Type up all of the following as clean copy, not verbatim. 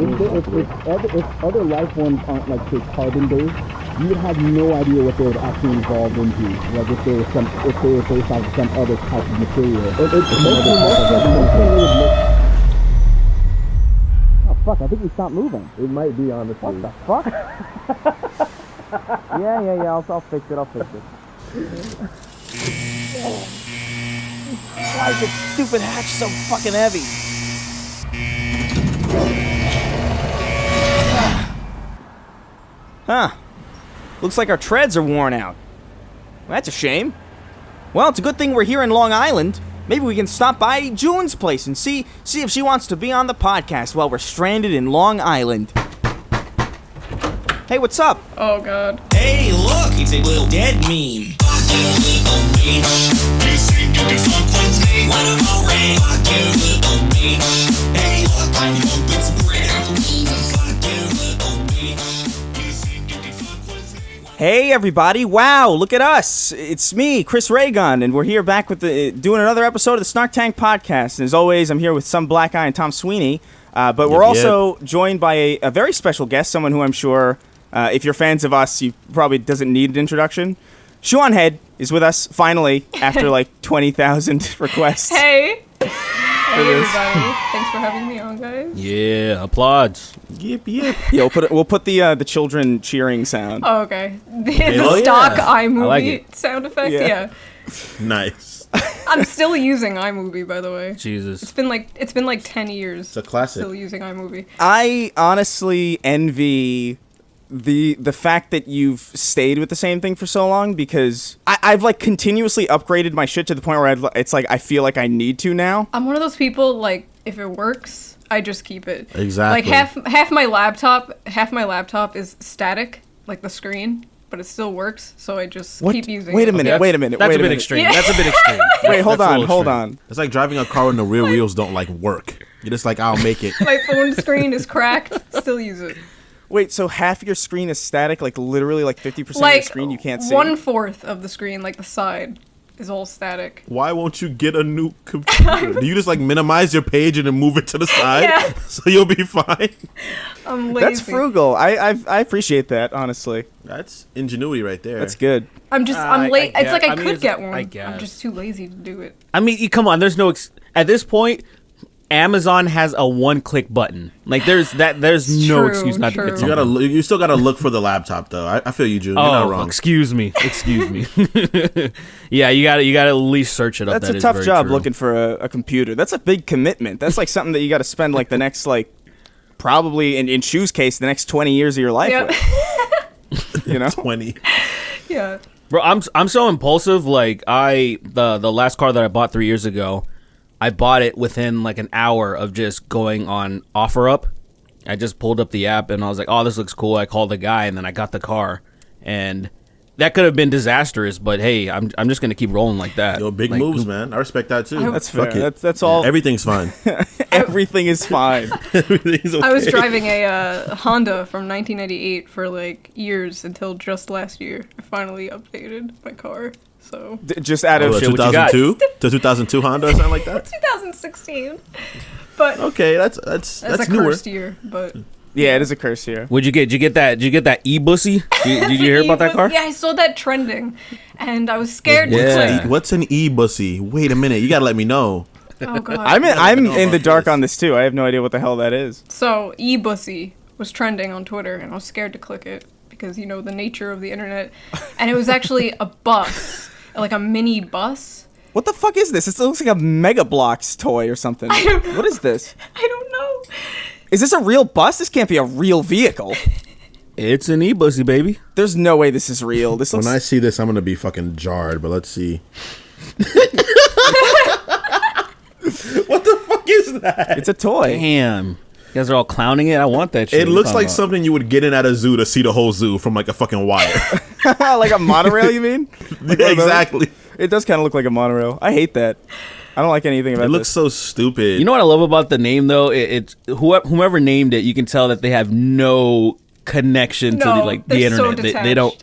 If other life forms aren't like say carbon-based, you would have no idea what they would actually evolve into. Like if they were based off some other type of material. Oh fuck! I think we stopped moving. It might be, honestly. What the fuck? Yeah. I'll fix it. Why is this stupid hatch so fucking heavy? Huh. Looks like our treads are worn out. Well, that's a shame. Well, it's a good thing we're here in Long Island. Maybe we can stop by June's place and see if she wants to be on the podcast while we're stranded in Long Island. Hey, what's up? Oh, God. Hey, look, it's a little dead meme. Hey, look, I hope it's Hey, everybody. Wow, look at us. It's me, Chris Raygun, and we're here back with doing another episode of the Snark Tank podcast. And as always, I'm here with some black eye and Tom Sweeney. But we're also joined by a very special guest, someone who I'm sure, if you're fans of us, you probably doesn't need an introduction. Shoe0nhead is with us, finally, after like 20,000 requests. Hey! Hey, everybody. Thanks for having me on, guys. Yeah, applause. Yep. Yeah, we'll put the children cheering sound. Oh, okay. The stock iMovie like sound effect? Yeah. Nice. I'm still using iMovie, by the way. Jesus. It's been like 10 years. It's a classic. Still using iMovie. I honestly envy the fact that you've stayed with the same thing for so long, because I've like continuously upgraded my shit to the point where it's like I feel like I need to now. I'm one of those people, like, if it works, I just keep it. Exactly. Like half my laptop is static, like the screen, but it still works, so I just keep using it. Wait a minute. That's a bit extreme. That's a bit extreme. Wait, hold on. It's like driving a car when the rear wheels don't like work. You're just like, I'll make it. My phone screen is cracked, still use it. Wait, so half your screen is static, like literally like 50% of the screen you can't see? 1/4 of the screen, like the side, is all static. Why won't you get a new computer? Do you just like minimize your page and then move it to the side? Yeah. So you'll be fine? I'm lazy. That's frugal. I appreciate that, honestly. That's ingenuity right there. That's good. I'm late. It's like I could get one. I guess. I'm just too lazy to do it. I mean, come on. There's no at this point. Amazon has a one-click button. Like there's no excuse not to get something. You still gotta look for the laptop though. I feel you, June. You're not wrong. Excuse me. Yeah, you gotta at least search it up. That's a tough job looking for a computer. That's a big commitment. That's like something that you got to spend like the next like probably in Shoe's case the next 20 years of your life with. You know, 20. Yeah. Bro, I'm so impulsive. Like the last car that I bought 3 years ago, I bought it within like an hour of just going on OfferUp. I just pulled up the app and I was like, oh, this looks cool. I called the guy and then I got the car. And that could have been disastrous, but hey, I'm just going to keep rolling like that. Yo, big moves, man. I respect that too. That's fair. That's all. Everything's fine. Everything is fine. Everything's okay. I was driving a Honda from 1998 for like years until just last year. I finally updated my car. So just out of 2002 to 2002 Honda or something like that. 2016, but okay, that's a newer. cursed year. But yeah, it is a curse year. Did you get that e-bussy? Did you hear about that car? Yeah, I saw that trending, and I was scared to click. What's an e-bussy? Wait a minute, you gotta let me know. Oh god, I'm in the dark on this too. I have no idea what the hell that is. So e-bussy was trending on Twitter, and I was scared to click it because you know the nature of the internet, and it was actually a bus. Like a mini bus. What the fuck is this? It looks like a Mega Bloks toy or something. What is this? I don't know. Is this a real bus? This can't be a real vehicle. It's an e-bussy, baby. There's no way this is real. This looks... When I see this, I'm gonna be fucking jarred. But let's see. What the fuck is that? It's a toy. Damn. You guys are all clowning it. I want that shit. It looks like something you would get in at a zoo to see the whole zoo from like a fucking wire. Like a monorail, you mean? Like yeah, exactly. It does kind of look like a monorail. I hate that. I don't like anything about it. It looks so stupid. You know what I love about the name though? It's whomever named it, you can tell that they have no connection to the internet. So they don't.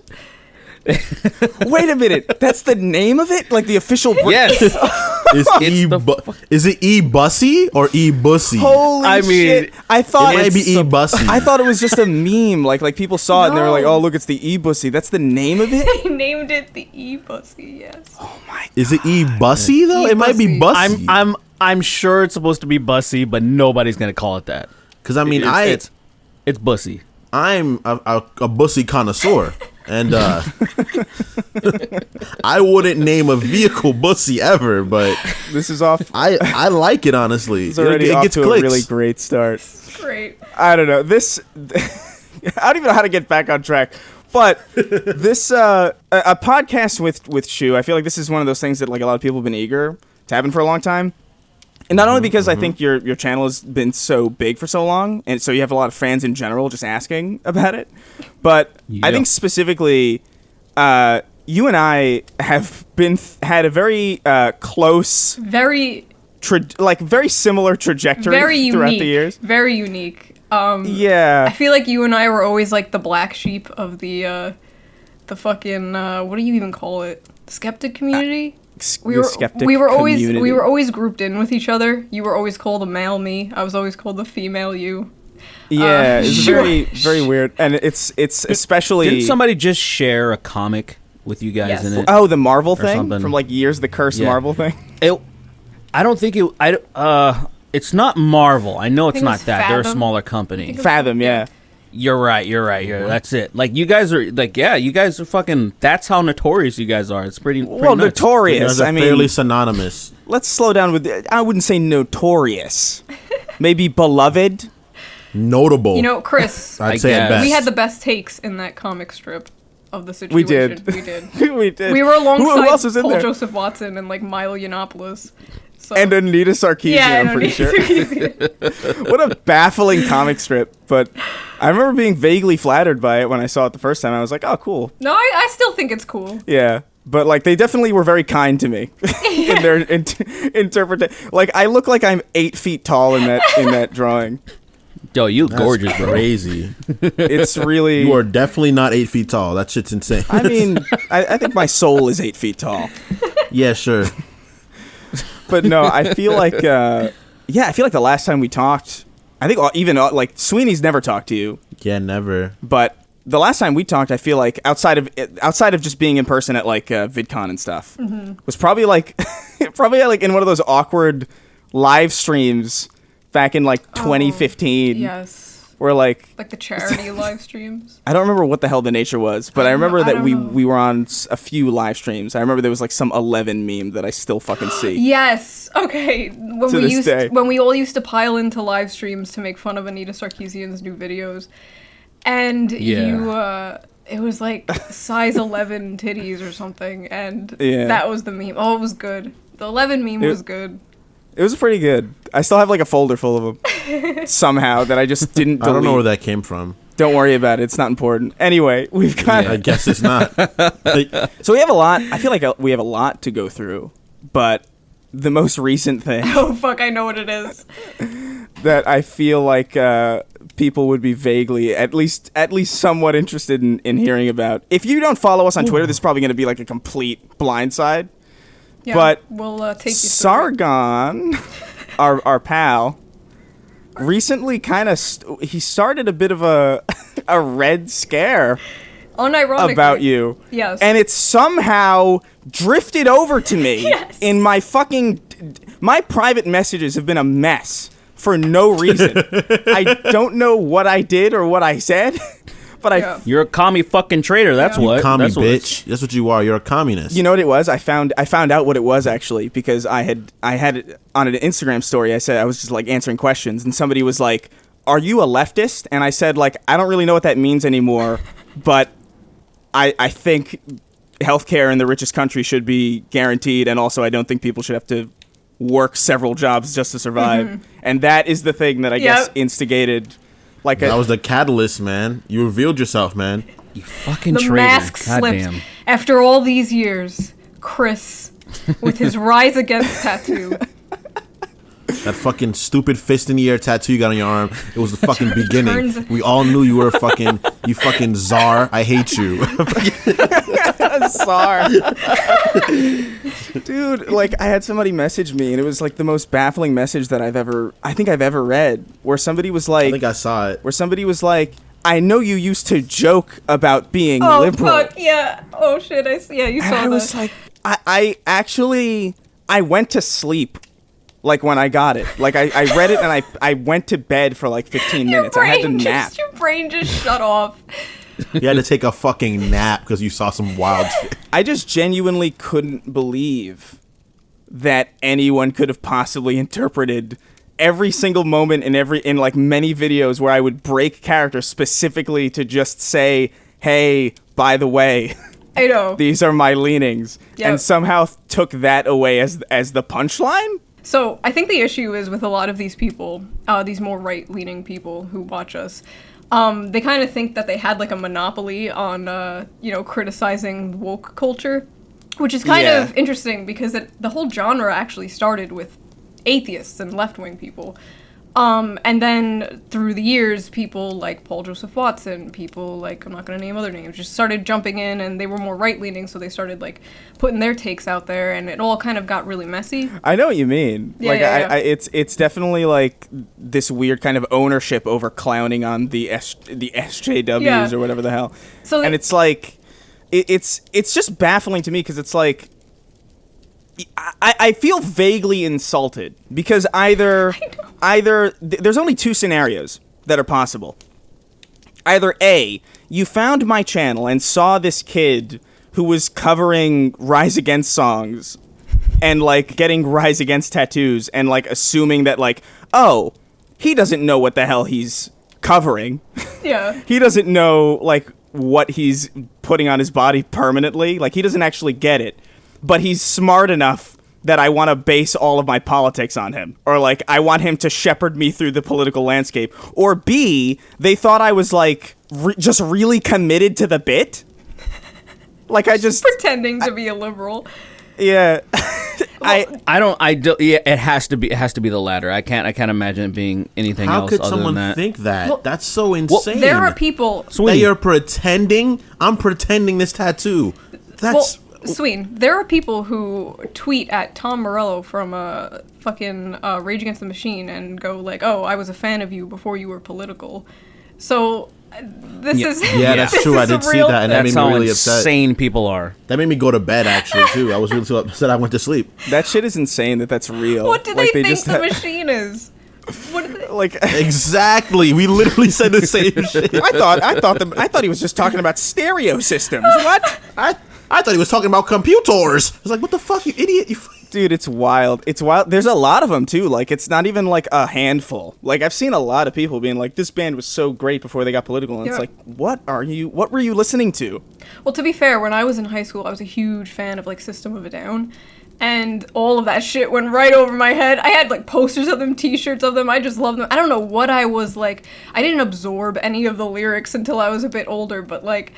Wait a minute. That's the name of it? Like the official... Yes. Is it E Bussy or E Bussy? Holy shit! I thought It might be E Bussy. I thought it was just a meme. Like people saw it and they were like, "Oh, look, it's the E-Bussy." That's the name of it? They named it the E-Bussy, yes. Oh my god. Is it E Bussy though? It might be E-Bussy. Bussy. I'm sure it's supposed to be bussy, but nobody's gonna call it that. Because I mean, It's bussy. I'm a bussy connoisseur, and I wouldn't name a vehicle bussy ever, but This is off. I like it honestly. It's already off to a really great start. Great. I don't know. This I don't even know how to get back on track. But this a podcast with Shoe, I feel like this is one of those things that like a lot of people have been eager to happen for a long time. And not only because I think your channel has been so big for so long, and so you have a lot of fans in general just asking about it, but I think specifically, you and I have had a very close, Very very similar trajectory throughout the years. Very unique. Yeah. I feel like you and I were always like the black sheep of the fucking what do you even call it? Skeptic community. We were always grouped in with each other. You were always called a male me. I was always called the female you. Yeah, it's very very weird, and it's especially. Didn't somebody just share a comic with you guys in it? Oh, the Marvel thing something. from like years, the cursed Marvel thing. I don't think it. It's not Marvel. I know it's think it not was that. They're a Fathom. smaller company. Fathom, yeah. You're right. That's it. Like you guys are you guys are fucking. That's how notorious you guys are. It's pretty Well, nuts. notorious. They're I mean, fairly synonymous. let's slow down with. I wouldn't say notorious. Maybe beloved. Notable. You know, Chris, I'd say at guess. best. we had the best takes in that comic strip of the situation. We did. We did. We did. We were alongside Who else was in Paul there? Joseph Watson and like Milo Yiannopoulos. So. And Anita Sarkeesian, yeah, I'm pretty sure. What a baffling comic strip. But I remember being vaguely flattered by it when I saw it the first time. I was like, oh, cool. No, I still think it's cool. Yeah. But, like, they definitely were very kind to me in their interpretation. Like, I look like I'm 8 feet tall in that drawing. Yo, you look That's gorgeous, bro. crazy. It's really... You are definitely not 8 feet tall. That shit's insane. I mean, I think my soul is 8 feet tall. Yeah, sure. But no, I feel like, I feel like the last time we talked, I think even, like, Sweeney's never talked to you. Yeah, never. But the last time we talked, I feel like, outside of just being in person at, like, VidCon and stuff, was probably, like, in one of those awkward live streams back in, like, 2015. Yes. Where, like the charity live streams. I don't remember what the hell the nature was, but I remember that don't we know. we were on a few live streams. I remember there was like some 11 meme that I still fucking see. Yes. Okay. When To this day. when we all used to pile into live streams to make fun of Anita Sarkeesian's new videos, and it was like size 11 titties or something, and that was the meme. Oh, it was good. The 11 meme was good. It was pretty good. I still have like a folder full of them somehow that I just didn't delete. I don't know where that came from. Don't worry about it. It's not important. Anyway, we've got... I guess it's not. So we have a lot. I feel like we have a lot to go through, but the most recent thing Oh fuck! I know what it is. that I feel like people would be vaguely, at least somewhat interested in hearing about. If you don't follow us on Twitter, this is probably going to be like a complete blindside. Yeah, But we'll take you through it. Sargon, our pal, recently kind of he started a bit of a red scare Unironically. about you. Yes. And it somehow drifted over to me Yes. in my private messages have been a mess for no reason. I don't know what I did or what I said, but You're a commie fucking traitor. That's what. Commie That's what bitch. That's what you are. You're a communist. you know what it was? I found out what it was actually because I had it on an Instagram story. I said I was just like answering questions and somebody was like, "Are you a leftist?" And I said like, "I don't really know what that means anymore, but I think healthcare in the richest country should be guaranteed, and also I don't think people should have to work several jobs just to survive." And that is the thing that I guess instigated like that was the catalyst, man. You revealed yourself, man. You fucking The traitor. mask Goddamn. slipped. After all these years, Chris, with his Rise Against tattoo. That fucking stupid fist in the air tattoo you got on your arm. It was the fucking beginning. turns- We all knew you were you fucking czar. I hate you. Sar. Dude, like I had somebody message me and it was like the most baffling message that I've ever read, where somebody was like, I think I saw it. Where somebody was like, I know you used to joke about being liberal. Oh fuck yeah. Oh shit, you saw that. I was like, I actually went to sleep like when I got it. Like I read it and I went to bed for like 15 minutes. I had to nap. Your brain just shut off. You had to take a fucking nap because you saw some wild shit. I just genuinely couldn't believe that anyone could have possibly interpreted every single moment in like many videos where I would break character specifically to just say, hey, by the way, I know these are my leanings, and somehow took that away as the punchline. So I think the issue is with a lot of these people, these more right-leaning people who watch us, they kind of think that they had like a monopoly on, criticizing woke culture, which is kind of interesting because the whole genre actually started with atheists and left-wing people. And then through the years, people like Paul Joseph Watson, people like, I'm not going to name other names, just started jumping in, and they were more right-leaning, so they started like putting their takes out there, and it all kind of got really messy. I know what you mean. Yeah, it's definitely like this weird kind of ownership over clowning on the SJWs or whatever the hell. So and it's like, it's just baffling to me because it's like, I feel vaguely insulted because either there's only two scenarios that are possible. Either A, you found my channel and saw this kid who was covering Rise Against songs and like getting Rise Against tattoos and like assuming that like, oh, he doesn't know what the hell he's covering. Yeah. He doesn't know like what he's putting on his body permanently. Like he doesn't actually get it. But he's smart enough that I want to base all of my politics on him. Or, like, I want him to shepherd me through the political landscape. Or B, they thought I was, like, just really committed to the bit. Like, I just... pretending to be a liberal. Yeah. It has to be the latter. I can't imagine it being anything else other than that. How could someone think that? Well, that's so insane. There are people... that you're pretending? I'm pretending this tattoo. That's... Sween, there are people who tweet at Tom Morello from fucking Rage Against the Machine and go like, "Oh, I was a fan of you before you were political." So this is that's true. I did see that, and that made me really upset. Insane people are. That made me go to bed actually too. I was really upset. I went to sleep. That shit is insane. That's real. What do they think the machine is? What are they? Like exactly. We literally said the same shit. I thought he was just talking about stereo systems. What? I thought he was talking about computers. I was like, what the fuck, you idiot? Dude, it's wild. It's wild. There's a lot of them, too. Like, it's not even, like, a handful. Like, I've seen a lot of people being like, this band was so great before they got political. And it's like, what were you listening to? Well, to be fair, when I was in high school, I was a huge fan of, like, System of a Down. And all of that shit went right over my head. I had, like, posters of them, t-shirts of them. I just loved them. I don't know what I was, like... I didn't absorb any of the lyrics until I was a bit older, but, like...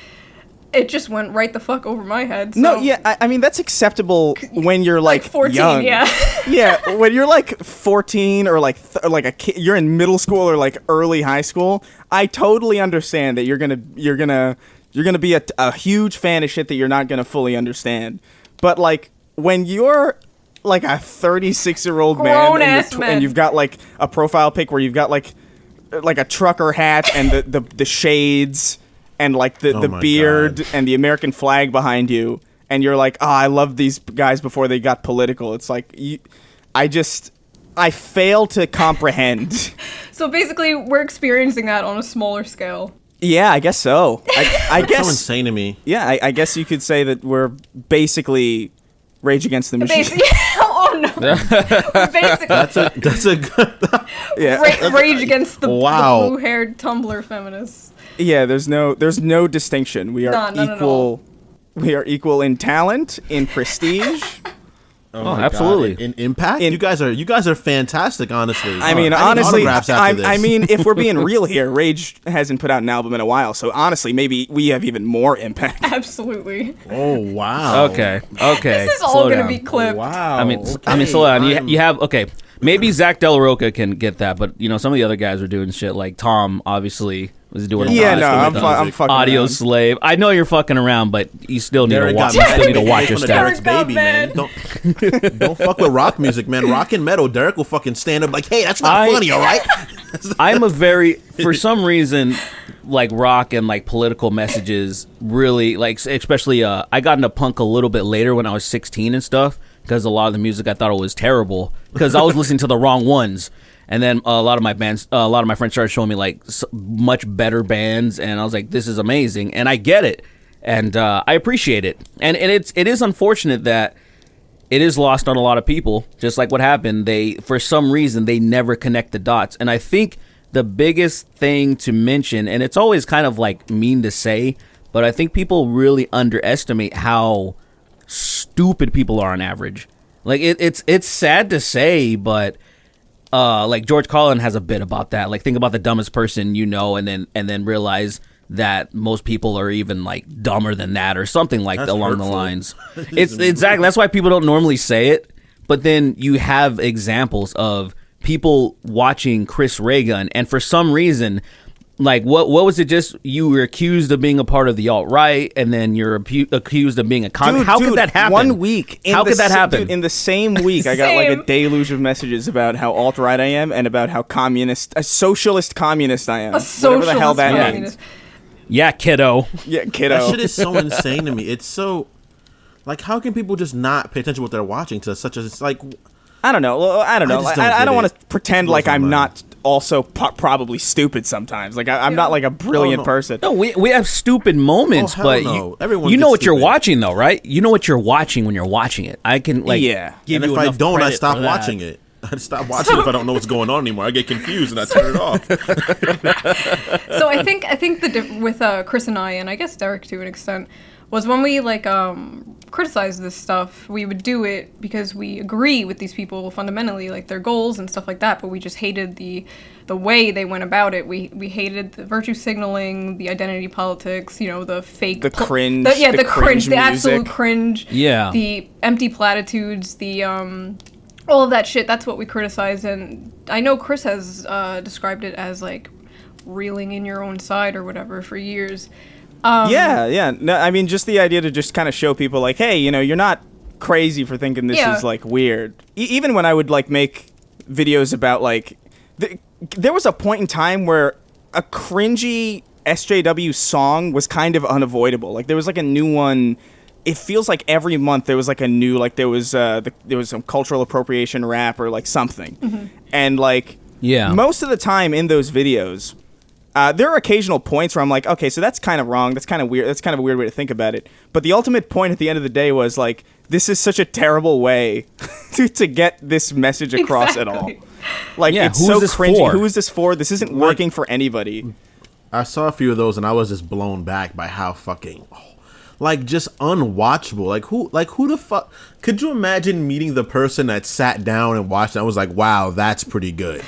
It just went right the fuck over my head. So. No, yeah, I mean, that's acceptable when you're, like 14, young. yeah. Yeah, when you're, like, 14 or, like, a kid, you're in middle school or, like, early high school, I totally understand that you're gonna be a huge fan of shit that you're not gonna fully understand. But, like, when you're, like, a 36-year-old man and you've got, like, a profile pic where you've got, like a trucker hat and the shades... and like the beard God. And the American flag behind you, and you're like, oh, I love these guys before they got political. It's like, I fail to comprehend. So basically, we're experiencing that on a smaller scale. Yeah, I guess so. I guess so insane to me. Yeah, I guess you could say that we're basically Rage Against the Machine. Oh no! Basically, that's a good. Yeah. Rage Against the blue-haired Tumblr feminists. Yeah, there's no distinction. We are equal. We are equal in talent, in prestige. Oh, absolutely. God. In impact, you guys are fantastic. Honestly, I mean, honestly, I mean, if we're being real here, Rage hasn't put out an album in a while, so honestly, maybe we have even more impact. Absolutely. Oh wow. Okay. This is all gonna be clipped. Wow. I mean, slow down. You have maybe Zach Del Roca can get that, but some of the other guys are doing shit like Tom, obviously. Was doing Yeah, no, I'm fucking audio around. slave. I know you're fucking around, but you still need Derek to watch. got You still need to mad. watch your Derek stats. Derek's baby, man. Don't fuck with rock music, man. Rock and metal. Derek will fucking stand up like, hey, that's not funny, all right? I'm a very, for some reason, like rock and like political messages really like, especially I got into punk a little bit later when I was 16 and stuff, because a lot of the music I thought it was terrible because I was listening to the wrong ones. And then a lot of my friends started showing me like much better bands, and I was like, this is amazing, and I get it, and I appreciate it, and it is unfortunate that it is lost on a lot of people, just like what happened. They, for some reason, they never connect the dots, and I think the biggest thing to mention, and it's always kind of like mean to say, but I think people really underestimate how stupid people are on average. Like it's sad to say, but. Like George Carlin has a bit about that. Like, think about the dumbest person you know, and then realize that most people are even like dumber than that, or something like along the lines. It's exactly, that's why people don't normally say it. But then you have examples of people watching Chris Reagan, and for some reason, like what was it? Just you were accused of being a part of the alt-right, and then you're accused of being a communist. How could that happen? 1 week. How could that happen? Dude, in the same week, I got like a deluge of messages about how alt-right I am and about how socialist communist I am. Whatever the hell that means. Yeah, kiddo. Yeah, kiddo. That shit is so insane to me. It's so, like, how can people just not pay attention to what they're watching to such a, it's like... I don't know. I don't want to pretend like I'm not also probably stupid sometimes. Like I'm not like a brilliant person. No, we have stupid moments, but everyone you know what you're stupid. watching though, right? You know what you're watching when you're watching it. I can like give And you if I enough don't, I credit stop for that. watching it. I stop watching if I don't know what's going on anymore. I get confused and I turn it off. So I think with Chris and I guess Derek to an extent, was when we like criticize this stuff, we would do it because we agree with these people fundamentally, like their goals and stuff like that, but we just hated the way they went about it. We hated the virtue signaling, the identity politics, you know, the fake... The cringe. The cringe, the music. absolute cringe. Yeah. The empty platitudes, the... all of that shit, that's what we criticize, and I know Chris has described it as, like, reeling in your own side or whatever for years. Yeah. No, I mean, just the idea to just kind of show people, like, hey, you know, you're not crazy for thinking this is, like, weird. Even when I would, like, make videos about, like... there was a point in time where a cringy SJW song was kind of unavoidable. Like, there was, like, a new one... It feels like every month there was like a new, like there was some cultural appropriation rap or like something. Mm-hmm. And like most of the time in those videos, there are occasional points where I'm like, okay, so that's kind of wrong. That's kind of weird. That's kind of a weird way to think about it. But the ultimate point at the end of the day was like, this is such a terrible way to get this message across at all. Like, it's so cringy. Who is this for? This isn't working for anybody. I saw a few of those and I was just blown back by how fucking... like, just unwatchable. Like who the fuck... Could you imagine meeting the person that sat down and watched it and was like, wow, that's pretty good?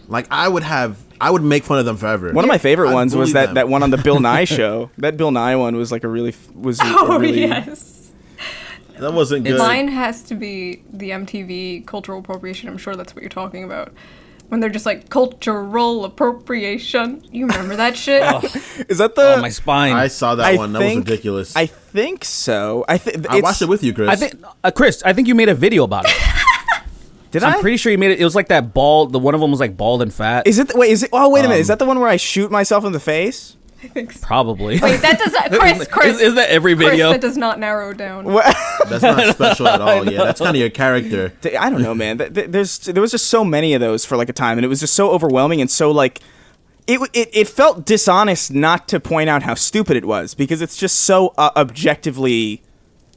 Like, I would make fun of them forever. One of my favorite ones was that one on the Bill Nye show. That Bill Nye one was like a really... yes. That wasn't good. Mine has to be the MTV cultural appropriation. I'm sure that's what you're talking about. When they're just like, cultural appropriation. You remember that shit? Is that the... Oh, my spine. I saw that one. That was ridiculous. I think so. I watched it with you, Chris. Chris, I think you made a video about it. Did I? I'm pretty sure you made it. It was like that bald... The one of them was like bald and fat. Is it... Wait, is it... Oh, wait a minute. Is that the one where I shoot myself in the face? I think so. Probably. Wait, that does not... Chris. Is that every video? Chris, that does not narrow down. That's not special at all. Yeah, that's kind of your character. I don't know, man. There was just so many of those for like a time, and it was just so overwhelming and so like... It felt dishonest not to point out how stupid it was, because it's just so objectively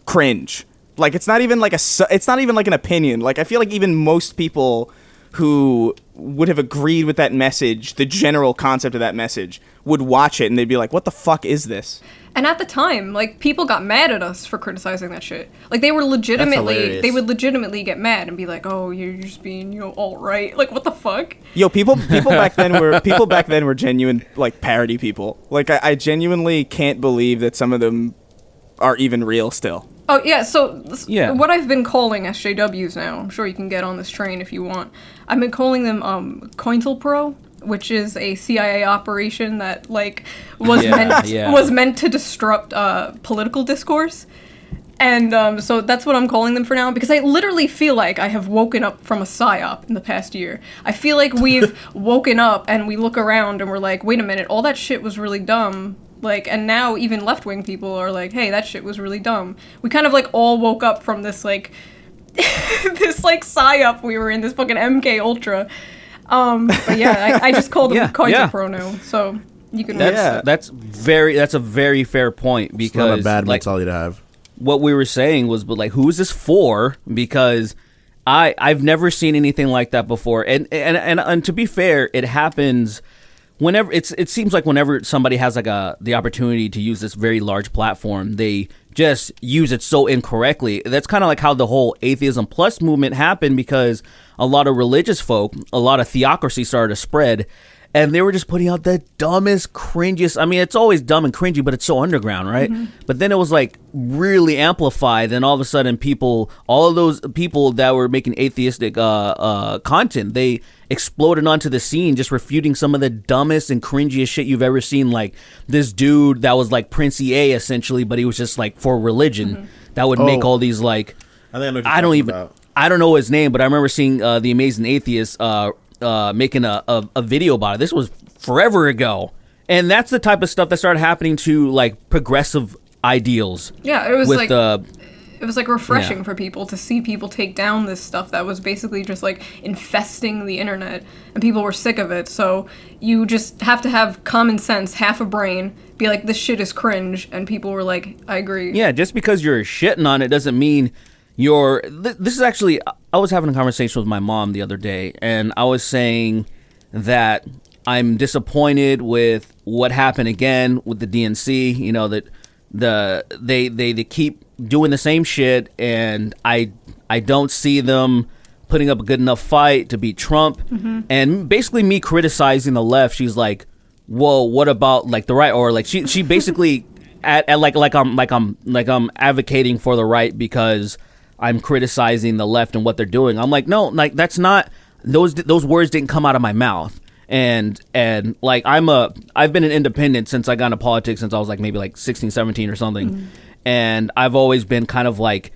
cringe. Like, it's not even like an opinion. Like, I feel like even most people who would have agreed with that message, the general concept of that message, would watch it and they'd be like, what the fuck is this? And at the time, like, people got mad at us for criticizing that shit. Like, they would legitimately get mad and be like, oh, you're just being, you know, alt-right. Like, what the fuck? Yo, people back then were genuine, like, parody people. Like, I genuinely can't believe that some of them are even real still. Oh, yeah, so what I've been calling SJWs now, I'm sure you can get on this train if you want. I've been calling them Cointelpro. which is a CIA operation that like was meant to disrupt political discourse. And so that's what I'm calling them for now, because I literally feel like I have woken up from a psyop in the past year. I feel like we've woken up and we look around and we're like, wait a minute, all that shit was really dumb. Like, and now even left-wing people are like, hey, that shit was really dumb. We kind of like all woke up from this like, this like psyop we were in, this fucking MK Ultra. But yeah, I just called them Koizuprono, so you can. That's a very fair point, because it's not a bad mentality to have. What we were saying was, but like, who is this for? Because I've never seen anything like that before, and to be fair, it happens whenever it seems like whenever somebody has like the opportunity to use this very large platform, they just use it so incorrectly. That's kind of like how the whole Atheism Plus movement happened, because a lot of religious folk, a lot of theocracy started to spread. And they were just putting out the dumbest, cringiest. I mean, it's always dumb and cringy, but it's so underground, right? Mm-hmm. But then it was like really amplified. And all of a sudden, all of those people that were making atheistic content, they exploded onto the scene, just refuting some of the dumbest and cringiest shit you've ever seen. Like this dude that was like Prince EA essentially, but he was just like for religion, that would make all these like. I don't know his name, but I remember seeing The Amazing Atheist. Making a video about it. This was forever ago, and that's the type of stuff that started happening to like progressive ideals. Yeah, it was it was like refreshing for people to see people take down this stuff that was basically just like infesting the internet, and people were sick of it. So you just have to have common sense, half a brain, be like, this shit is cringe, and people were like, I agree. Yeah, just because you're shitting on it doesn't mean this is actually, I was having a conversation with my mom the other day, and I was saying that I'm disappointed with what happened again with the DNC. You know, that they keep doing the same shit, and I don't see them putting up a good enough fight to beat Trump. Mm-hmm. And basically me criticizing the left, she's like, whoa, what about like the right? Or like she basically like I'm advocating for the right because I'm criticizing the left and what they're doing. I'm like, no, like that's not, those words didn't come out of my mouth. And like I've been an independent since I got into politics, since I was like maybe like 16, 17 or something. Mm-hmm. And I've always been kind of like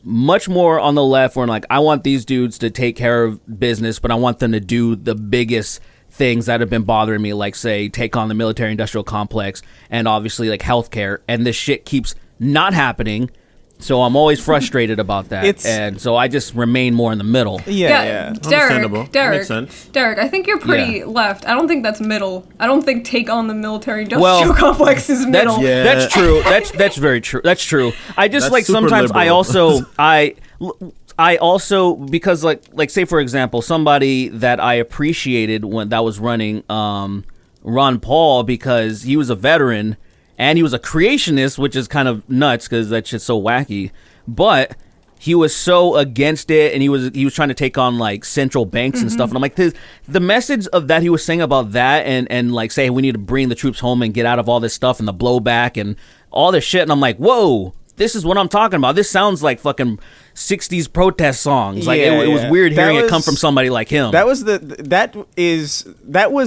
much more on the left, where like I want these dudes to take care of business, but I want them to do the biggest things that have been bothering me, like say take on the military industrial complex and obviously like healthcare. And this shit keeps not happening. So I'm always frustrated about that, and so I just remain more in the middle. Yeah. Derek, I think you're pretty left. I don't think that's middle. I don't think take on the military industrial complex is middle. That's true. That's very true. That's true. I just like sometimes liberal. I also because like say for example, somebody that I appreciated when that was running Ron Paul, because he was a veteran. And he was a creationist, which is kind of nuts because that shit's so wacky. But he was so against it, and he was trying to take on like central banks and stuff. And I'm like, the message of that he was saying about that, and like say we need to bring the troops home and get out of all this stuff and the blowback and all this shit. And I'm like, whoa, this is what I'm talking about. This sounds like fucking 60s protest songs. Like it was weird hearing it come from somebody like him. That was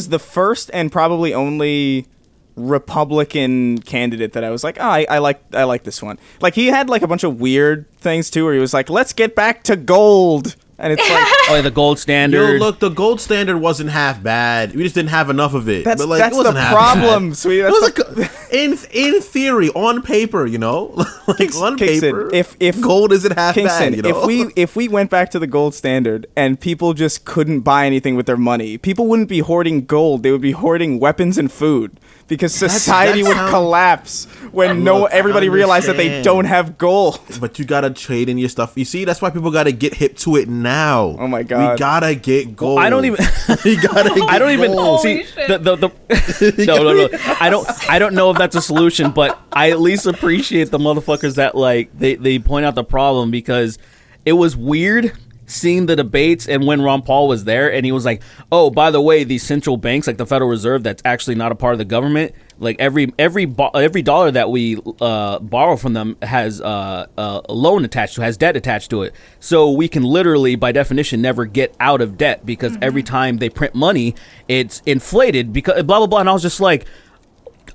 the first and probably only Republican candidate that I was like, oh, I like this one. Like he had like a bunch of weird things too, where he was like, let's get back to gold, and it's like, oh, the gold standard. Yo, look, the gold standard wasn't half bad. We just didn't have enough of it. That's but like, that's it wasn't the half problem, bad. sweetie. In theory, on paper, you know, like on paper, if gold isn't half Kingston, bad, you know. If we went back to the gold standard and people just couldn't buy anything with their money, people wouldn't be hoarding gold. They would be hoarding weapons and food. Because society would collapse when everybody realized that they don't have gold. But you gotta trade in your stuff. You see, that's why people gotta get hip to it now. Oh my god, we gotta get gold. Well, I don't even. I don't even see no. I don't know if that's a solution, but I at least appreciate the motherfuckers that like they point out the problem, because it was weird seeing the debates and when Ron Paul was there and he was like, oh, by the way, these central banks like the Federal Reserve that's actually not a part of the government, Like every dollar that we borrow from them has a loan attached to, has debt attached to it. So we can literally, by definition, never get out of debt because every time they print money, it's inflated because blah blah blah. And I was just like,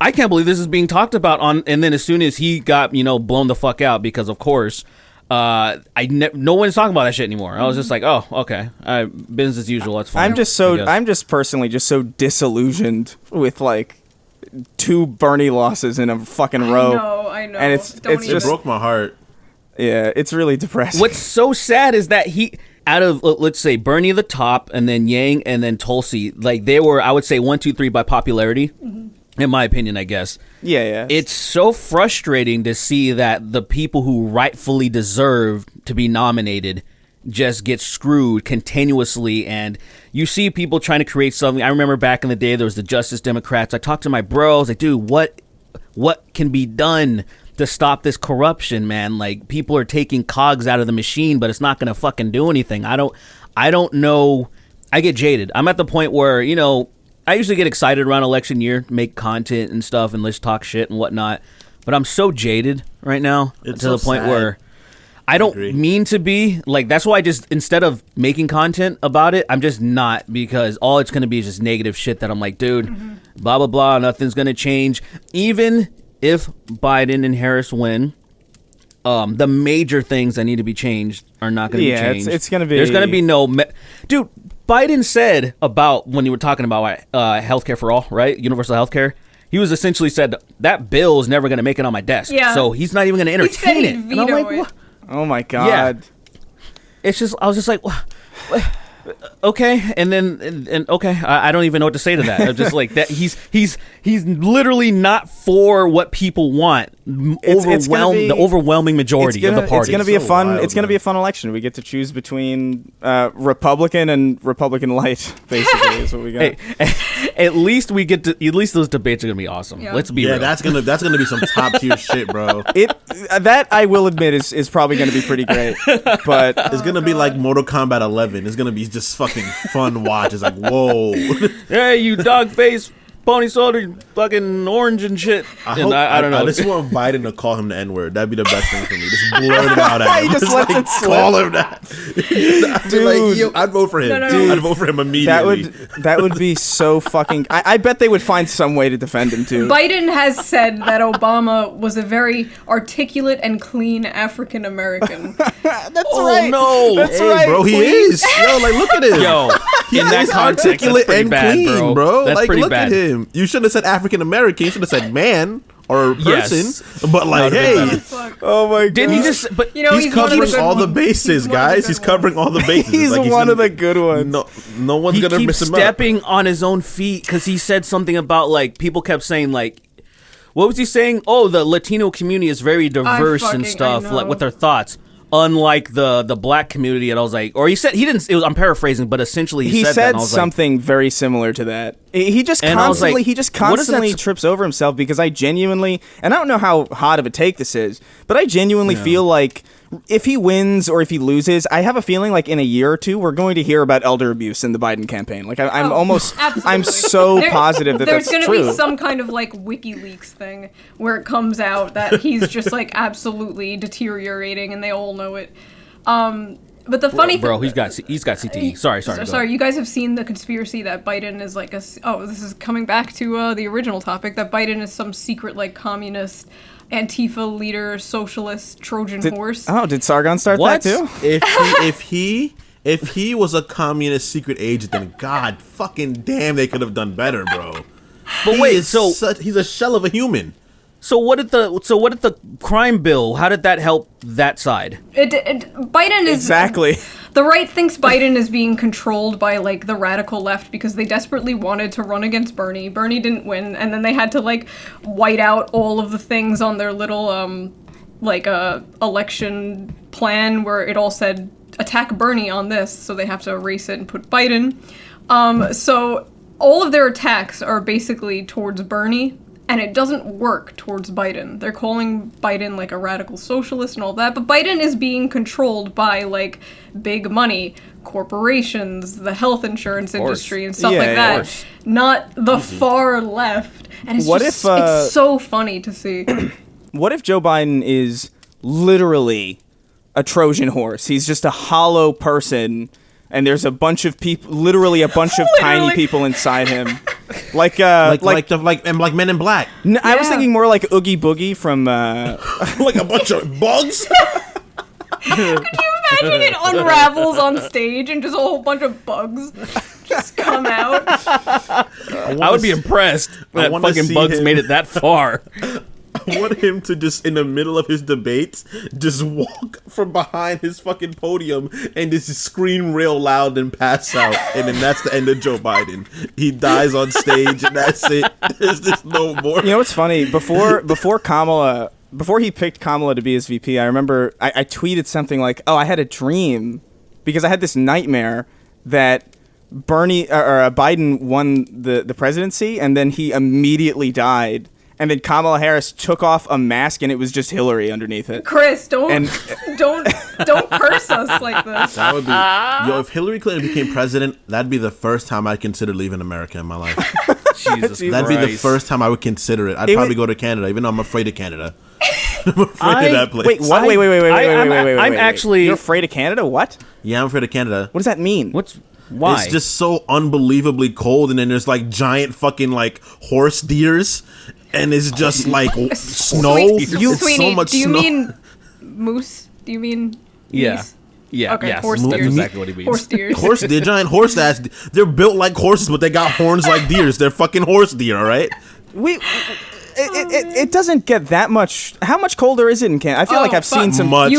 I can't believe this is being talked about on. And then as soon as he got blown the fuck out, because of course, no one's talking about that shit anymore. I was just like, oh, okay, business as usual. That's fine. I'm just personally just so disillusioned with like 2 Bernie losses in a fucking row. I know. And it's just, it broke my heart. Yeah, it's really depressing. What's so sad is that he, out of, let's say, Bernie at the top, and then Yang, and then Tulsi, like they were, I would say 1, 2, 3 by popularity, in my opinion, I guess. Yeah. It's so frustrating to see that the people who rightfully deserve to be nominated just get screwed continuously, and you see people trying to create something. I remember back in the day there was the Justice Democrats. I talked to my bros, I was like, dude, what can be done to stop this corruption, man? Like, people are taking cogs out of the machine, but it's not gonna fucking do anything. I don't know. I get jaded. I'm at the point where, I usually get excited around election year, make content and stuff, and let's talk shit and whatnot, but I'm so jaded right now to the point where I don't mean to be. Like, that's why I just, instead of making content about it, I'm just not, because all it's going to be is just negative shit that I'm like, dude, blah, blah, blah, nothing's going to change. Even if Biden and Harris win, the major things that need to be changed are not going to be changed. It's going to be... There's going to be no... Dude, Biden said about, when you were talking about healthcare for all, right? Universal healthcare. He was essentially said, that bill is never going to make it on my desk. Yeah. So he's not even going to entertain it. And I'm like, what? Oh my God. Yeah. It's just, I was just like, what? Okay, and then okay, I don't even know what to say to that. I'm just like that. He's literally not for what people want. The overwhelming majority of the party. It's gonna be It's gonna be a fun election. We get to choose between Republican and Republican light. Basically, is what we got. Hey, at least those debates are gonna be awesome. Yeah. Let's be real. That's gonna be some top tier shit, bro. That I will admit is probably gonna be pretty great. But it's gonna be like Mortal Kombat 11. It's gonna be just fucking fun watch. It's like, whoa. Hey, you dog face pony soldier, fucking orange and shit. I don't know. I just want Biden to call him the N-word. That'd be the best thing for me. Just blurt it out at him. He just lets it slip. Call him that. Dude, like, I'd vote for him. No. I'd vote for him immediately. That would be so fucking... I bet they would find some way to defend him, too. Biden has said that Obama was a very articulate and clean African American. That's right. No. That's right. Bro, he is. Yo, like, look at him. Yo, in that context, articulate that's pretty and bad, clean, bro. That's like, pretty look bad. at him. You shouldn't have said African American. You should have said man or person. Yes. But like, hey, oh my God. Didn't he just? But he's covering all the bases, guys. He's covering all the bases. He's one of the good ones. No one's gonna miss him up. He keeps stepping on his own feet because he said something about, like, people kept saying, like, what was he saying? Oh, the Latino community is very diverse and stuff, like, with their thoughts. Unlike the black community, and I was like, or he said, he didn't, I'm paraphrasing, but essentially he said that, and I was something like, very similar to that. He just constantly trips over himself, because I genuinely, and I don't know how hot of a take this is, but I genuinely feel like if he wins or if he loses, I have a feeling like in a year or two, we're going to hear about elder abuse in the Biden campaign. Like I'm so positive that that's true. There's going to be some kind of like WikiLeaks thing where it comes out that he's just like absolutely deteriorating and they all know it. But the funny thing, bro, he's got CTE. Sorry. You guys have seen the conspiracy that Biden is like this is coming back to the original topic, that Biden is some secret like communist, Antifa leader, socialist Trojan horse. Oh, did Sargon start that too? If he was a communist secret agent, then God fucking damn, they could have done better, bro. But he's a shell of a human. So what did the crime bill? How did that help that side? Biden is exactly. The right thinks Biden is being controlled by like the radical left because they desperately wanted to run against Bernie. Bernie didn't win, and then they had to like white out all of the things on their little election plan where it all said attack Bernie on this, so they have to erase it and put Biden. So all of their attacks are basically towards Bernie. And it doesn't work towards Biden. They're calling Biden like a radical socialist and all that, but Biden is being controlled by like big money, corporations, the health insurance industry and stuff like that. Not the far left. And it's it's so funny to see. What if Joe Biden is literally a Trojan horse? He's just a hollow person, and there's a bunch of people, literally a bunch of tiny people inside him, like Men in Black. I was thinking more like Oogie Boogie from like a bunch of bugs. Could you imagine it unravels on stage and just a whole bunch of bugs just come out? I would be impressed that fucking bugs made it that far. I want him to just, in the middle of his debates, just walk from behind his fucking podium and just scream real loud and pass out. And then that's the end of Joe Biden. He dies on stage and that's it. There's just no more. You know what's funny? Before he picked Kamala to be his VP, I remember I tweeted something like, "Oh, I had a dream because I had this nightmare that Biden won the presidency and then he immediately died, and then Kamala Harris took off a mask and it was just Hillary underneath it." Chris, don't curse us like this. That would be if Hillary Clinton became president, that'd be the first time I'd consider leaving America in my life. Jesus That'd be the first time I would consider it. I'd probably go to Canada, even though I'm afraid of Canada. I'm afraid of that place. Wait, what? Wait. I'm actually. You're afraid of Canada? What? Yeah, I'm afraid of Canada. What does that mean? Why? It's just so unbelievably cold, and then there's like giant fucking like horse deers, and it's just like snow. Sweeney, so much do you snow. mean moose? Do you mean geese? Yeah. Okay, yes. horse That's deers. exactly what he means. Horse deers. They're giant horse ass. They're built like horses, but they got horns like deers. They're fucking horse deer, all right? It doesn't get that much. How much colder is it in Canada? I feel like I've seen some much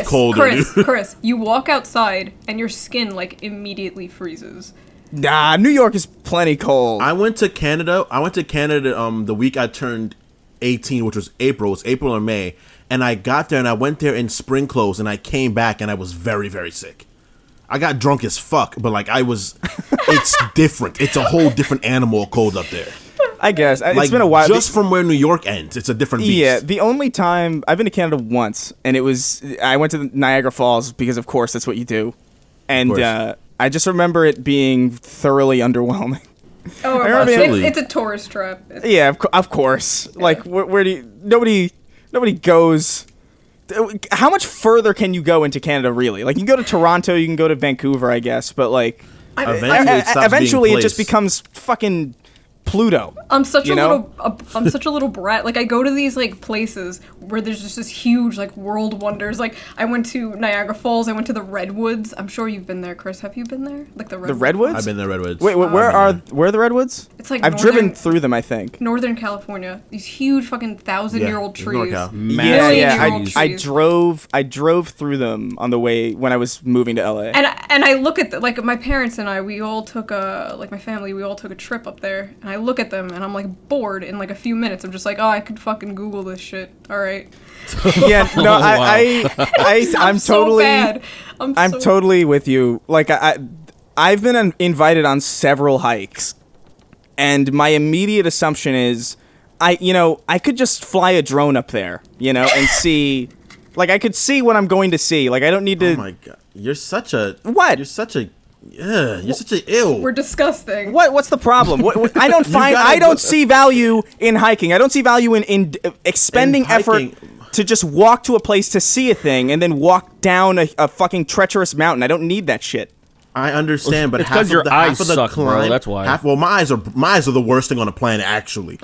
colder. Chris, you walk outside and your skin like immediately freezes. Nah, New York is plenty cold. I went to Canada. The week I turned 18, which was April. It was April or May. And I got there and I went there in spring clothes and I came back and I was very, very sick. I got drunk as fuck, but like it's different. It's a whole different animal cold up there. I guess. It's been a while. Just from where New York ends, it's a different beast. Yeah, the only time I've been to Canada once, and I went to the Niagara Falls because of course that's what you do. And I just remember it being thoroughly underwhelming. Oh, it's a tourist trap. Yeah, of course. Yeah. Like where do you, nobody goes. How much further can you go into Canada, really? Like, you can go to Toronto, you can go to Vancouver, I guess, but, like, eventually it just becomes fucking Pluto. I'm such a little brat. Like, I go to these like places where there's just this huge like world wonders. Like, I went to Niagara Falls. I went to the Redwoods. I'm sure you've been there, Chris. Have you been there? Like the Redwoods? I've been to Redwoods. Wait, where are the Redwoods? It's like I've driven through them, I think. Northern California. These huge fucking 1,000-year-old trees. I drove through them on the way when I was moving to LA. And I look at like my parents and we all took my family, we all took a trip up there, and I look at them and I'm like bored in like a few minutes. I'm just like, oh, I could fucking Google this shit. All right. Yeah, no, I'm so totally bad. I'm totally with you. Like I've been invited on several hikes, and my immediate assumption is I could just fly a drone up there, and see, like, I could see what I'm going to see. Like, I don't need to. Oh my god, you're such a what? You're such a you're such an ill. We're disgusting. What's the problem? I don't see value in hiking. I don't see value in expending effort to just walk to a place to see a thing and then walk down a fucking treacherous mountain. I don't need that shit. I understand, but it's because your eyes suck, climb, bro. That's why. My eyes are the worst thing on the planet, actually.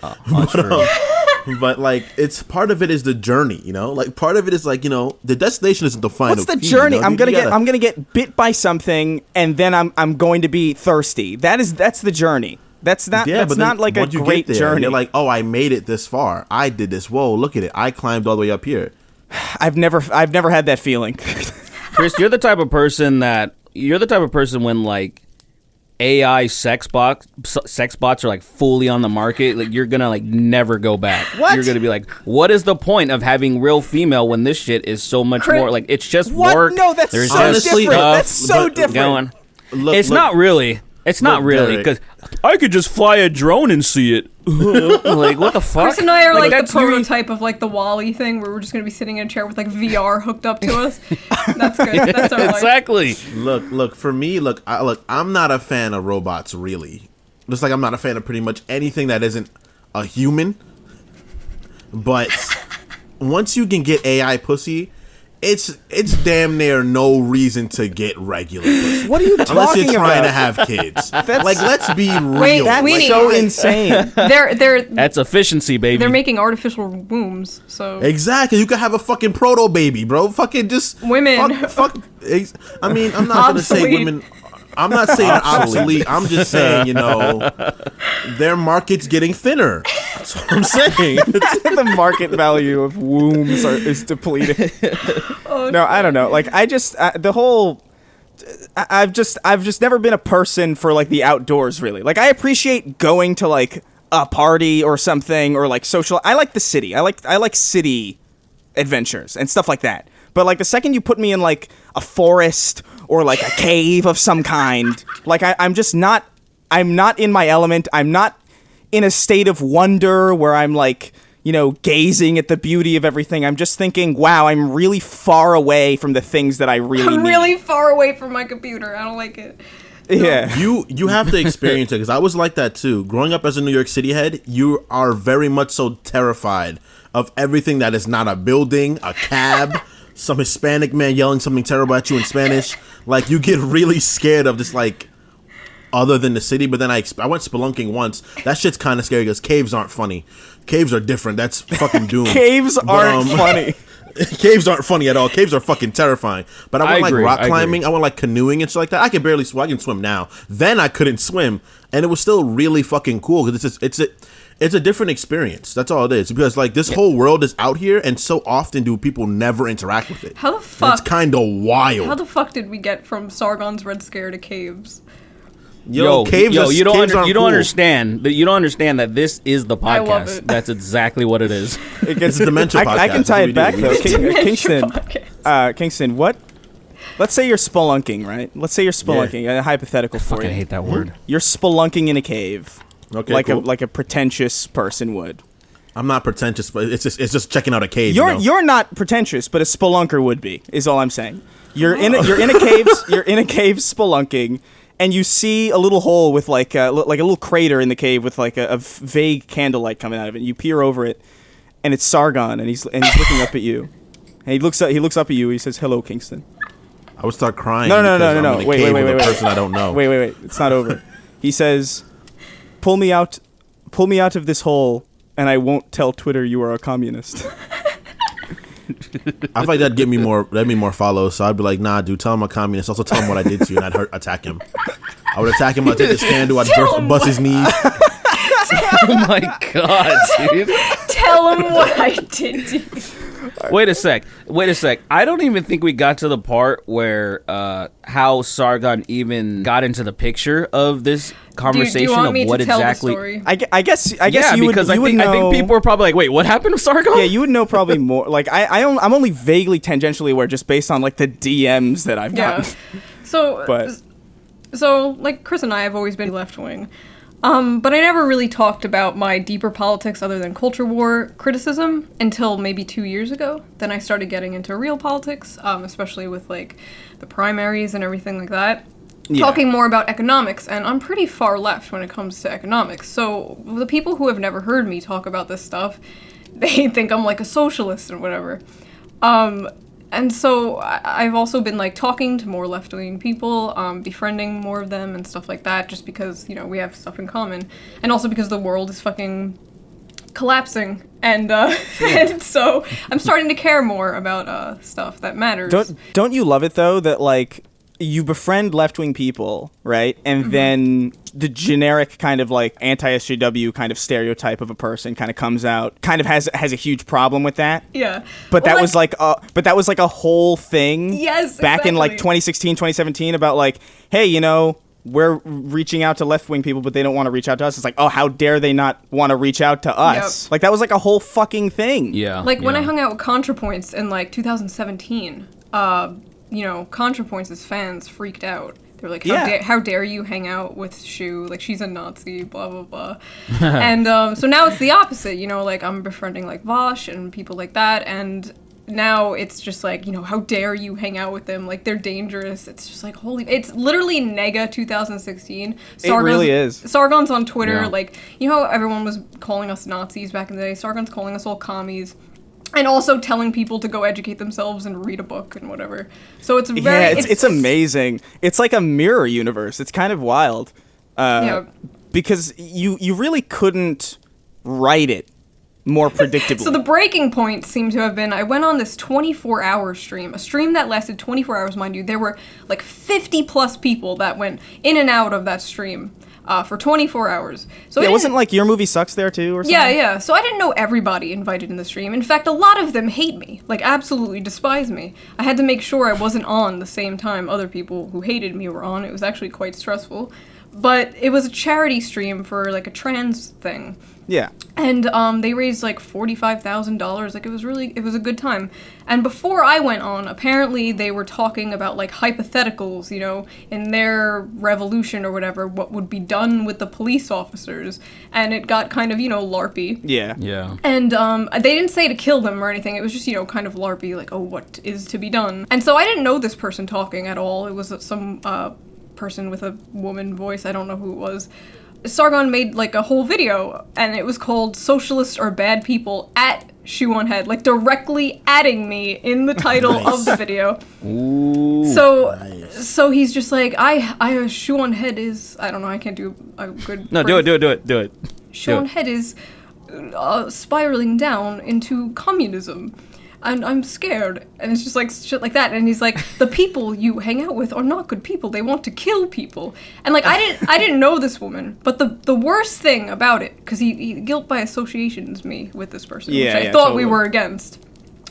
But like, it's part of it is the journey, Like, part of it is like, the destination isn't the final. What's the journey? I'm gonna get bit by something, and then I'm going to be thirsty. That's the journey. That's not like a great journey. You're like, oh, I made it this far. I did this. Whoa, look at it. I climbed all the way up here. I've never had that feeling. Chris, you're the type of person when like AI sex bots are like fully on the market, like you're gonna like never go back. What? You're gonna be like, what is the point of having real female when this shit is so much more like it's just what? Work. No, that's so different. That's so different. It's not really. It's not really, because I could just fly a drone and see it. Like, what the fuck? Chris and I are like the prototype of like the WALL-E thing where we're just going to be sitting in a chair with like VR hooked up to us. That's good. That's our life. Exactly. Look, for me, I'm not a fan of robots, really. Just like I'm not a fan of pretty much anything that isn't a human. But once you can get AI pussy, it's damn near no reason to get regular pussy. What are you talking Unless you're trying about? to have kids. Like, let's be real. That's Sweeney. so insane. That's efficiency, baby. They're making artificial wombs, so Exactly. You could have a fucking proto baby, bro. Fucking just Women. I mean, I'm not gonna say Obsolete. women. I'm not saying obsolete. I'm just saying, you know, their market's getting thinner. That's what I'm saying. The market value of wombs is depleted. No, I don't know. Like, I just the whole. I've just never been a person for like the outdoors, really. Like, I appreciate going to like a party or something, or like social. I like the city. I like city adventures and stuff like that. But like the second you put me in like a forest or like a cave of some kind, like I'm just not. I'm not in my element. I'm not in a state of wonder where I'm like, you know, gazing at the beauty of everything. I'm just thinking, wow, I'm really far away from the things that I really I'm need. really far away from my computer. I don't like it. Yeah. You have to experience it, because I was like that too. Growing up as a New York City head, you are very much so terrified of everything that is not a building, a cab, some Hispanic man yelling something terrible at you in Spanish. Like, you get really scared of this, like, other than the city. But then I went spelunking once. That shit's kind of scary because caves aren't funny. Caves are different. That's fucking doom. Caves aren't funny. Caves aren't funny at all. Caves are fucking terrifying. But I went like rock climbing. I went like canoeing and shit like that. I can barely swim. I can swim now. Then I couldn't swim, and it was still really fucking cool because it's a different experience. That's all it is. Because like this whole world is out here, and so often do people never interact with it. How the fuck? It's kind of wild. How the fuck did we get from Sargon's Red Scare to caves? Caves are you don't cool. understand that. You don't understand that this is the I love podcast. it. That's exactly what it is. It's a dementia podcast. I can tie it back though. Dementia Kingston, podcast. Kingston, what? Let's say you're spelunking, right? Let's say you're spelunking. A hypothetical for Fucking you. hate that word. You're spelunking in a cave, Okay, like cool. a pretentious person would. I'm not pretentious, but it's just checking out a cave. You're not pretentious, but a spelunker would be. Is all I'm saying. You're in a cave. You're in a cave spelunking. And you see a little hole with like a little crater in the cave with like a vague candlelight coming out of it. You peer over it, and it's Sargon, and he's looking up at you. And he looks up at you. He says, "Hello, Kingston." I would start crying. No. Wait. Wait. Person I don't know. Wait. It's not over. He says, "Pull me out of this hole, and I won't tell Twitter you are a communist." I feel like that'd get me more follows. So I'd be like, nah, dude, tell him I'm a communist. Also tell him what I did to you, and I'd attack him. I would attack him. I'd take his candle. I'd bust his knees. Oh my god, dude. Tell him what I did to you. Wait a sec. I don't even think we got to the part where how Sargon even got into the picture of this conversation do you want me of what to tell exactly. The story? Yeah, I guess you because would I know. think people are probably like, wait, what happened to Sargon? Yeah, you would know probably more. Like I'm only vaguely tangentially aware, just based on like the DMs that I've Yeah. gotten. So like Chris and I have always been left wing. But I never really talked about my deeper politics other than culture war criticism until maybe 2 years ago. Then I started getting into real politics, especially with like the primaries and everything like that. Yeah. Talking more about economics, and I'm pretty far left when it comes to economics. So the people who have never heard me talk about this stuff, they think I'm like a socialist and whatever. And so I've also been like talking to more left-wing people, befriending more of them and stuff like that, just because, you know, we have stuff in common. And also because the world is fucking collapsing. And and so I'm starting to care more about stuff that matters. Don't you love it though that like you befriend left-wing people, right? And then the generic kind of like anti-SJW kind of stereotype of a person kind of comes out, kind of has a huge problem with that. Yeah. But Well, that was like a whole thing. Yes, back in like exactly. 2016, 2017 about like, hey, you know, we're reaching out to left-wing people, but they don't want to reach out to us. It's like, oh, how dare they not want to reach out to us? Yep. Like that was like a whole fucking thing. Yeah. Like when I hung out with ContraPoints in like 2017, you know, ContraPoints' fans freaked out. They were like, how dare you hang out with Shoe? Like, she's a Nazi, blah, blah, blah. And so now it's the opposite, you know, like I'm befriending like Vosh and people like that. And now it's just like, how dare you hang out with them? Like, they're dangerous. It's just like, it's literally Nega 2016. It really is. Sargon's on Twitter. Yeah. Like, how everyone was calling us Nazis back in the day? Sargon's calling us all commies. And also telling people to go educate themselves and read a book and whatever. So it's very... Yeah, it's amazing. It's like a mirror universe. It's kind of wild. Because you really couldn't write it more predictably. So the breaking point seemed to have been, I went on this 24-hour stream, a stream that lasted 24 hours, mind you. There were like 50 plus people that went in and out of that stream for 24 hours. So it wasn't like Your Movie Sucks there too or something? Yeah. So I didn't know everybody invited in the stream. In fact, a lot of them hate me, like absolutely despise me. I had to make sure I wasn't on the same time other people who hated me were on. It was actually quite stressful. But it was a charity stream for like a trans thing. Yeah. And they raised like $45,000. Like, it was a good time. And before I went on, apparently they were talking about like hypotheticals, in their revolution or whatever, what would be done with the police officers. And it got kind of, LARPy. Yeah. Yeah. And they didn't say to kill them or anything. It was just, kind of LARPy, like, oh, what is to be done? And so I didn't know this person talking at all. It was some person with a woman voice. I don't know who it was. Sargon made like a whole video, and it was called "Socialists Are Bad People" at Shoe0nhead, like directly adding me in the title of the video. Ooh. So he's just like, I Shoe0nhead is, I don't know, I can't do a good. No, do it. Shoe0nhead is spiraling down into communism. And I'm scared. And it's just like shit like that. And he's like, the people you hang out with are not good people. They want to kill people. And like, I didn't know this woman, but the worst thing about it, because he guilt by associations me with this person, which I thought we were against.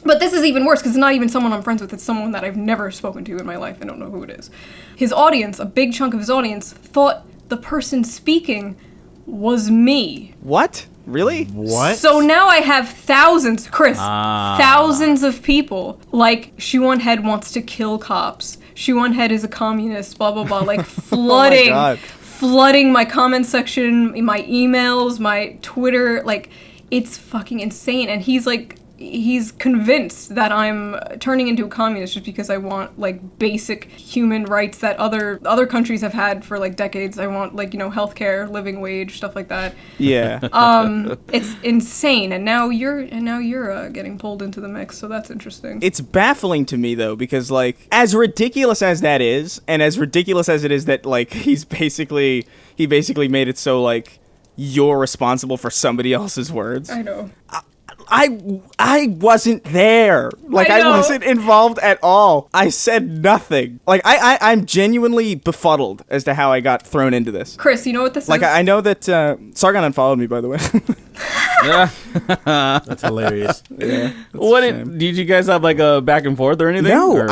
But this is even worse, because it's not even someone I'm friends with. It's someone that I've never spoken to in my life. I don't know who it is. His audience, a big chunk of his audience, thought the person speaking was me. What? Really? What? So now I have thousands, Chris, thousands of people like Shoe0nhead wants to kill cops. Shoe0nhead is a communist, blah, blah, blah, like flooding my comment section, my emails, my Twitter, like, it's fucking insane. And he's convinced that I'm turning into a communist just because I want like basic human rights that other countries have had for like decades. I want like, healthcare, living wage, stuff like that. Yeah. It's insane. And now you're getting pulled into the mix, so that's interesting. It's baffling to me though, because like, as ridiculous as that is, and as ridiculous as it is that like he basically made it so like you're responsible for somebody else's words. I know. I wasn't there. Like, I wasn't involved at all. I said nothing. Like, I'm genuinely befuddled as to how I got thrown into this. Chris, you know what this is? Like, I know that Sargon unfollowed me, by the way. Yeah. That's hilarious. Yeah. What did you guys have like a back and forth or anything? No, or?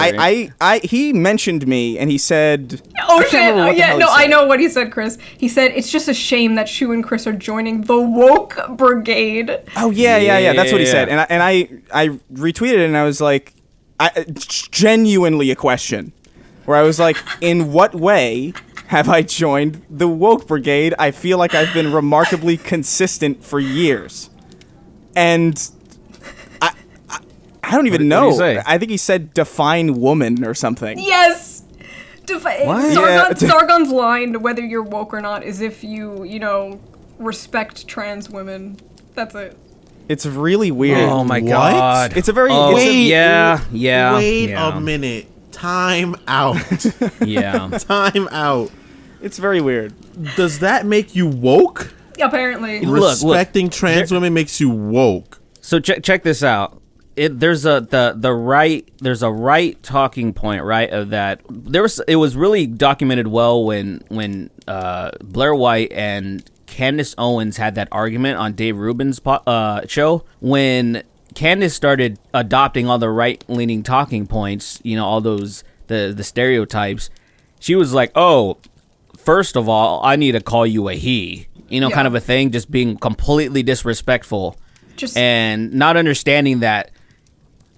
he mentioned me and he said, oh shit! Oh yeah, no, I know what he said, Chris. He said it's just a shame that Shoe and Chris are joining the woke brigade. Oh yeah. That's what he said, and I retweeted it and I was like, genuinely a question, where I was like, in what way have I joined the woke brigade? I feel like I've been remarkably consistent for years. And I don't even know. What did he say? I think he said define woman or something. Yes! What? Sargon's line, whether you're woke or not, is if you respect trans women. That's it. It's really weird. Oh my god. It's a very... Wait a minute. Time out. Yeah. Time out. It's very weird. Does that make you woke? Apparently. Respecting trans women makes you woke. So check this out. There's a right talking point, right, of that. It was really documented well when Blair White and Candace Owens had that argument on Dave Rubin's show, when Candace started adopting all the right-leaning talking points, all those the stereotypes. She was like, "Oh, first of all, I need to call you a he," kind of a thing, just being completely disrespectful, and not understanding that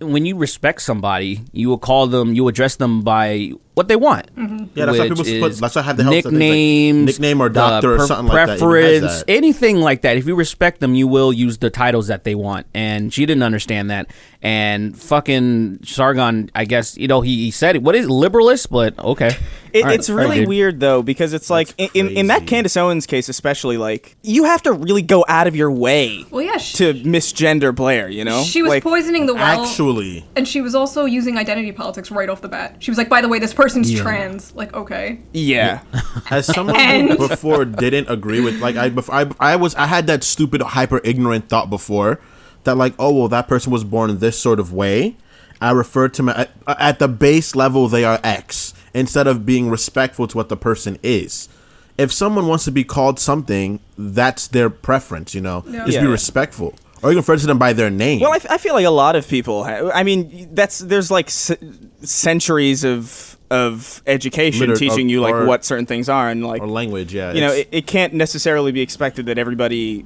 when you respect somebody, you will call them, you address them by what they want. Yeah, that's why people that's why I have the help nicknames, like nickname or doctor or something like that. Preference, anything like that. If you respect them, you will use the titles that they want. And she didn't understand that. And fucking Sargon, I guess, he said, what is it, liberalist? But okay. It's really weird, though, because it's like, in that Candace Owens case especially, like, you have to really go out of your way to misgender Blair, She was poisoning the well. Actually. And she was also using identity politics right off the bat. She was like, by the way, this person's trans. Like, okay. Yeah. As someone who before didn't agree with, like, I had that stupid, hyper ignorant thought before that, like, oh, well, that person was born in this sort of way. I referred to them at the base level, they are X, instead of being respectful to what the person is. If someone wants to be called something, that's their preference, Just be respectful. Or you can refer to them by their name. Well, I feel like a lot of people there's like centuries of education teaching you like what certain things are, and like, or language, it can't necessarily be expected that everybody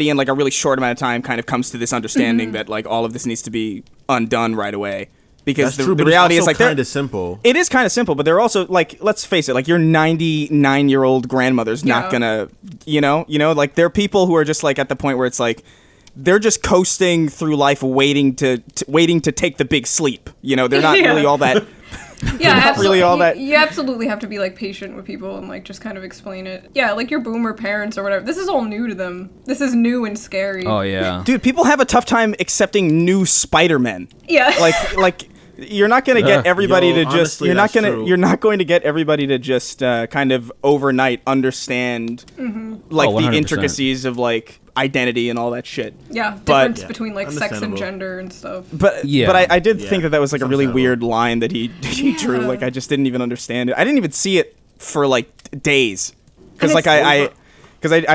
in like a really short amount of time kind of comes to this understanding that like all of this needs to be undone right away. Because the reality is like kind of simple. It is kind of simple, but they're also like, let's face it, like your 99-year-old grandmother's not gonna, like there are people who are just like at the point where it's like they're just coasting through life, waiting to take the big sleep. They're not really all that. Yeah, absolutely. You absolutely have to be like patient with people and like just kind of explain it. Yeah, like your boomer parents or whatever. This is all new to them. This is new and scary. Oh yeah, dude. People have a tough time accepting new Spider-Men. Yeah, like you're not gonna get everybody to just. You're not going to get everybody to just kind of overnight understand like the intricacies of like identity and all that shit. Yeah, difference between like sex and gender and stuff. But I did think that was like a really weird line that he drew. Like I just didn't even understand it. I didn't even see it for like days because like I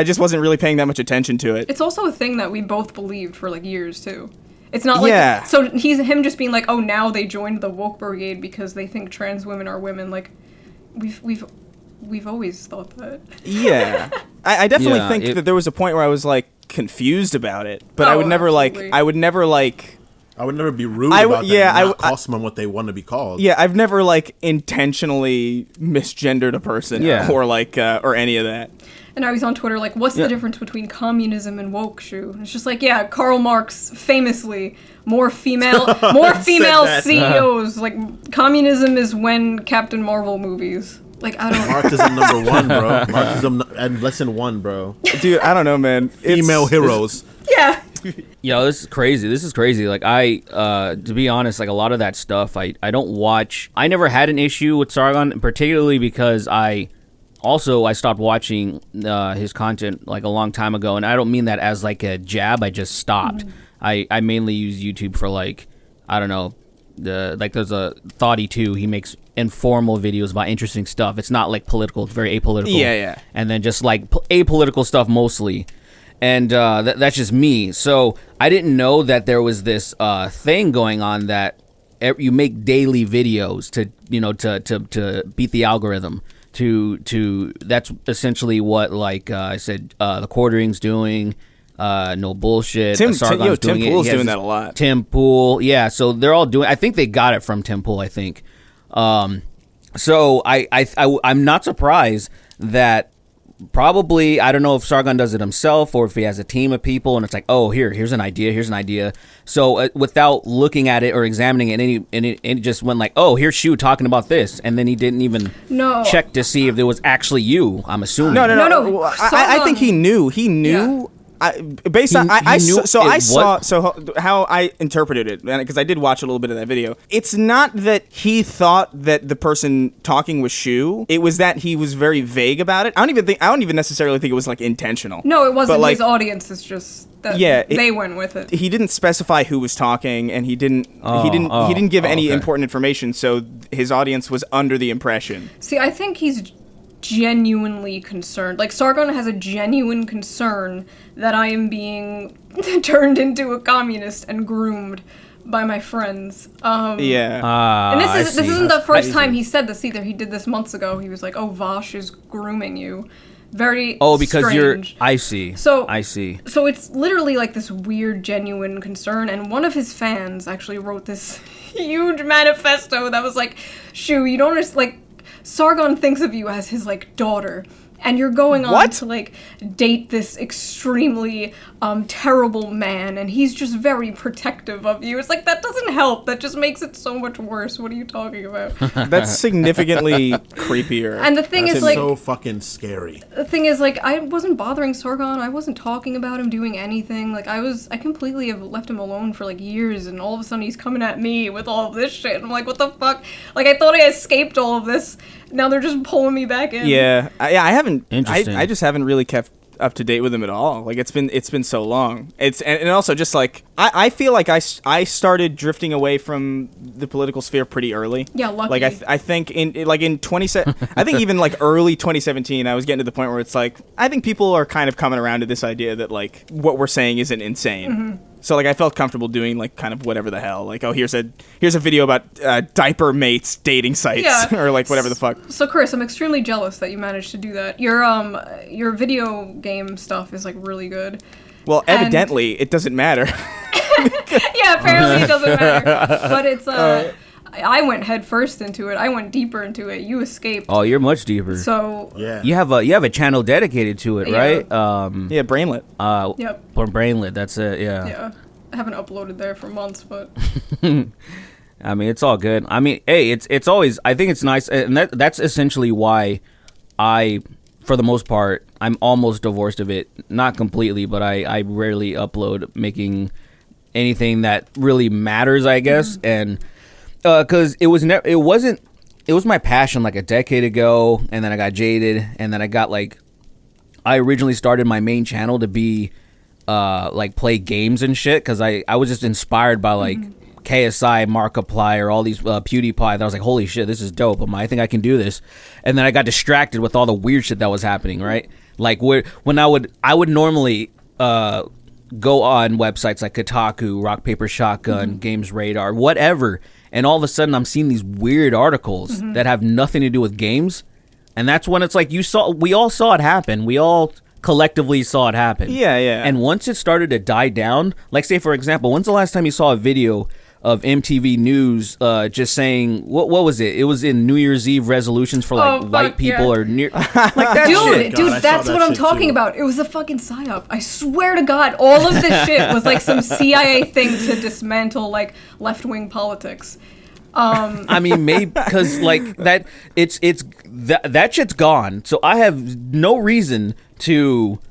just wasn't really paying that much attention to it. It's also a thing that we both believed for like years too. It's not like so him just being like, oh, now they joined the woke brigade because they think trans women are women. Like we've always thought that. Yeah. I definitely think that there was a point where I was like confused about it, but I would never I would never be rude about that and not call someone what they want to be called. Yeah, I've never like intentionally misgendered a person or like or any of that. And now he's on Twitter like, what's the difference between communism and woke, Shoe? And it's just like, Karl Marx famously, more female CEOs. Like, communism is when Captain Marvel movies. Like, I don't. Marxism number one, bro. Marxism and lesson one, bro. Dude, I don't know, man. Female heroes. Yeah. Yo, this is crazy. Like to be honest, like a lot of that stuff, I don't watch. I never had an issue with Sargon, particularly because I stopped watching his content like a long time ago, and I don't mean that as like a jab. I just stopped. I mainly use YouTube for like, I don't know, there's a Thoughty too. He makes informal videos about interesting stuff. It's not like political. It's very apolitical. Yeah. And then just like apolitical stuff mostly. And that's just me. So I didn't know that there was this thing going on that you make daily videos to beat the algorithm. That's essentially what I said the Quartering's doing. No bullshit. Tim Sargon's Pool's doing that a lot. Tim Pool, yeah. So they're all doing. I think they got it from Tim Pool. I think. So I'm not surprised that probably, I don't know if Sargon does it himself or if he has a team of people and it's like, oh, here's an idea. So without looking at it or examining it, and it just went like, oh, here's Shoe talking about this, and then he didn't even check to see if it was actually you. I'm assuming. No. I think he knew. Yeah. How I interpreted it, because I did watch a little bit of that video. It's not that he thought that the person talking was Shoe. It was that he was very vague about it. I don't even necessarily think it was like intentional. No, it wasn't. But, like, his audience is just that they went with it. He didn't specify who was talking, and he didn't give any important information. So his audience was under the impression. See, I think he's genuinely concerned. Like, Sargon has a genuine concern that I am being turned into a communist and groomed by my friends. And this isn't the first time he said this either. He did this months ago. He was like, oh, Vosh is grooming you. Very because strange. I see. So it's literally like this weird, genuine concern, and one of his fans actually wrote this huge manifesto that was like, Shoe, you don't understand, like, Sargon thinks of you as his, like, daughter, and you're going on to, like, date this extremely terrible man, and he's just very protective of you. It's like, that doesn't help. That just makes it so much worse. What are you talking about? That's significantly creepier. And the thing is, like... so fucking scary. The thing is, like, I wasn't bothering Sargon. I wasn't talking about him doing anything. Like, I completely have left him alone for, like, years, and all of a sudden he's coming at me with all of this shit. And I'm like, what the fuck? Like, I thought I escaped all of this. Now they're just pulling me back in. Yeah, I haven't. Interesting. I just haven't really kept up to date with him at all. Like, it's been so long. And also just like I feel like I started drifting away from the political sphere pretty early. Yeah, lucky. Like I think in 27 I think even like early 2017 I was getting to the point where it's like I think people are kind of coming around to this idea that like what we're saying isn't insane. Mm-hmm. So like I felt comfortable doing like kind of whatever the hell. Like, oh, here's a video about diaper mates dating sites or like whatever the fuck. So Chris, I'm extremely jealous that you managed to do that. Your video game stuff is like really good. Well, evidently it doesn't matter. Yeah, apparently it doesn't matter. But it's I went head first into it. I went deeper into it. You escaped. Oh, you're much deeper. So Yeah. You have a channel dedicated to it, right? Yeah, Brainlet. Yep. Or Brainlet, that's it. Yeah. Yeah. I haven't uploaded there for months, but I mean, it's all good. I mean, hey, it's always. I think it's nice, and that's essentially why for the most part, I'm almost divorced of it. Not completely, but I rarely upload making anything that really matters, I guess, and because it was my passion like a decade ago, and then I got jaded, and then I originally started my main channel to be like play games and shit, because I was just inspired by like KSI, Markiplier, all these PewDiePie, that I was like, holy shit, this is dope. I think I can do this. And then I got distracted with all the weird shit that was happening, right? Like when I would normally go on websites like Kotaku, Rock Paper Shotgun, Games Radar, whatever, and all of a sudden I'm seeing these weird articles that have nothing to do with games, and that's when it's like we all saw it happen. We all collectively saw it happen. Yeah, yeah. And once it started to die down, like say for example, when's the last time you saw a video of MTV News just saying what was it? It was in New Year's Eve resolutions for like white people or near like that shit. Dude, that's what I'm talking about. It was a fucking psyop. I swear to God, all of this shit was like some CIA thing to dismantle like left-wing politics. I mean, maybe because like that, that shit's gone. So I have no reason to,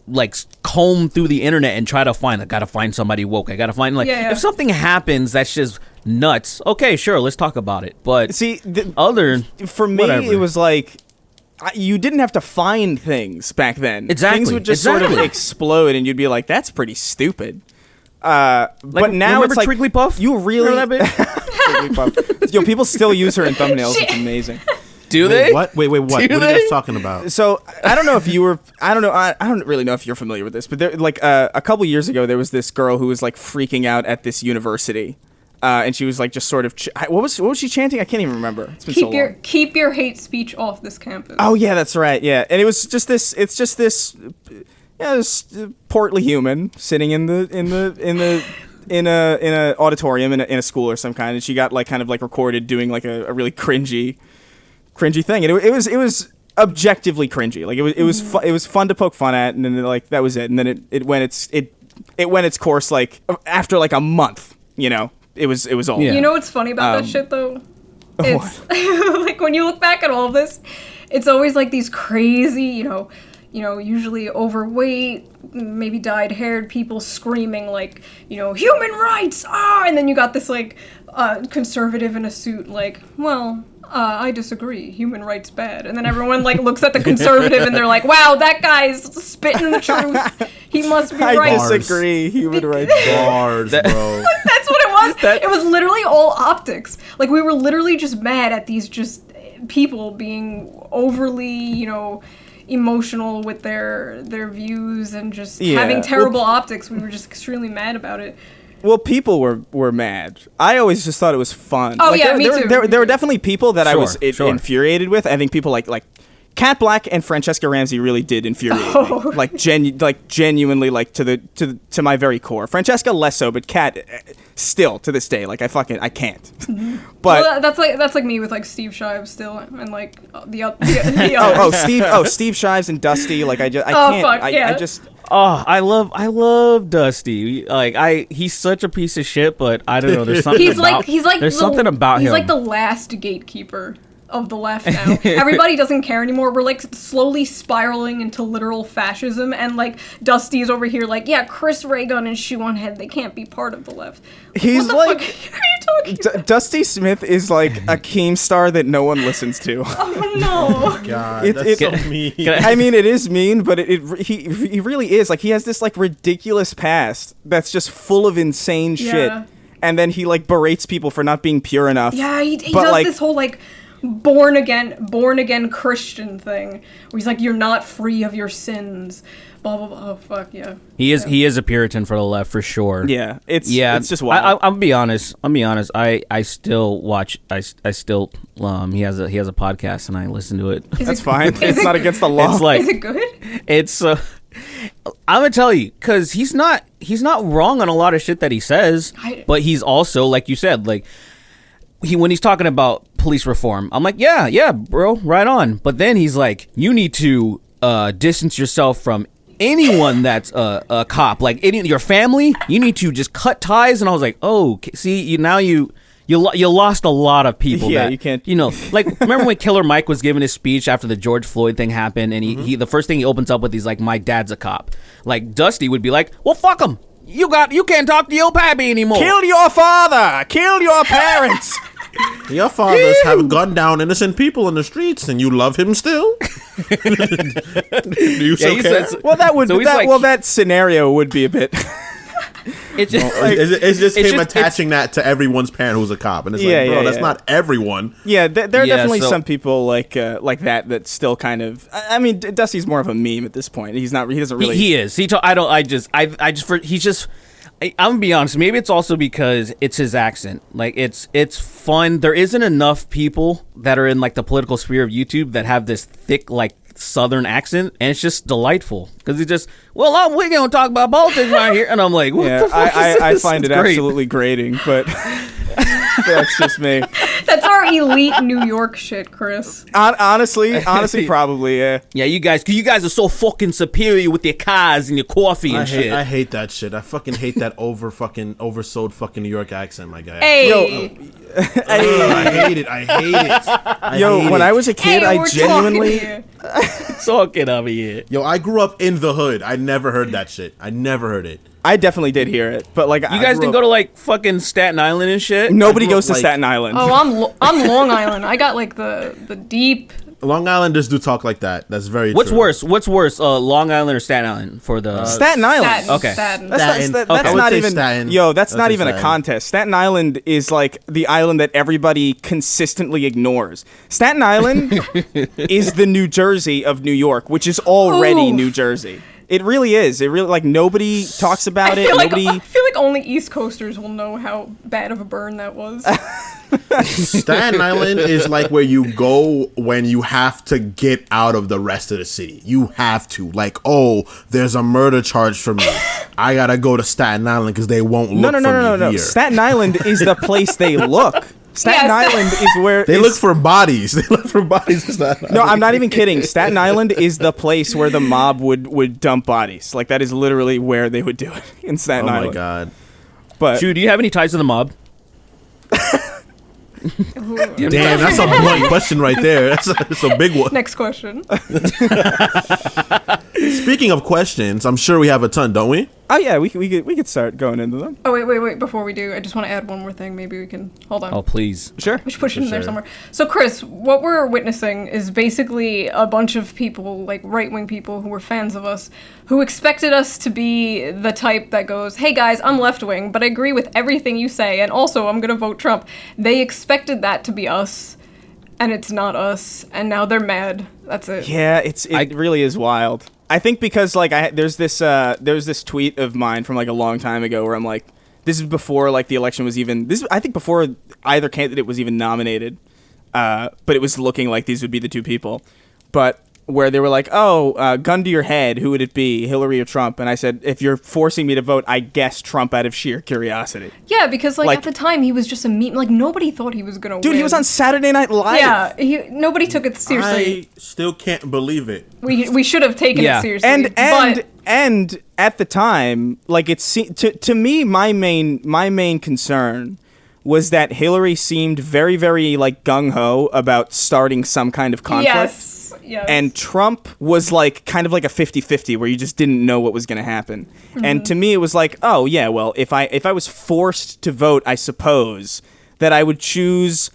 like comb through the internet and try to find. I gotta find somebody woke. I gotta find if something happens that's just nuts. Okay, sure, let's talk about it. But see, for me, whatever. it was like you didn't have to find things back then. Exactly, things would just sort of explode, and you'd be like, "That's pretty stupid." But now it's like Trigglypuff? You really remember that bit? Trigglypuff. Yo, people still use her in thumbnails. It's amazing. Do they? What? Wait, what? What are you guys talking about? So I don't know if you were. I don't really know if you're familiar with this, but there, like a couple years ago, there was this girl who was like freaking out at this university, and she was like just sort of. What was she chanting? I can't even remember. It's been so long. Keep your hate speech off this campus. Oh yeah, that's right. Yeah, and it was just this. It's just this. Yeah, this portly human sitting in a auditorium in a school or some kind, and she got like kind of like recorded doing like a really cringy thing, and it was objectively cringy. Like it was fun to poke fun at, and then like that was it, and then it went its course like after like a month. It was all. Yeah. You know what's funny about that shit though? It's like when you look back at all of this, it's always like these crazy, usually overweight, maybe dyed-haired people screaming like, human rights, and then you got this like conservative in a suit like, well, I disagree, human rights bad, and then everyone like looks at the conservative and they're like, wow, that guy's spitting the truth, he must be right. I disagree, human rights bars, bro. That's what it was. It was literally all optics. Like we were literally just mad at these just people being overly, emotional with their views and just having terrible optics. We were just extremely mad about it. Well, people were mad. I always just thought it was fun. Oh, like, me too. There were definitely people that I was infuriated with. I think people like Kat Black and Francesca Ramsey really did infuriate me. Like genuinely, like to my very core. Francesca less so, but Kat still to this day, like I can't. Mm-hmm. But well, that's like me with like Steve Shives still, and like the Steve Shives and Dusty. Like I can't. Fuck, yeah. I just. Oh, I love Dusty. Like he's such a piece of shit, but I don't know. There's something something about him. He's like the last gatekeeper of the left now. Everybody doesn't care anymore. We're like slowly spiraling into literal fascism, and like Dusty's over here like, yeah, Chris Raygun and Shoe0nhead, they can't be part of the left. He's what the fuck are you talking about? Dusty Smith is like a Keemstar that no one listens to. Oh no. God, that's so mean. I mean, it is mean, but he really is. Like, he has this like ridiculous past that's just full of insane shit, and then he like berates people for not being pure enough. Yeah, he does like, this whole like born again Christian thing where he's like, you're not free of your sins, blah blah blah. Oh fuck yeah. He is a Puritan for the left for sure. Yeah, it's just wild. I'll be honest. I still watch. I still he has a podcast and I listen to it. That's fine. It's not against the law. It's like, is it good? It's I'm gonna tell you, because he's not wrong on a lot of shit that he says, but he's also, like you said, like when he's talking about police reform, I'm like, yeah, bro, right on. But then he's like, you need to distance yourself from anyone that's a cop, like your family. You need to just cut ties. And I was like, oh, see, you lost a lot of people. Yeah, you can't. You know, like, remember when Killer Mike was giving his speech after the George Floyd thing happened, and he the first thing he opens up with, he's like, my dad's a cop. Like, Dusty would be like, well, fuck him. You can't talk to your pappy anymore. Kill your father. Kill your parents. Your fathers have gunned down innocent people in the streets, and you love him still? Do you still care? Well, that scenario would be a bit. It's just him attaching that to everyone's parent who's a cop, and it's that's not everyone. Yeah, there are definitely some people like that still kind of. I mean, Dusty's more of a meme at this point. He's not. He doesn't really. He is. I'm gonna be honest. Maybe it's also because it's his accent. Like, it's fun. There isn't enough people that are in like the political sphere of YouTube that have this thick like Southern accent, and it's just delightful because he just, well, we're gonna talk about politics right here, and I'm like, what the fuck is this? I find it absolutely grating, but that's just me. That's our elite New York shit, Chris. Honestly, probably, yeah. Yeah, you guys are so fucking superior with your cars and your coffee and shit. I hate that shit. I fucking hate that oversold fucking New York accent, my guy. Hey. I hate it. When I was a kid, I genuinely talking over here. Yo, I grew up in the hood. I never heard that shit. I never heard it. I definitely did hear it, but like, you guys didn't go to like fucking Staten Island and shit. Nobody goes to Staten Island. Oh, I'm Long Island. I got like the deep. Long Islanders do talk like that. That's very What's true. What's worse, Long Island or Staten Island for the Staten Island? Staten. Okay. That's not even. Staten. That's not even a contest. Staten Island is like the island that everybody consistently ignores. Staten Island is the New Jersey of New York, which is already New Jersey. It really is. It really, like, nobody talks about it. I feel like only East Coasters will know how bad of a burn that was. Staten Island is like where you go when you have to get out of the rest of the city. You have to. Like, oh, there's a murder charge for me. I gotta go to Staten Island because they won't look for me here. Staten Island is the place they look. Staten Island is where they look for bodies. They look for bodies in Staten Island. No, I'm not even kidding. Staten Island is the place where the mob would dump bodies. Like, that is literally where they would do it in Staten Island. Oh my god. But Shoe, do you have any ties to the mob? Damn, that's a blunt question right there. That's a big one. Next question. Speaking of questions, I'm sure we have a ton, don't we? Oh yeah, we could start going into them. Oh wait! Before we do, I just want to add one more thing. Maybe we can hold on. Oh please. Sure. We should push it in there somewhere. So Chris, what we're witnessing is basically a bunch of people, like right-wing people who were fans of us, who expected us to be the type that goes, "Hey guys, I'm left-wing, but I agree with everything you say, and also I'm gonna vote Trump." They expected that to be us, and it's not us, and now they're mad. That's it. Yeah, it really is wild. I think because like there's this tweet of mine from like a long time ago where I'm like, this is before like the election was even, I think before either candidate was even nominated, but it was looking like these would be the two people. But where they were like, "Oh, gun to your head, who would it be, Hillary or Trump?" And I said, "If you're forcing me to vote, I guess Trump out of sheer curiosity." Yeah, because like at the time he was just a meme. Like nobody thought he was gonna win. Dude, he was on Saturday Night Live. Yeah, nobody took it seriously. I still can't believe it. We should have taken it seriously. And at the time, like to me, my main concern was that Hillary seemed very, very like gung-ho about starting some kind of conflict. Yes. And Trump was like kind of like a 50-50 where you just didn't know what was going to happen. Mm-hmm. And to me it was like, oh yeah, well, if I was forced to vote, I suppose that I would choose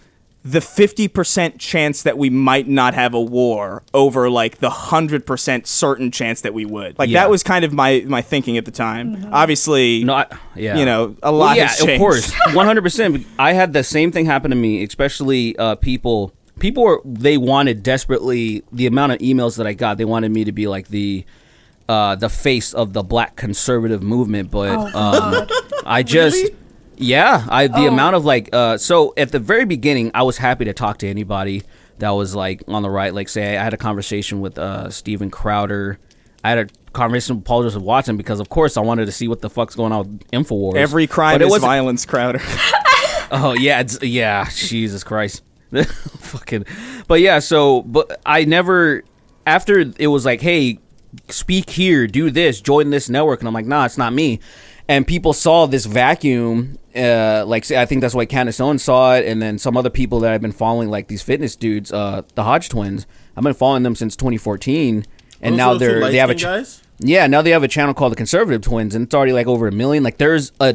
the 50% chance that we might not have a war over like the 100% certain chance that we would. Like that was kind of my thinking at the time. Mm-hmm. Obviously, you know, a lot has changed. Of course, 100%. I had the same thing happen to me, especially people they wanted desperately the amount of emails that I got. They wanted me to be like the face of the Black conservative movement, but I just. Really? Yeah, the amount of like, so at the very beginning, I was happy to talk to anybody that was like on the right. Like, say, I had a conversation with Steven Crowder. I had a conversation with Paul Joseph Watson because, of course, I wanted to see what the fuck's going on with InfoWars. Every crime is violence, Crowder. Oh yeah, Jesus Christ, fucking. But yeah, but I never. After it was like, hey, speak here, do this, join this network, and I'm like, nah, it's not me. And people saw this vacuum, like I think that's why Candace Owens saw it, and then some other people that I've been following, like these fitness dudes, the Hodge twins. I've been following them since 2014, and now they have now they have a channel called the Conservative Twins, and it's already like over 1 million. Like there was a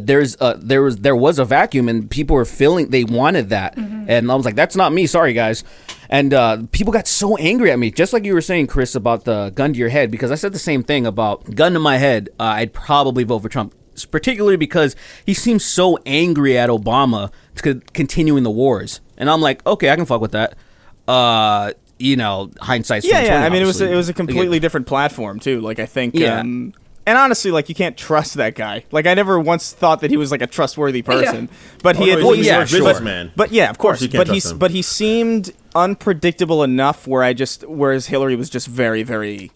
vacuum, and people were they wanted that, and I was like, that's not me, sorry guys. And people got so angry at me, just like you were saying, Chris, about the gun to your head, because I said the same thing about gun to my head. I'd probably vote for Trump. Particularly because he seems so angry at Obama continuing the wars, and I'm like, okay, I can fuck with that. You know, hindsight's 2020. Yeah. I mean, it was a completely different platform too. Like I think, and honestly, like you can't trust that guy. Like I never once thought that he was like a trustworthy person, but he had. Businessman. But yeah, of course. But he seemed unpredictable enough whereas Hillary was just very, very.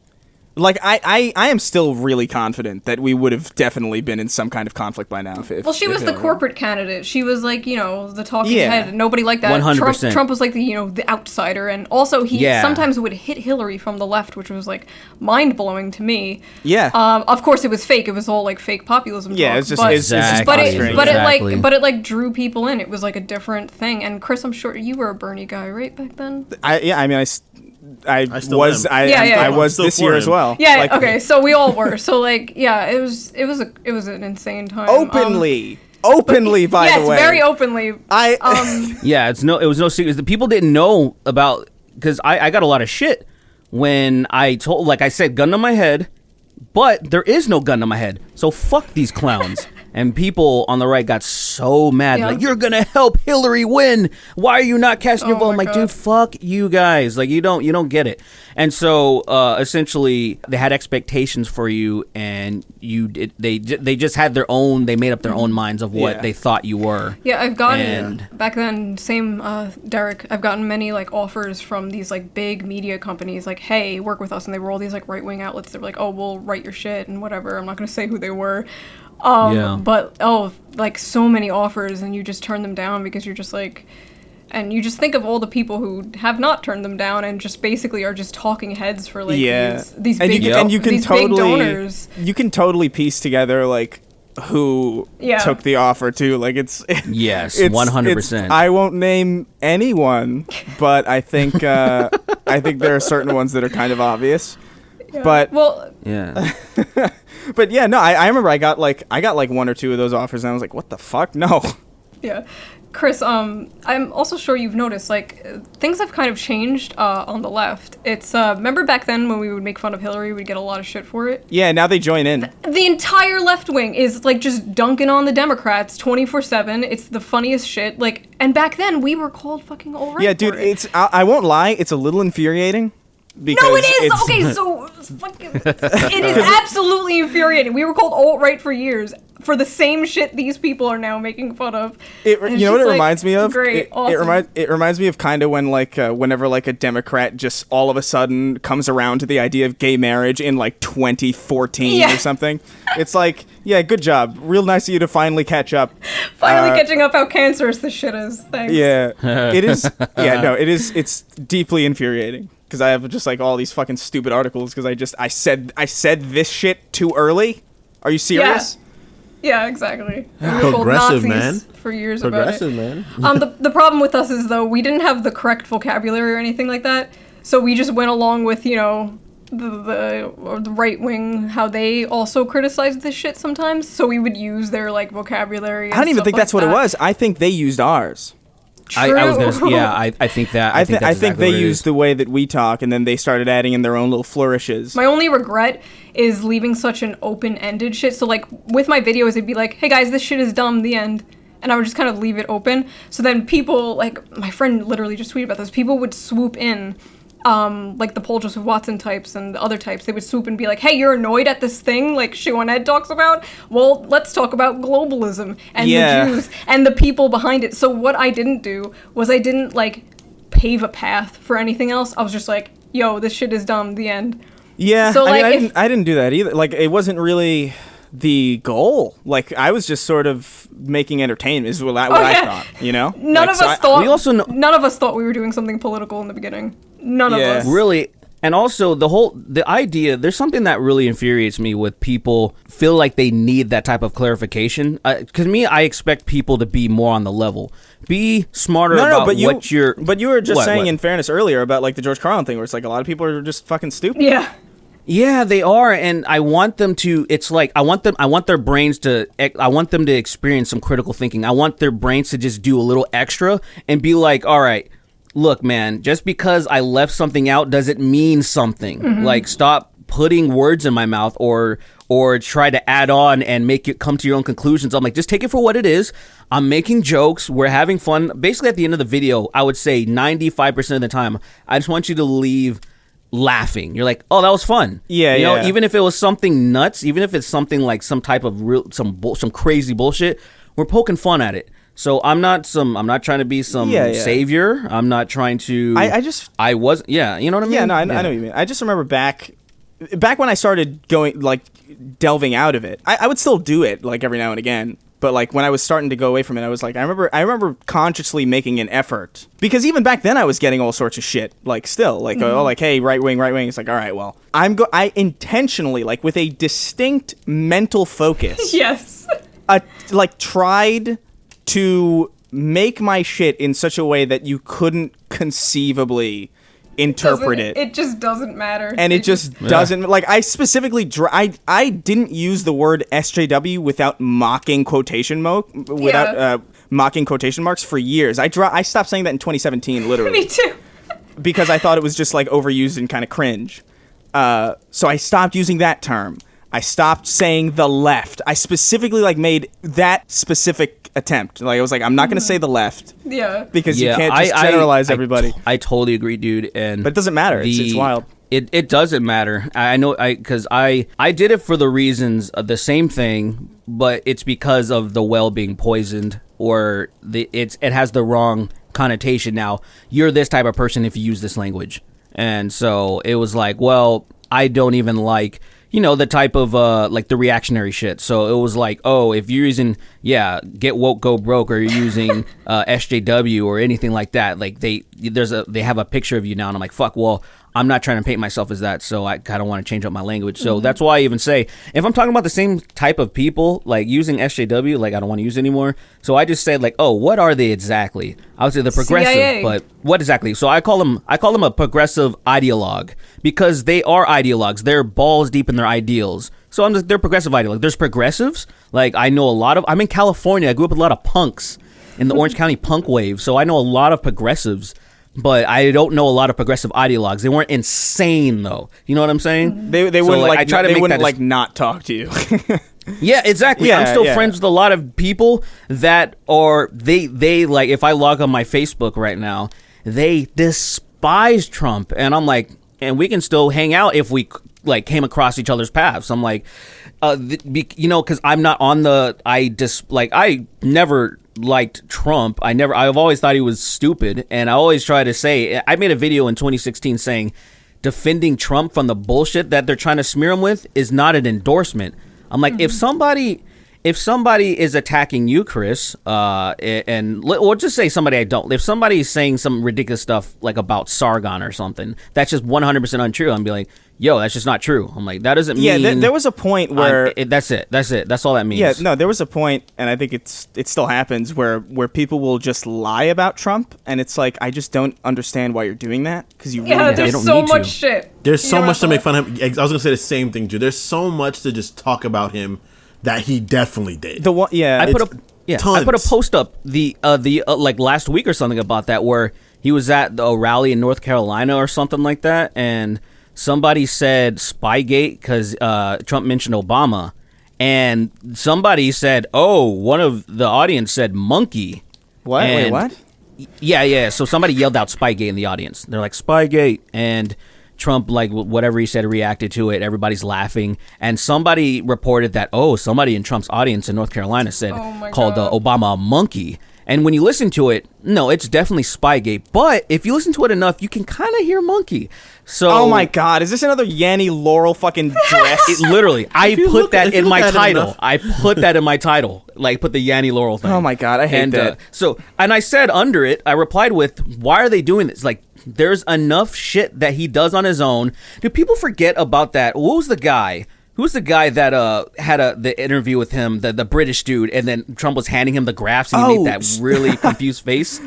Like, I am still really confident that we would have definitely been in some kind of conflict by now. She was the corporate candidate. She was like, you know, the talking head. Nobody liked that. 100%. Trump was like the outsider. And also he sometimes would hit Hillary from the left, which was like mind-blowing to me. Yeah. Of course it was fake. It was all like fake populism talk. Yeah, it's just it drew people in. It was like a different thing. And Chris, I'm sure you were a Bernie guy, right, back then? I was this year as well. Yeah. Like, okay. So we all were. So like, yeah, it was an insane time. Openly, by the way. Yes, very openly. Yeah, it was no secret. The people didn't know about, because I got a lot of shit when I told, like I said, gun to my head, but there is no gun to my head. So fuck these clowns. And people on the right got so mad, like, you're gonna help Hillary win. Why are you not casting your vote? I'm like, dude, fuck you guys. Like, you don't get it. And so essentially, they had expectations for you, and they just had their own. They made up their own minds of what they thought you were. Yeah, I've gotten back then. Same, Derek. I've gotten many like offers from these like big media companies, like, hey, work with us, and they were all these like right wing outlets. They were like, oh, we'll write your shit and whatever. I'm not gonna say who they were. But like so many offers, and you just turn them down because you're just like, and you just think of all the people who have not turned them down and just basically are just talking heads for like these big big donors. You can totally piece together like who took the offer too. Like it's 100%. I won't name anyone, but I think there are certain ones that are kind of obvious. Yeah. But but yeah, no, I remember I got like one or two of those offers, and I was like, what the fuck? No. Yeah. Chris, I'm also sure you've noticed, like, things have kind of changed on the left. It's, remember back then when we would make fun of Hillary, we'd get a lot of shit for it? Yeah, now they join in. The entire left wing is, like, just dunking on the Democrats 24/7. It's the funniest shit. Like, and back then, we were called fucking all right. Yeah, dude, I won't lie, it's a little infuriating. No, it is! Okay, It's fucking. It is absolutely infuriating. We were called alt-right for years for the same shit these people are now making fun of. You know what it reminds me of? Great, awesome. It reminds me of kind of when whenever like a Democrat just all of a sudden comes around to the idea of gay marriage in like 2014 or something. It's like, yeah, good job. Real nice of you to finally catch up. Finally catching up how cancerous this shit is. Thanks. Yeah, it is. Yeah, no, it is. It's deeply infuriating because I have just like all these fucking stupid articles because I said this shit too early. Are you serious? Yeah, exactly. Progressive, man. For years Progressive, about it. man. The problem with us is, though, we didn't have the correct vocabulary or anything like that, so we just went along with, you know, the right wing, how they also criticize this shit sometimes. So we would use their like vocabulary. I don't even think that's what it was. I think they used ours. I was gonna, yeah, I think that. I think they used the way that we talk, and then they started adding in their own little flourishes. My only regret is leaving such an open-ended shit. So like with my videos, it'd be like, "Hey guys, this shit is dumb." The end. And I would just kind of leave it open. So then people, like my friend literally just tweeted about this. People would swoop in. Like the Paul Joseph Watson types and the other types, they would swoop and be like, hey, you're annoyed at this thing like Shoe0nhead talks about? Well, let's talk about globalism and the Jews and the people behind it. So what I didn't do was I didn't like pave a path for anything else. I was just like, yo, this shit is dumb, the end. Yeah, so, like, I didn't do that either. Like, it wasn't really the goal. Like, I was just sort of making entertainment is what I thought, you know? None of us thought we were doing something political in the beginning. None of us. Really. And also the idea, there's something that really infuriates me with people feel like they need that type of clarification. Because I expect people to be more on the level. Be smarter about what you're... But you were just saying in fairness earlier about like the George Carlin thing where it's like a lot of people are just fucking stupid. Yeah. Yeah, they are, and I want them to. It's like I want their brains to. I want them to experience some critical thinking. I want their brains to just do a little extra and be like, all right, look, man, just because I left something out doesn't mean something. Mm-hmm. Like, stop putting words in my mouth or try to add on and make it come to your own conclusions. I'm like, just take it for what it is. I'm making jokes. We're having fun. Basically, at the end of the video, I would say 95% of the time, I just want you to leave laughing. You're like, oh, that was fun. Yeah, you know, even if it was something nuts, even if it's something like some type of some crazy bullshit, we're poking fun at it. So I'm not trying to be some savior. I'm not trying to. You know what I mean? Yeah, no, I know what you mean. I just remember back when I started going like delving out of it. I would still do it like every now and again. But like when I was starting to go away from it, I was like, I remember consciously making an effort because even back then I was getting all sorts of shit. Like still, like hey, right wing. It's like, all right, well, I intentionally, like with a distinct mental focus, yes, like tried to make my shit in such a way that you couldn't conceivably interpret it. It just doesn't matter. And it just doesn't, like, I specifically, I didn't use the word SJW without mocking quotation marks for years. I stopped saying that in 2017, literally. Me too. Because I thought it was just, like, overused and kind of cringe. So I stopped using that term. I stopped saying the left. I specifically, like, made that specific attempt. Like, I was like, I'm not going to say the left. Yeah. Because you can't just generalize everybody. I totally agree, dude. But it doesn't matter. It's wild. It doesn't matter. I know, because I did it for the reasons of the same thing, but it's because of the well being poisoned, or it has the wrong connotation. Now, you're this type of person if you use this language. And so it was like, well, I don't even like, you know, the type of like the reactionary shit. So it was like, oh, if you're using get woke, go broke, or you're using SJW or anything like that, like they have a picture of you now, and I'm like, fuck, well, I'm not trying to paint myself as that, so I kind of want to change up my language. So that's why I even say, if I'm talking about the same type of people, like using SJW, like I don't want to use it anymore. So I just said, like, oh, what are they exactly? I would say the progressive, CIA. But what exactly? So I call them a progressive ideologue, because they are ideologues. They're balls deep in their ideals. So they're progressive ideologues. There's progressives. Like, I know I'm in California. I grew up with a lot of punks in the Orange County punk wave. So I know a lot of progressives. But I don't know a lot of progressive ideologues. They weren't insane, though. You know what I'm saying? They wouldn't not talk to you. Yeah, exactly. I'm still friends with a lot of people that are they like, if I log on my Facebook right now, they despise Trump, and I'm like, and we can still hang out if we like came across each other's paths. I'm like, because I'm not on the. I never liked Trump. I've always thought he was stupid, and I always try to say. I made a video in 2016 saying defending Trump from the bullshit that they're trying to smear him with is not an endorsement. I'm like, if somebody is attacking you, Chris, and we'll just say somebody I don't. If somebody's saying some ridiculous stuff like about Sargon or something, that's just 100% untrue. I'm be like, yo, that's just not true. I'm like, that doesn't mean. Yeah, there was a point where that's it. That's all that means. Yeah, no, there was a point, and I think it still happens where people will just lie about Trump, and it's like, I just don't understand why you're doing that because you really there's so much shit. There's so much to make fun of him. I was gonna say the same thing, Drew. There's so much to just talk about him that he definitely did. I put a post up like last week or something about that, where he was at a rally in North Carolina or something like that, and somebody said Spygate because Trump mentioned Obama, and somebody said, one of the audience said monkey. What? Wait, what? Yeah. So somebody yelled out Spygate in the audience. They're like, Spygate, and Trump, like, whatever he said, reacted to it. Everybody's laughing. And somebody reported that, somebody in Trump's audience in North Carolina said, called Obama a monkey. And when you listen to it, no, it's definitely Spygate. But if you listen to it enough, you can kind of hear monkey. So, oh my God, is this another Yanny Laurel fucking dress? Literally, I put that in my title. I put that in my title. Like, put the Yanny Laurel thing. Oh my God, I hate that. And I said under it, I replied with, why are they doing this? Like, there's enough shit that he does on his own. Do people forget about that? Who's the guy that had the interview with him, the British dude, and then Trump was handing him the graphs and he made that really confused face?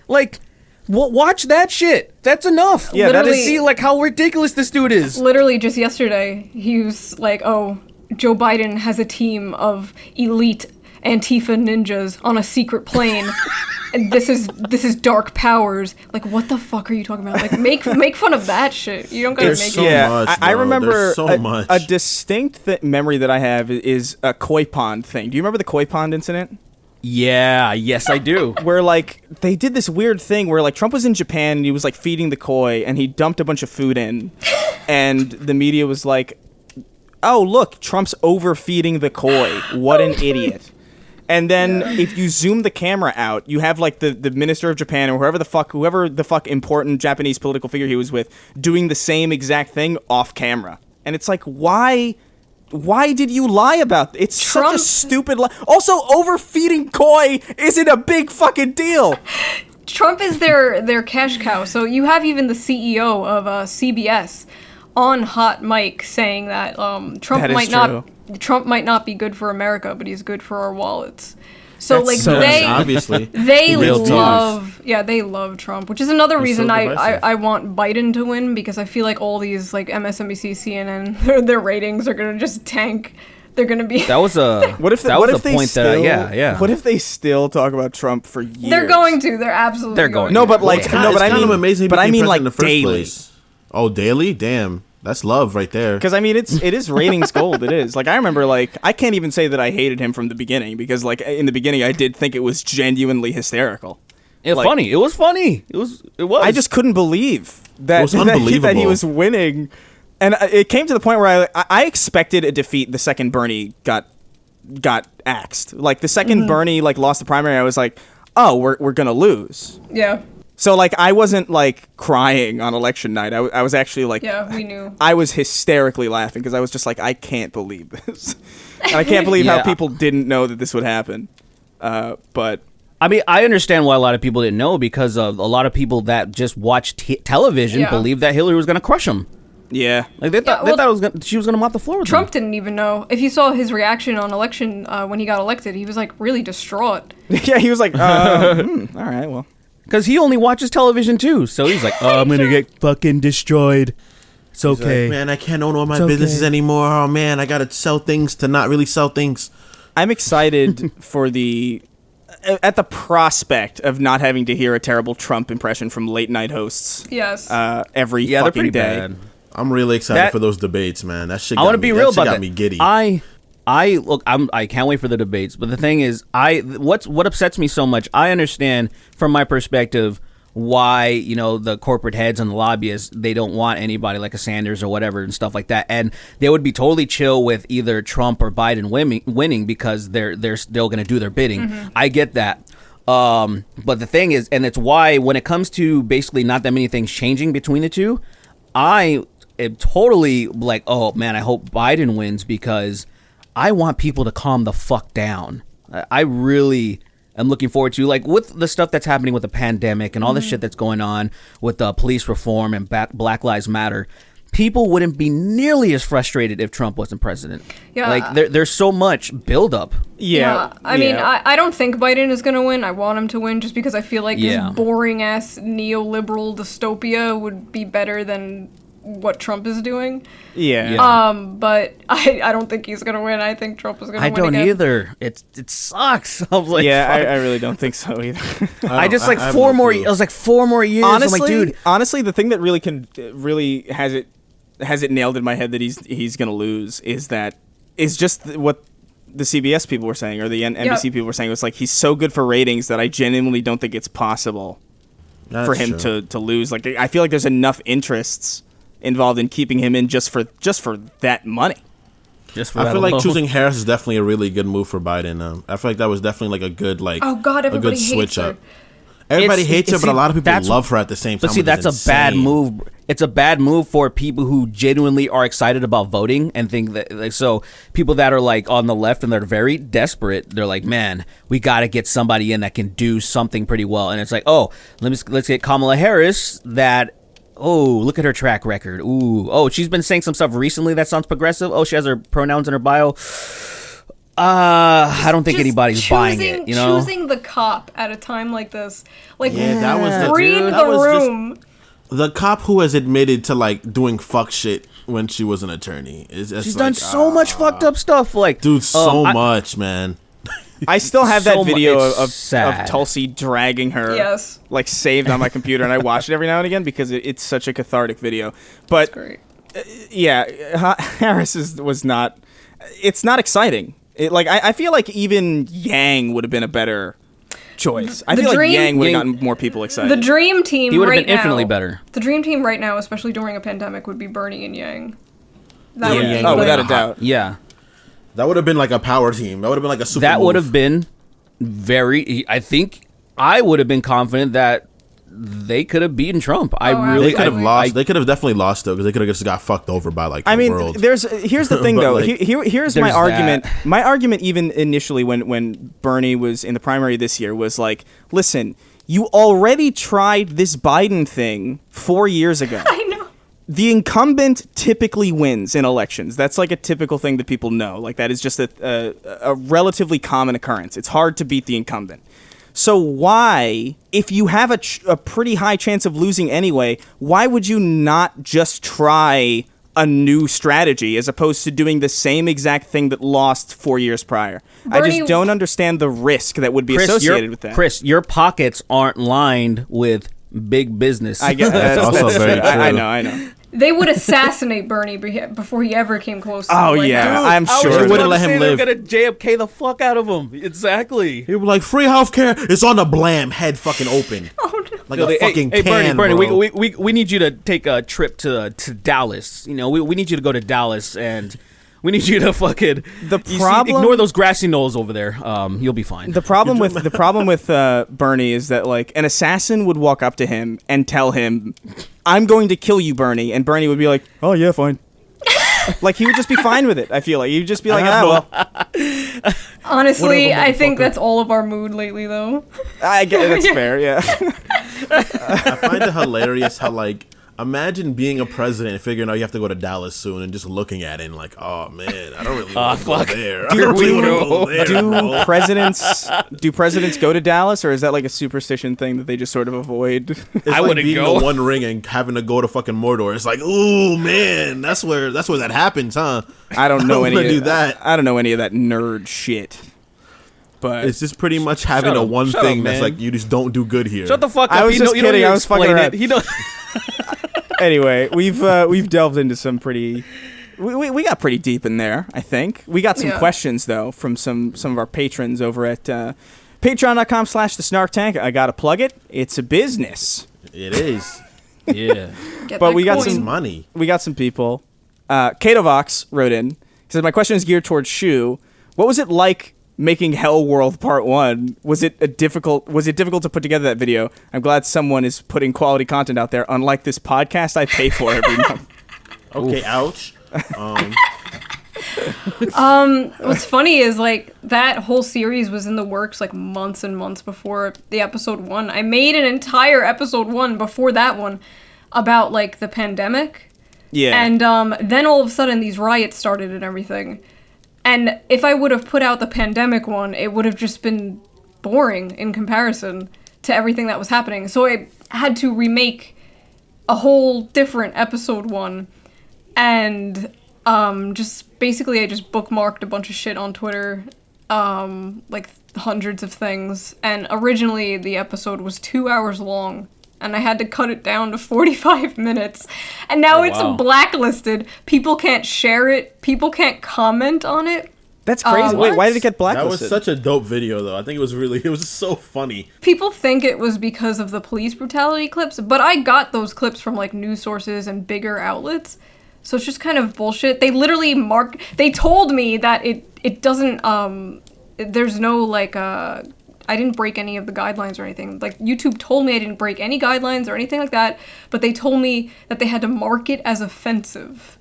Like, watch that shit. That's enough. Yeah, that is. See, like, how ridiculous this dude is. Literally just yesterday, he was like, Joe Biden has a team of elite Antifa ninjas on a secret plane. And this is dark powers. Like, what the fuck are you talking about? Like, make fun of that shit. You don't gotta make it. Much, I remember much. A distinct memory that I have is a koi pond thing. Do you remember the koi pond incident? Yeah, yes, I do. Where, like, they did this weird thing where, like, Trump was in Japan and he was, like, feeding the koi and he dumped a bunch of food in. And the media was like, oh, look, Trump's overfeeding the koi. What an idiot. And then if you zoom the camera out, you have like the minister of Japan or whoever the fuck important Japanese political figure he was with doing the same exact thing off camera. And it's like, why did you lie about it? It's such a stupid lie. Also, overfeeding koi isn't a big fucking deal. Trump is their cash cow. So you have even the CEO of CBS on hot mic saying that Trump might not be good for America, but he's good for our wallets. So That's like so they obviously they love Trump, which is another reason so I want Biden to win, because I feel like all these like MSNBC, CNN, their ratings are gonna just tank. They're gonna be. That was a What if they still talk about Trump for years? They're going to. They're absolutely. They're going. No, but like it's kind of amazing. But I mean, like, in the first daily. place. Oh, daily? Damn. That's love right there. Because I mean, it is ratings gold. It is. Like, I remember, like, I can't even say that I hated him from the beginning, because like in the beginning I did think it was genuinely hysterical. It was funny. It was funny. It was. I just couldn't believe that, It was unbelievable. that he was winning, and it came to the point where I expected a defeat the second Bernie got axed. Like the second Bernie like lost the primary, I was like, oh, we're gonna lose. Yeah. So, like, I wasn't, like, crying on election night. I was actually, like... Yeah, we knew. I was hysterically laughing because I was just like, I can't believe this. And I can't believe how people didn't know that this would happen. But... I mean, I understand why a lot of people didn't know, because of a lot of people that just watched television believed that Hillary was going to crush him. Yeah. Like, they thought she was going to mop the floor with Trump him. didn't even know. If you saw his reaction on election when he got elected, he was, like, really distraught. Yeah, he was like, all right, well... Because he only watches television too, so he's like, "Oh, I'm gonna get fucking destroyed." It's okay, like, man. I can't own all my businesses anymore. Oh man, I gotta sell things to not really sell things. I'm excited for at the prospect of not having to hear a terrible Trump impression from late night hosts. Yes. Every they're fucking pretty day. bad. I'm really excited for those debates, man. That shit. I want to be real about that. Got me giddy. I can't wait for the debates. But the thing is, what upsets me so much, I understand from my perspective why, you know, the corporate heads and the lobbyists, they don't want anybody like a Sanders or whatever and stuff like that. And they would be totally chill with either Trump or Biden winning because they're still going to do their bidding. I get that. But the thing is, and it's why when it comes to basically not that many things changing between the two, I am totally like, oh man, I hope Biden wins because I want people to calm the fuck down. I really am looking forward to, like, with the stuff that's happening with the pandemic and all the shit that's going on with police reform and Black Lives Matter. People wouldn't be nearly as frustrated if Trump wasn't president. Yeah. Like, there's so much buildup. Yeah. I mean, I don't think Biden is going to win. I want him to win just because I feel like his boring-ass neoliberal dystopia would be better than what Trump is doing. But I don't think he's going to win. I think Trump is going to win I don't again. either. It sucks. I was like, I really don't think so either. I was like 4 more years. Honestly, I'm like, dude. Honestly, the thing that really has it nailed in my head that he's going to lose is just what the CBS people were saying or the NBC people were saying. It was like, he's so good for ratings that I genuinely don't think it's possible for him to lose. Like, I feel like there's enough interests involved in keeping him in just for that money. I feel like choosing Harris is definitely a really good move for Biden. I feel like that was definitely like a good everybody switch hates her. up. Everybody hates her, but a lot of people love her at the same time. But see, that's a bad move. It's a bad move for people who genuinely are excited about voting and think that, like, so people that are like on the left and they're very desperate. They're like, man, we got to get somebody in that can do something pretty well. And it's like, oh, let's get Kamala Harris that. Oh, look at her track record. Ooh. Oh, she's been saying some stuff recently that sounds progressive. Oh, she has her pronouns in her bio. I don't think anybody's buying it, you know? Choosing the cop at a time like this. Like, that was read the room. The cop who has admitted to, like, doing fuck shit when she was an attorney. She's done so much fucked up stuff. Like, dude, so much, man. I still have that video of Tulsi dragging her, like, saved on my computer, and I watch it every now and again because it's such a cathartic video. But that's great. Harris was not. It's not exciting. I feel like even Yang would have been a better choice. I feel like Yang would have gotten more people excited. The dream team. He would have been infinitely better. The dream team right now, especially during a pandemic, would be Bernie and Yang. Without a doubt. Yeah. That would have been like a power team. That would have been like a super That move. would have been I think I would have been confident that they could have beaten Trump. They could have lost. They could have definitely lost though, because they could have just got fucked over by like the world. Here's the thing though. Here's my argument. My argument, even initially when Bernie was in the primary this year, was like, listen, you already tried this Biden thing 4 years ago. I know. The incumbent typically wins in elections. That's like a typical thing that people know. Like, that is just a relatively common occurrence. It's hard to beat the incumbent. So why, if you have a pretty high chance of losing anyway, why would you not just try a new strategy as opposed to doing the same exact thing that lost 4 years prior? I just don't understand the risk that would be associated with that. Chris, your pockets aren't lined with big business. I guess that's also very true. I know. They would assassinate Bernie before he ever came close to I'm sure. They wouldn't let him live. They're gonna JFK the fuck out of him. Exactly. He was like, free healthcare. It's on the blam, head fucking open. Oh no. Like a fucking can, Bernie, bro. we need you to take a trip to Dallas. You know, we need you to go to Dallas and we need you to fucking ignore those grassy knolls over there. You'll be fine. The problem with Bernie is that, like, an assassin would walk up to him and tell him, "I'm going to kill you, Bernie," and Bernie would be like, "Oh yeah, fine." Like, he would just be fine with it. I feel like he'd just be like, well. Honestly, I think that's all of our mood lately, though. I guess that's fair. Yeah. I find it hilarious how, like, imagine being a president and figuring out you have to go to Dallas soon and just looking at it and like, oh man, I don't really want to go there. Do presidents go to Dallas, or is that like a superstition thing that they just sort of avoid? I wouldn't being go. The One Ring and having to go to fucking Mordor. It's like, oh man, that's where that happens, huh? I don't know any of that. I don't know any of that nerd shit. But it's just pretty much having a one thing that's like, you just don't do good here. Shut the fuck up. I was just kidding. I was fucking around. It. Anyway, we've delved into some pretty. We got pretty deep in there. I think we got some questions though from some of our patrons over at Patreon.com/the Snark Tank. I gotta plug it. It's a business. It is. Yeah. But we got coin. some money. We got some people. Kato Vox wrote in. He said, my question is geared towards Shoe. What was it like making Hell World Part 1? Was it difficult to put together that video? I'm glad someone is putting quality content out there, unlike this podcast I pay for every month. Okay, ouch. What's funny is like that whole series was in the works like months and months before the episode 1. I made an entire episode 1 before that one about like the pandemic. Yeah. And then all of a sudden these riots started and everything. And if I would have put out the pandemic one, it would have just been boring in comparison to everything that was happening. So I had to remake a whole different episode 1. And just basically I just bookmarked a bunch of shit on Twitter, like hundreds of things. And originally the episode was 2 hours long. And I had to cut it down to 45 minutes. And now it's blacklisted. People can't share it. People can't comment on it. That's crazy. Wait, why did it get blacklisted? That was such a dope video, though. I think it was so funny. People think it was because of the police brutality clips, but I got those clips from, like, news sources and bigger outlets. So it's just kind of bullshit. They literally they told me that it doesn't, there's no, like, I didn't break any of the guidelines or anything. Like, YouTube told me I didn't break any guidelines or anything like that, but they told me that they had to mark it as offensive.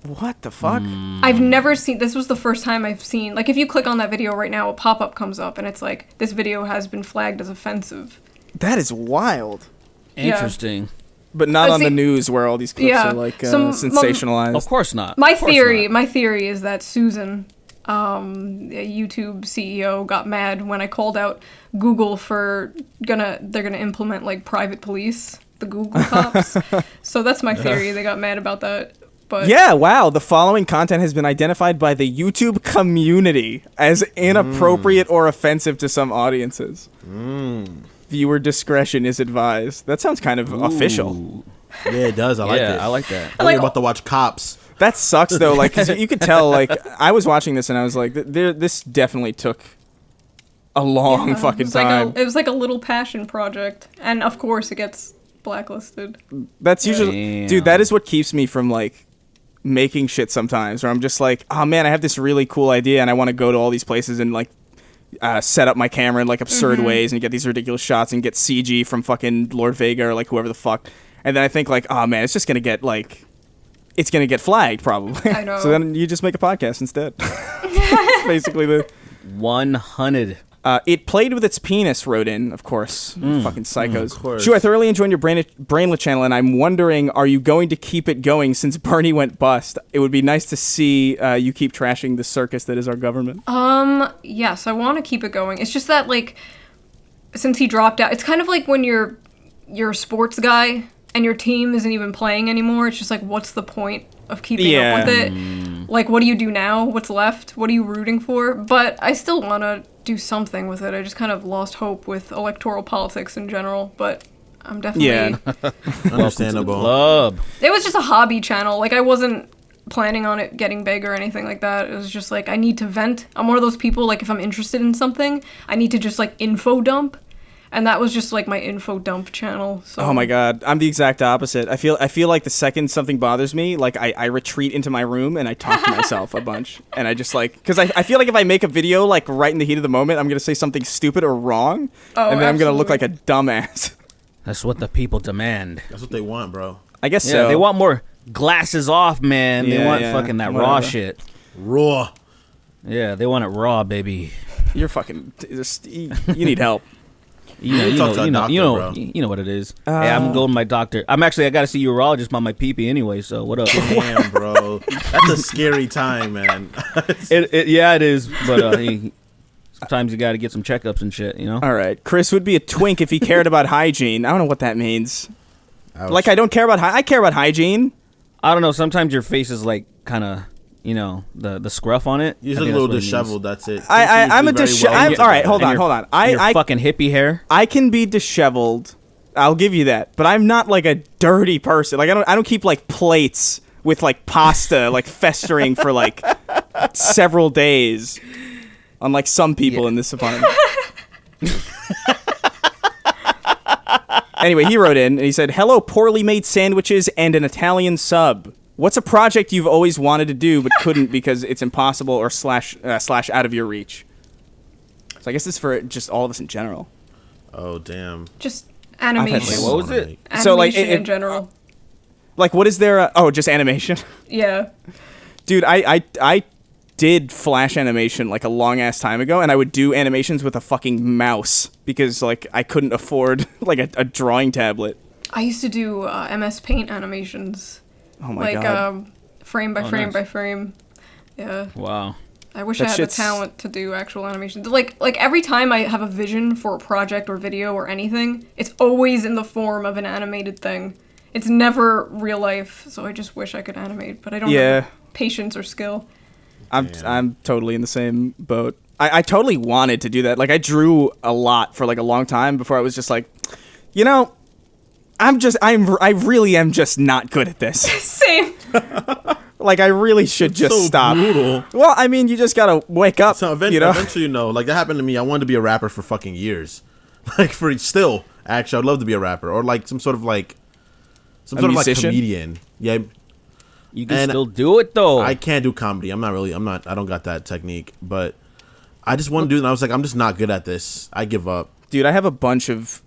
What the fuck? I've never seen, this was the first time I've seen, like, if you click on that video right now, a pop-up comes up, and it's like, this video has been flagged as offensive. That is wild. Interesting. Yeah. But not on the news where all these clips are, like, sensationalized. Of course not. My theory is that Susan, a YouTube CEO, got mad when I called out Google for they're gonna implement like private police, the Google cops. So that's my theory. They got mad about that. But yeah, wow. The following content has been identified by the YouTube community as inappropriate or offensive to some audiences. Viewer discretion is advised. That sounds kind of official. Yeah, it does. I like it. I like that. I'm about to watch Cops. That sucks though, like, 'cause you could tell, like, I was watching this and I was like, this definitely took a long fucking time. It was like a little passion project, and of course it gets blacklisted. That's usually, dude, that is what keeps me from, like, making shit sometimes, where I'm just like, oh man, I have this really cool idea and I want to go to all these places and, like, set up my camera in, like, absurd ways and get these ridiculous shots and get CG from fucking Lord Vega or, like, whoever the fuck. And then I think, like, oh man, it's just gonna get, like, it's going to get flagged, probably. I know. So then you just make a podcast instead. Basically the 100. It played with its penis, wrote in, of course. Fucking psychos. Of course. Shue, I thoroughly enjoyed your Brainlet channel, and I'm wondering, are you going to keep it going since Bernie went bust? It would be nice to see you keep trashing the circus that is our government. Yes, I want to keep it going. It's just that, like, since he dropped out, it's kind of like when you're a sports guy and your team isn't even playing anymore. It's just like, what's the point of keeping up with it? Like, what do you do now? What's left? What are you rooting for? But I still want to do something with it. I just kind of lost hope with electoral politics in general, but I'm definitely... Understandable. Club. It was just a hobby channel. Like, I wasn't planning on it getting big or anything like that. It was just like, I need to vent. I'm one of those people, like, if I'm interested in something, I need to just, like, info dump. And that was just like my info dump channel. So. Oh my god, I'm the exact opposite. I feel like the second something bothers me, like I retreat into my room and I talk to myself a bunch. And I just like, because I feel like if I make a video like right in the heat of the moment, I'm gonna say something stupid or wrong, and then I'm gonna look like a dumbass. That's what the people demand. That's what they want, bro. I guess Yeah, so. they want more glasses off, man. They want fucking that raw shit. Raw. Yeah, they want it raw, baby. You're fucking. You need help. You know what it is. Hey, I'm going to my doctor. I got to see a urologist about my pee-pee anyway, so what up? Damn, bro. That's a scary time, man. It is, but sometimes you got to get some checkups and shit, you know? All right. Chris would be a twink if he cared about hygiene. I don't know what that means. Ouch. Like, I don't care about I care about hygiene. I don't know. Sometimes your face is like kind of, you know, the scruff on it. You're just a little disheveled, that's it. I'm a disheveled. All right, hold on. I fucking hippie hair. I can be disheveled. I'll give you that. But I'm not like a dirty person. Like, I don't keep like plates with like pasta like festering for like several days. Unlike some people in this apartment. Anyway, he wrote in and he said, "Hello, poorly made sandwiches and an Italian sub. What's a project you've always wanted to do but couldn't because it's impossible or slash out of your reach?" So I guess this is for just all of us in general. Oh, damn. Just animation. What was it? Animation So, like, in general. Like, what is there? Just animation? Yeah. Dude, I did Flash animation like a long ass time ago, and I would do animations with a fucking mouse because like I couldn't afford like a drawing tablet. I used to do MS Paint animations. Oh my god. Like frame by frame nice. by frame. Yeah. Wow. I wish That I had the shit's- talent to do actual animations. Like every time I have a vision for a project or video or anything, it's always in the form of an animated thing. It's never real life, so I just wish I could animate, but I don't have the patience or skill. I'm totally in the same boat. I totally wanted to do that. Like I drew a lot for like a long time before I was just like, you know, I really am just not good at this. Same. Like I really should just so stop. brutal. Well, I mean, you just gotta wake up. So you know? eventually, you know, like that happened to me. I wanted to be a rapper for fucking years. Like actually, I'd love to be a rapper or like some sort of like musician? comedian. Yeah. You can still do it though. I can't do comedy. I don't got that technique, but I just want to do it. And I was like, I'm just not good at this. I give up. Dude, I have a bunch of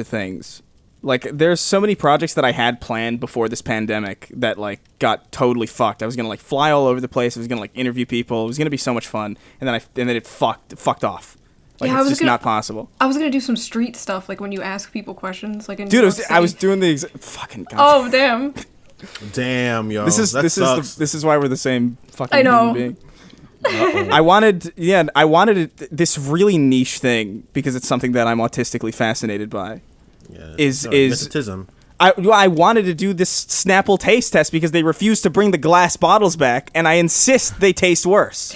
things. Like, there's so many projects that I had planned before this pandemic that, like, got totally fucked. I was gonna, like, fly all over the place. I was gonna, like, interview people. It was gonna be so much fun. And then it fucked off. Like, Yeah, it's just not possible. I was gonna do some street stuff, like when you ask people questions, like in Dude, New York I was City. doing the fucking god. Oh damn! Damn, yo. This that sucks. is why we're the same fucking I know. human being. I wanted this really niche thing because it's something that I'm autistically fascinated by. Yeah. is- Mysticism. I wanted to do this Snapple taste test because they refuse to bring the glass bottles back, and I insist they taste worse.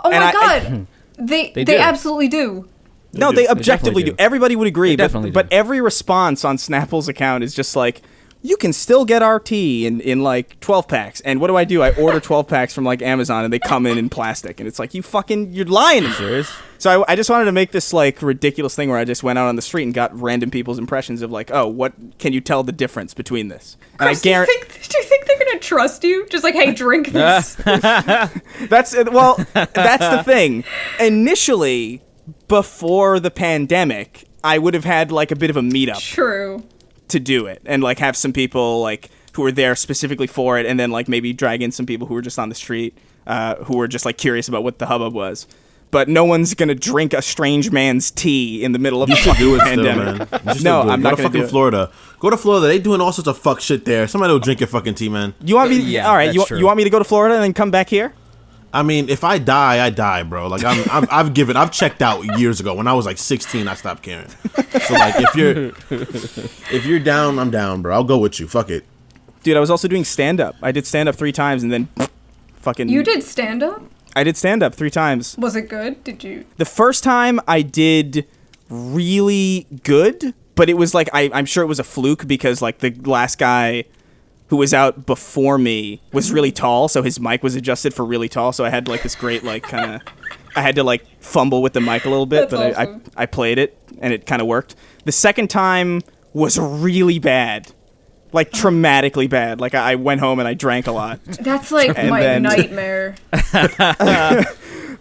Oh And my I- god! They do. absolutely do. No, they objectively definitely do. do. Everybody would agree, They definitely but do. every response on Snapple's account is just like, you can still get RT in like 12 packs. And what do? I order 12 packs from like Amazon and they come in plastic. And it's like, you're lying. Serious? So I just wanted to make this like ridiculous thing where I just went out on the street and got random people's impressions of like, oh, what can you tell the difference between this? And Chris, do you think they're gonna trust you? Just like, hey, drink this. that's the thing. Initially, before the pandemic, I would have had like a bit of a meetup True. to do it and like have some people like who were there specifically for it, and then like maybe drag in some people who were just on the street who were just like curious about what the hubbub was. But no one's gonna drink a strange man's tea in the middle of a fucking Do it still, pandemic. man. You should No, still do it. I'm Go not to gonna fucking do it. Florida. Go to Florida. They doing all sorts of fuck shit there. Somebody will drink your fucking tea, man. You want me? To, Yeah, all right. that's true. You want me to go to Florida and then come back here? I mean, if I die, I die, bro. Like I've checked out years ago. When I was like 16, I stopped caring. So like, if you're down, I'm down, bro. I'll go with you. Fuck it. Dude, I was also doing stand up. I did stand up 3 times and then fucking. You did stand up? I did stand up 3 times. Was it good? Did you? The first time I did really good, but it was like I'm sure it was a fluke because like the last guy who was out before me was really tall, so his mic was adjusted for really tall, so I had like this great like kind of I had to like fumble with the mic a little bit, That's but awesome. I played it and it kind of worked. The second time was really bad. Like traumatically bad. Like I went home and I drank a lot. That's like And my then- nightmare.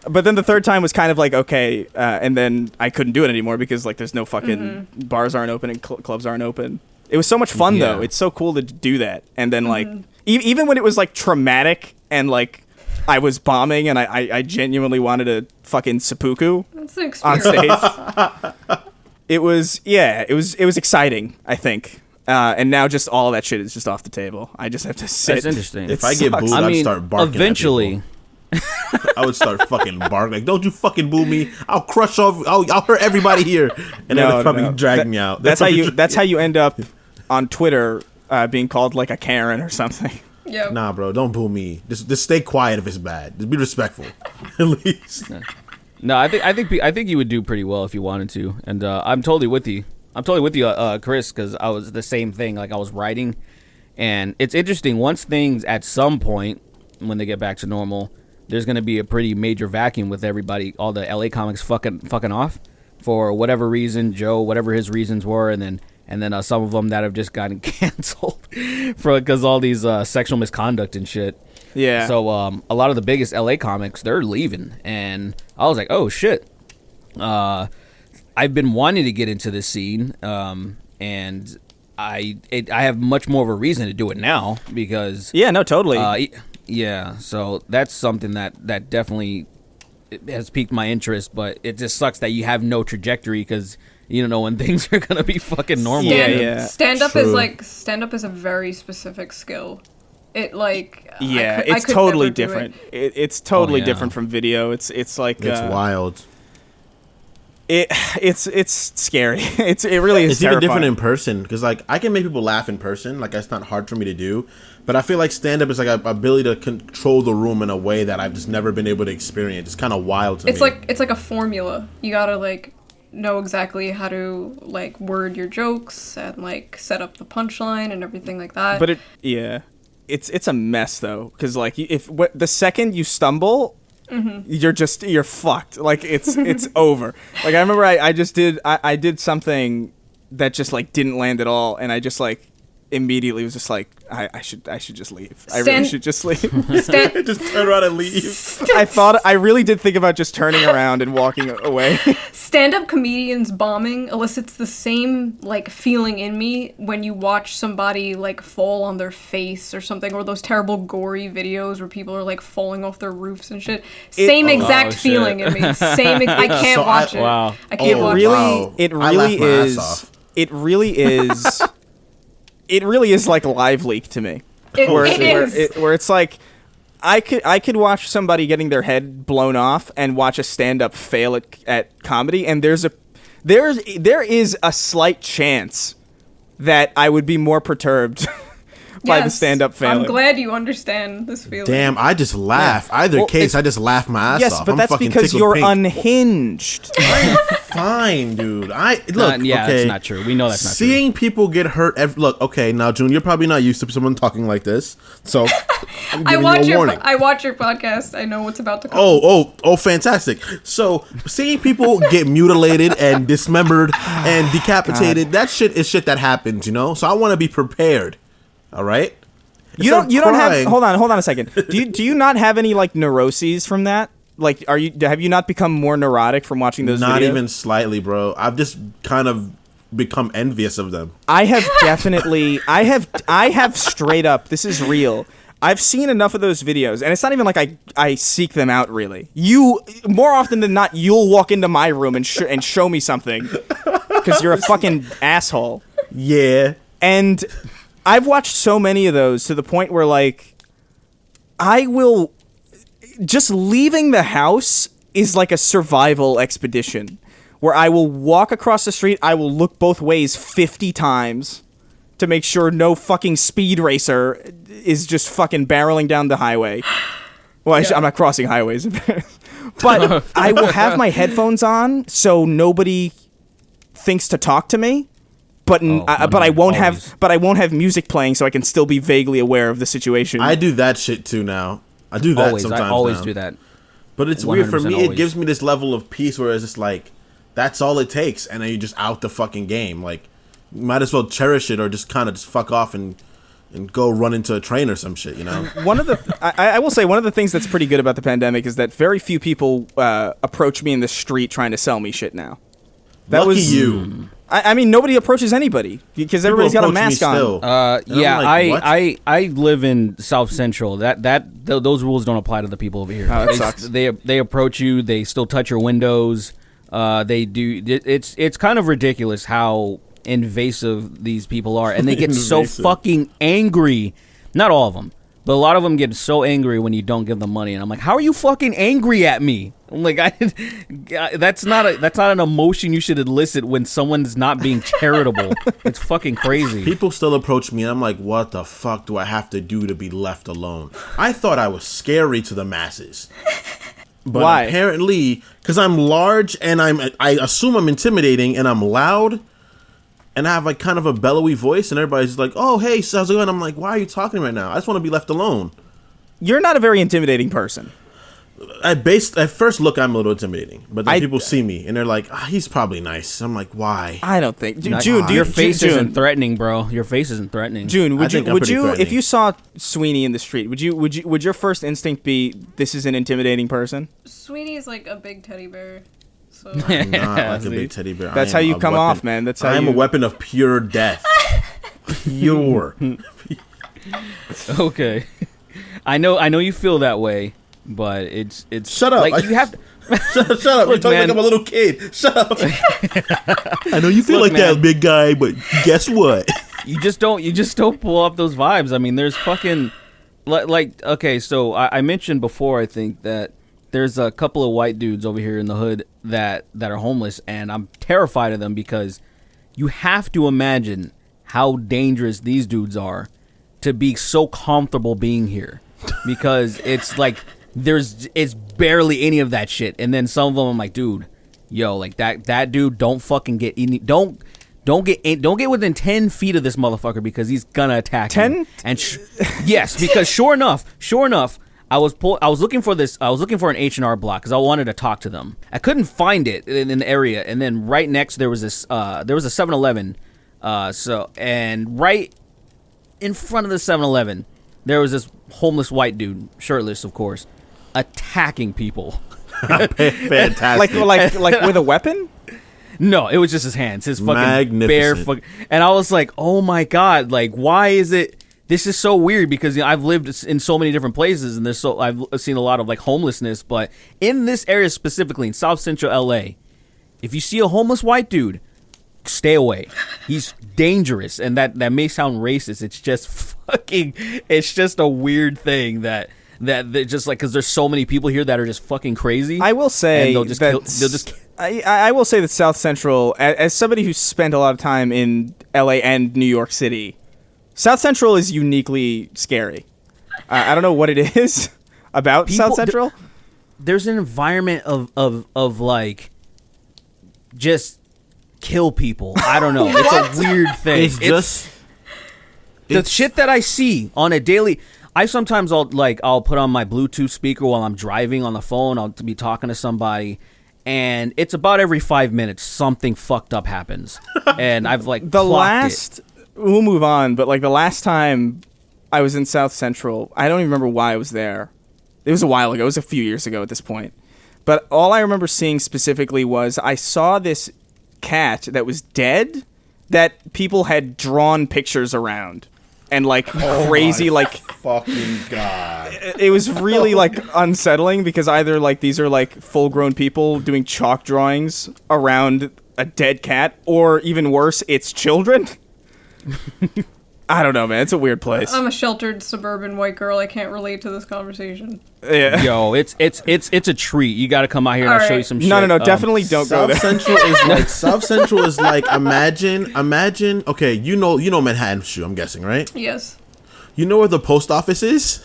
But then the third time was kind of like okay, and then I couldn't do it anymore because like there's no fucking bars aren't open and clubs aren't open. It was so much fun though. Yeah. It's so cool to do that. And then like even when it was like traumatic and like I was bombing and I genuinely wanted to fucking seppuku That's an on experience. stage. It was exciting, I think. And now just all that shit is just off the table. I just have to sit. That's interesting. If I get sucks. booed, I I'd mean, start barking. eventually. At people. I would start fucking barking. Like, don't you fucking boo me? I'll crush off. I'll hurt everybody here. And then they'll probably drag me out. That's how you end up on Twitter being called like a Karen or something. Yep. Nah, bro, don't boo me. Just stay quiet if it's bad. Just be respectful, at least. No, I think you would do pretty well if you wanted to, and I'm totally with you. Chris, because I was the same thing. Like I was writing, and it's interesting. Once things at some point, when they get back to normal, there's gonna be a pretty major vacuum with everybody, all the LA comics fucking off. for whatever reason, Joe, whatever his reasons were, and then some of them that have just gotten canceled because all these sexual misconduct and shit. Yeah. So a lot of the biggest LA comics, they're leaving, and I was like, oh shit. I've been wanting to get into this scene, and I have much more of a reason to do it now because yeah, no, totally. Yeah, so that's something that definitely has piqued my interest, but it just sucks that you have no trajectory because you don't know when things are gonna be fucking normal. Stand up is a very specific skill. It's totally different. It's totally different from video. It's like it's wild. It's scary. It really is. It's terrifying. even different in person because like I can make people laugh in person. Like that's not hard for me to do. But I feel like stand up is like an ability to control the room in a way that I've just never been able to experience. It's kind of wild to me. It's like a formula. You gotta like know exactly how to like word your jokes and like set up the punchline and everything like that. But it's a mess though because like the second you stumble. Mm-hmm. You're fucked. Like it's over. Like I remember I did something that just like didn't land at all, and I just like immediately was just like I should just leave. I really should just leave. Just turn around and leave. I really did think about just turning around and walking away. Stand-up comedians bombing elicits the same like feeling in me when you watch somebody like fall on their face or something, or those terrible gory videos where people are like falling off their roofs and shit. Same exact feeling in me. I can't watch it. Wow. I can't watch it. It really is. It really is. It really is like Live Leak to me. Where it's like I could watch somebody getting their head blown off and watch a stand-up fail at comedy, and there is a slight chance that I would be more perturbed by the stand-up failing. I'm glad you understand this feeling. Damn, I just laugh. Yeah. Either case, I just laugh my ass off. Yes, but that's because you're unhinged. I'm fine, dude. That's not true. We know that's not true. Seeing people get hurt. Okay, now, June, you're probably not used to someone talking like this, so I'm giving you a warning. I watch your podcast. I know what's about to come. Oh, fantastic. So, seeing people get mutilated and dismembered and decapitated, that shit is shit that happens, you know? So, I want to be prepared. All right. You don't have. Hold on a second. Do you not have any like neuroses from that? Like, have you not become more neurotic from watching those videos? Not even slightly, bro. I've just kind of become envious of them. I have definitely. I have straight up. This is real. I've seen enough of those videos, and it's not even like I seek them out. Really, you more often than not, you'll walk into my room and show me something because you're a fucking asshole. Yeah, and I've watched so many of those to the point where, like, I will... Just leaving the house is like a survival expedition where I will walk across the street, I will look both ways 50 times to make sure no fucking speed racer is just fucking barreling down the highway. Well, I'm not crossing highways. But I will have my headphones on so nobody thinks to talk to me. But I won't have music playing, so I can still be vaguely aware of the situation. I do that shit too now. I do that sometimes. I always do that. But it's weird for me. Always. It gives me this level of peace where it's just like that's all it takes, and then you're just out the fucking game. Like, you might as well cherish it or just kind of just fuck off and go run into a train or some shit. You know. I will say one of the things that's pretty good about the pandemic is that very few people approach me in the street trying to sell me shit now. Lucky you. I mean, nobody approaches anybody because everybody's got a mask on. I live in South Central. Those rules don't apply to the people over here. That sucks. They approach you. They still touch your windows. They do. It's kind of ridiculous how invasive these people are, and they get so fucking angry. Not all of them, but a lot of them get so angry when you don't give them money. And I'm like, how are you fucking angry at me? I'm like, that's not an emotion you should elicit when someone's not being charitable. It's fucking crazy. People still approach me, and I'm like, what the fuck do I have to do to be left alone? I thought I was scary to the masses. But why? Apparently, because I'm large, and I assume I'm intimidating, and I'm loud, and I have like kind of a bellowy voice, and everybody's like, oh, hey, how's it going? I'm like, why are you talking right now? I just want to be left alone. You're not a very intimidating person. At first look, I'm a little intimidating, but then people see me and they're like, he's probably nice. I'm like, why? I don't think. June, your face isn't threatening, bro. Your face isn't threatening. June, would you if you saw Sweeney in the street, would your first instinct be this is an intimidating person? Sweeney is like a big teddy bear. So. I'm not like a big teddy bear. That's how you come off, man. That's how I am a weapon of pure death. Pure. Okay. I know you feel that way, but it's shut up. Like you have to shut up. You're talking like I'm a little kid. Shut up. I know you feel like that, big guy, but guess what? You just don't pull off those vibes. I mean, there's fucking like okay, so I mentioned before, I think, that there's a couple of white dudes over here in the hood that are homeless, and I'm terrified of them because you have to imagine how dangerous these dudes are to be so comfortable being here, because it's like it's barely any of that shit, and then some of them I'm like, dude, yo, like that dude, don't fucking get any, don't get within 10 feet of this motherfucker because he's gonna attack 10? you. And yes, because sure enough, I was looking for an H&R Block because I wanted to talk to them. I couldn't find it in the area, and then right next there was a 7-Eleven. And right in front of the 7-Eleven, there was this homeless white dude, shirtless of course, attacking people. Fantastic. like with a weapon? No, it was just his hands, his fucking bare fucking. And I was like, oh my god, like why is it? This is so weird because I've lived in so many different places, and I've seen a lot of like homelessness, but in this area specifically in South Central LA, if you see a homeless white dude, stay away. He's dangerous, and that may sound racist. It's just a weird thing that just like, because there's so many people here that are just fucking crazy. I will say I will say that South Central, as somebody who's spent a lot of time in LA and New York City, South Central is uniquely scary. I don't know what it is about South Central. There's an environment of like just kill people. I don't know. It's a weird thing. It's the shit that I see on a daily. I sometimes I'll put on my Bluetooth speaker while I'm driving on the phone. I'll be talking to somebody, and it's about every 5 minutes something fucked up happens, and I've like it. We'll move on, but like the last time I was in South Central, I don't even remember why I was there. It was a while ago. It was a few years ago at this point. But all I remember seeing specifically was I saw this cat that was dead that people had drawn pictures around. And like crazy, like fucking god. It was really like unsettling because either like these are like full-grown people doing chalk drawings around a dead cat, or even worse, it's children. I don't know, man. It's a weird place. I'm a sheltered suburban white girl. I can't relate to this conversation. Yeah. Yo, it's a treat. You got to come out here and I'll show you some shit. No, definitely don't go there. South Central is like imagine. Okay, you know Manhattan, Shoe, I'm guessing, right? Yes. You know where the post office is?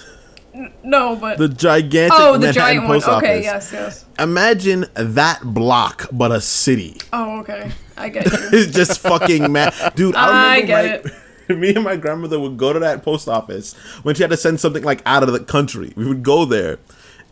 No, but the gigantic the giant post one. office. Okay, yes. Imagine that block, but a city. Oh, okay. I get you. It's just fucking mad, dude. I get it. Me and my grandmother would go to that post office when she had to send something like out of the country. We would go there,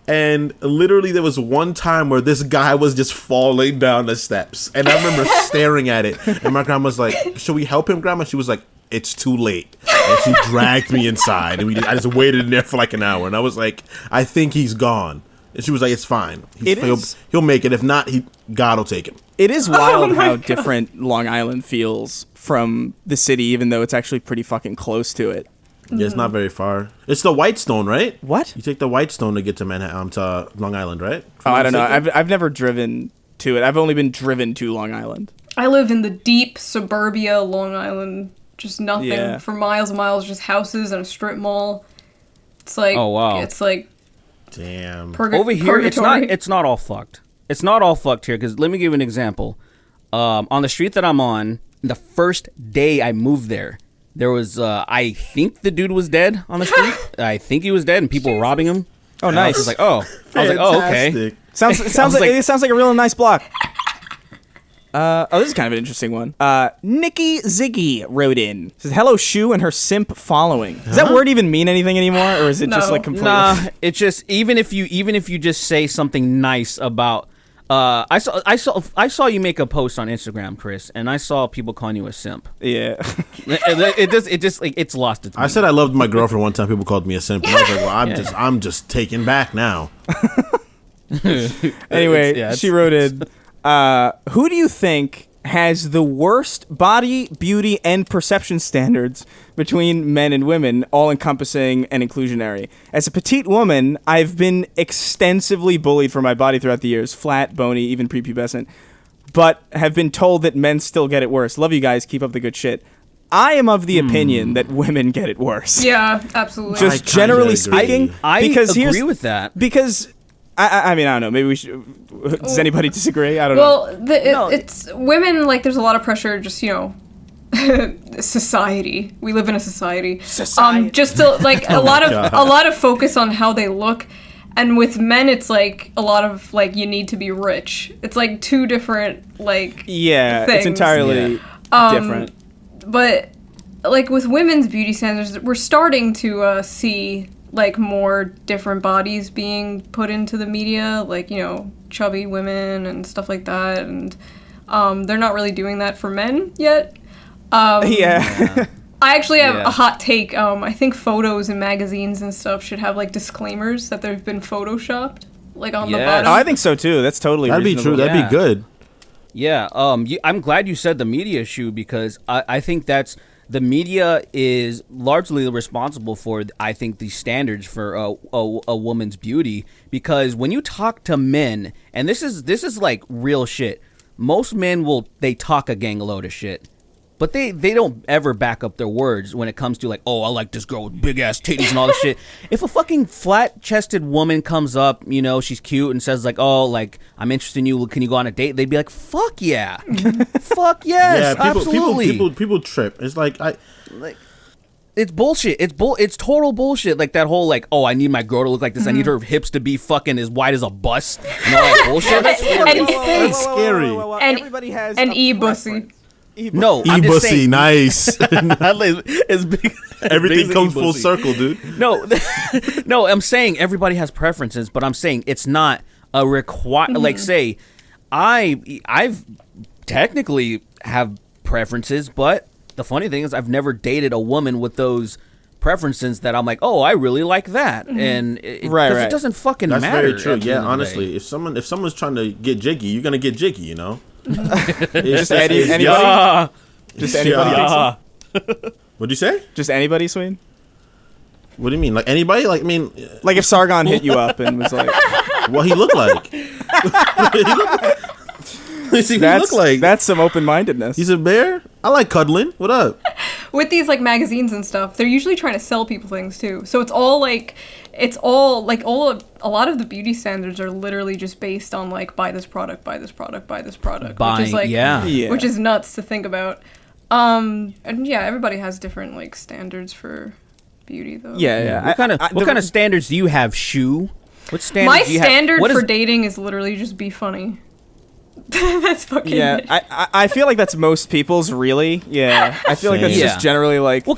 and literally there was one time where this guy was just falling down the steps, and I remember staring at it. And my grandma was like, "Should we help him, Grandma?" She was like, "It's too late." And she dragged me inside, and I just waited in there for like an hour. And I was like, "I think he's gone." And she was like, "It's fine. He'll make it. If not, God will take him." It is wild how different Long Island feels from the city, even though it's actually pretty fucking close to it. Yeah, it's not very far. It's the Whitestone, right? What? You take the Whitestone to get to Manhattan, to Long Island, right? I don't know. I've never driven to it. I've only been driven to Long Island. I live in the deep suburbia Long Island. Just nothing for miles and miles. Just houses and a strip mall. It's like, oh wow, it's like, damn. Over here, it's not all fucked. It's not all fucked here, because let me give you an example. On the street that I'm on, the first day I moved there was, I think the dude was dead on the street. I think he was dead, and people were robbing him. Oh, and nice. I was like, oh, okay. It sounds like a real nice block. This is kind of an interesting one. Nikki Ziggy wrote in. Says, hello, Shoe and her simp following. Does that word even mean anything anymore, or is it just like completely? Nah, it's just even if you just say something nice about. I saw you make a post on Instagram, Chris, and I saw people calling you a simp. Yeah. It's lost its meaning. I said I loved my girlfriend one time. People called me a simp. And I was like, well, I'm just taken back now. Anyway, she wrote in. Who do you think has the worst body, beauty, and perception standards between men and women, all-encompassing and inclusionary? As a petite woman, I've been extensively bullied for my body throughout the years, flat, bony, even prepubescent, but have been told that men still get it worse. Love you guys. Keep up the good shit. I am of the opinion that women get it worse. Yeah, absolutely. Just generally speaking. I agree with that. Because... I mean, I don't know. Maybe we should... Does anybody disagree? I don't know. Well, it's women, like, there's a lot of pressure, just, society. We live in a society. Just to, like, a lot of focus on how they look. And with men, it's, like, a lot of, like, you need to be rich. It's, like, two different, like, things. It's entirely different. But, like, with women's beauty standards, we're starting to see... like more different bodies being put into the media, like, chubby women and stuff like that, and they're not really doing that for men yet. I actually have a hot take. I think photos and magazines and stuff should have like disclaimers that they've been photoshopped, like on the bottom. Oh, I think so too. That's totally that'd reasonable. be true. That'd be good. Yeah. I'm glad you said the media, Shoe, because I think that's. The media is largely responsible for, I think, the standards for a woman's beauty, because when you talk to men, and this is like real shit, most men they talk a gang load of shit, but they don't ever back up their words when it comes to like, oh, I like this girl with big ass titties and all this shit. If a fucking flat chested woman comes up, she's cute and says like, oh, like I'm interested in you, can you go on a date? They'd be like, fuck yeah, fuck yes, absolutely. People trip. It's like it's bullshit. It's total bullshit. Like that whole like, oh, I need my girl to look like this. I need her hips to be fucking as wide as a bus. And all that bullshit. That's scary. And everybody has an e-bussy. No, I'm just saying. Nice. It's big, everything comes full circle, dude. No, I'm saying everybody has preferences, but I'm saying it's not a like, say, I've technically have preferences, but the funny thing is I've never dated a woman with those preferences that I'm like, oh, I really like that, and it doesn't fucking That's matter. That's very true. Yeah, honestly, if someone's trying to get jiggy, you're gonna get jiggy, Just anybody? Just anybody? What'd you say? Just anybody, Sween? What do you mean? Like anybody? Like, I mean... Like if Sargon hit you up and was like... What he looked like. That's some open-mindedness. He's a bear? I like cuddling. What up? With these like magazines and stuff, they're usually trying to sell people things too. So a lot of the beauty standards are literally just based on like buy this product, buy this product, buy this product, which is like which is nuts to think about. And yeah, everybody has different like standards for beauty though. Yeah. What kind of standards do you have, Shoe? What standards My do you have? standard for dating is literally just be funny. That's fucking it. I feel like that's most people's, really. Yeah. I feel like that's just generally like... Well,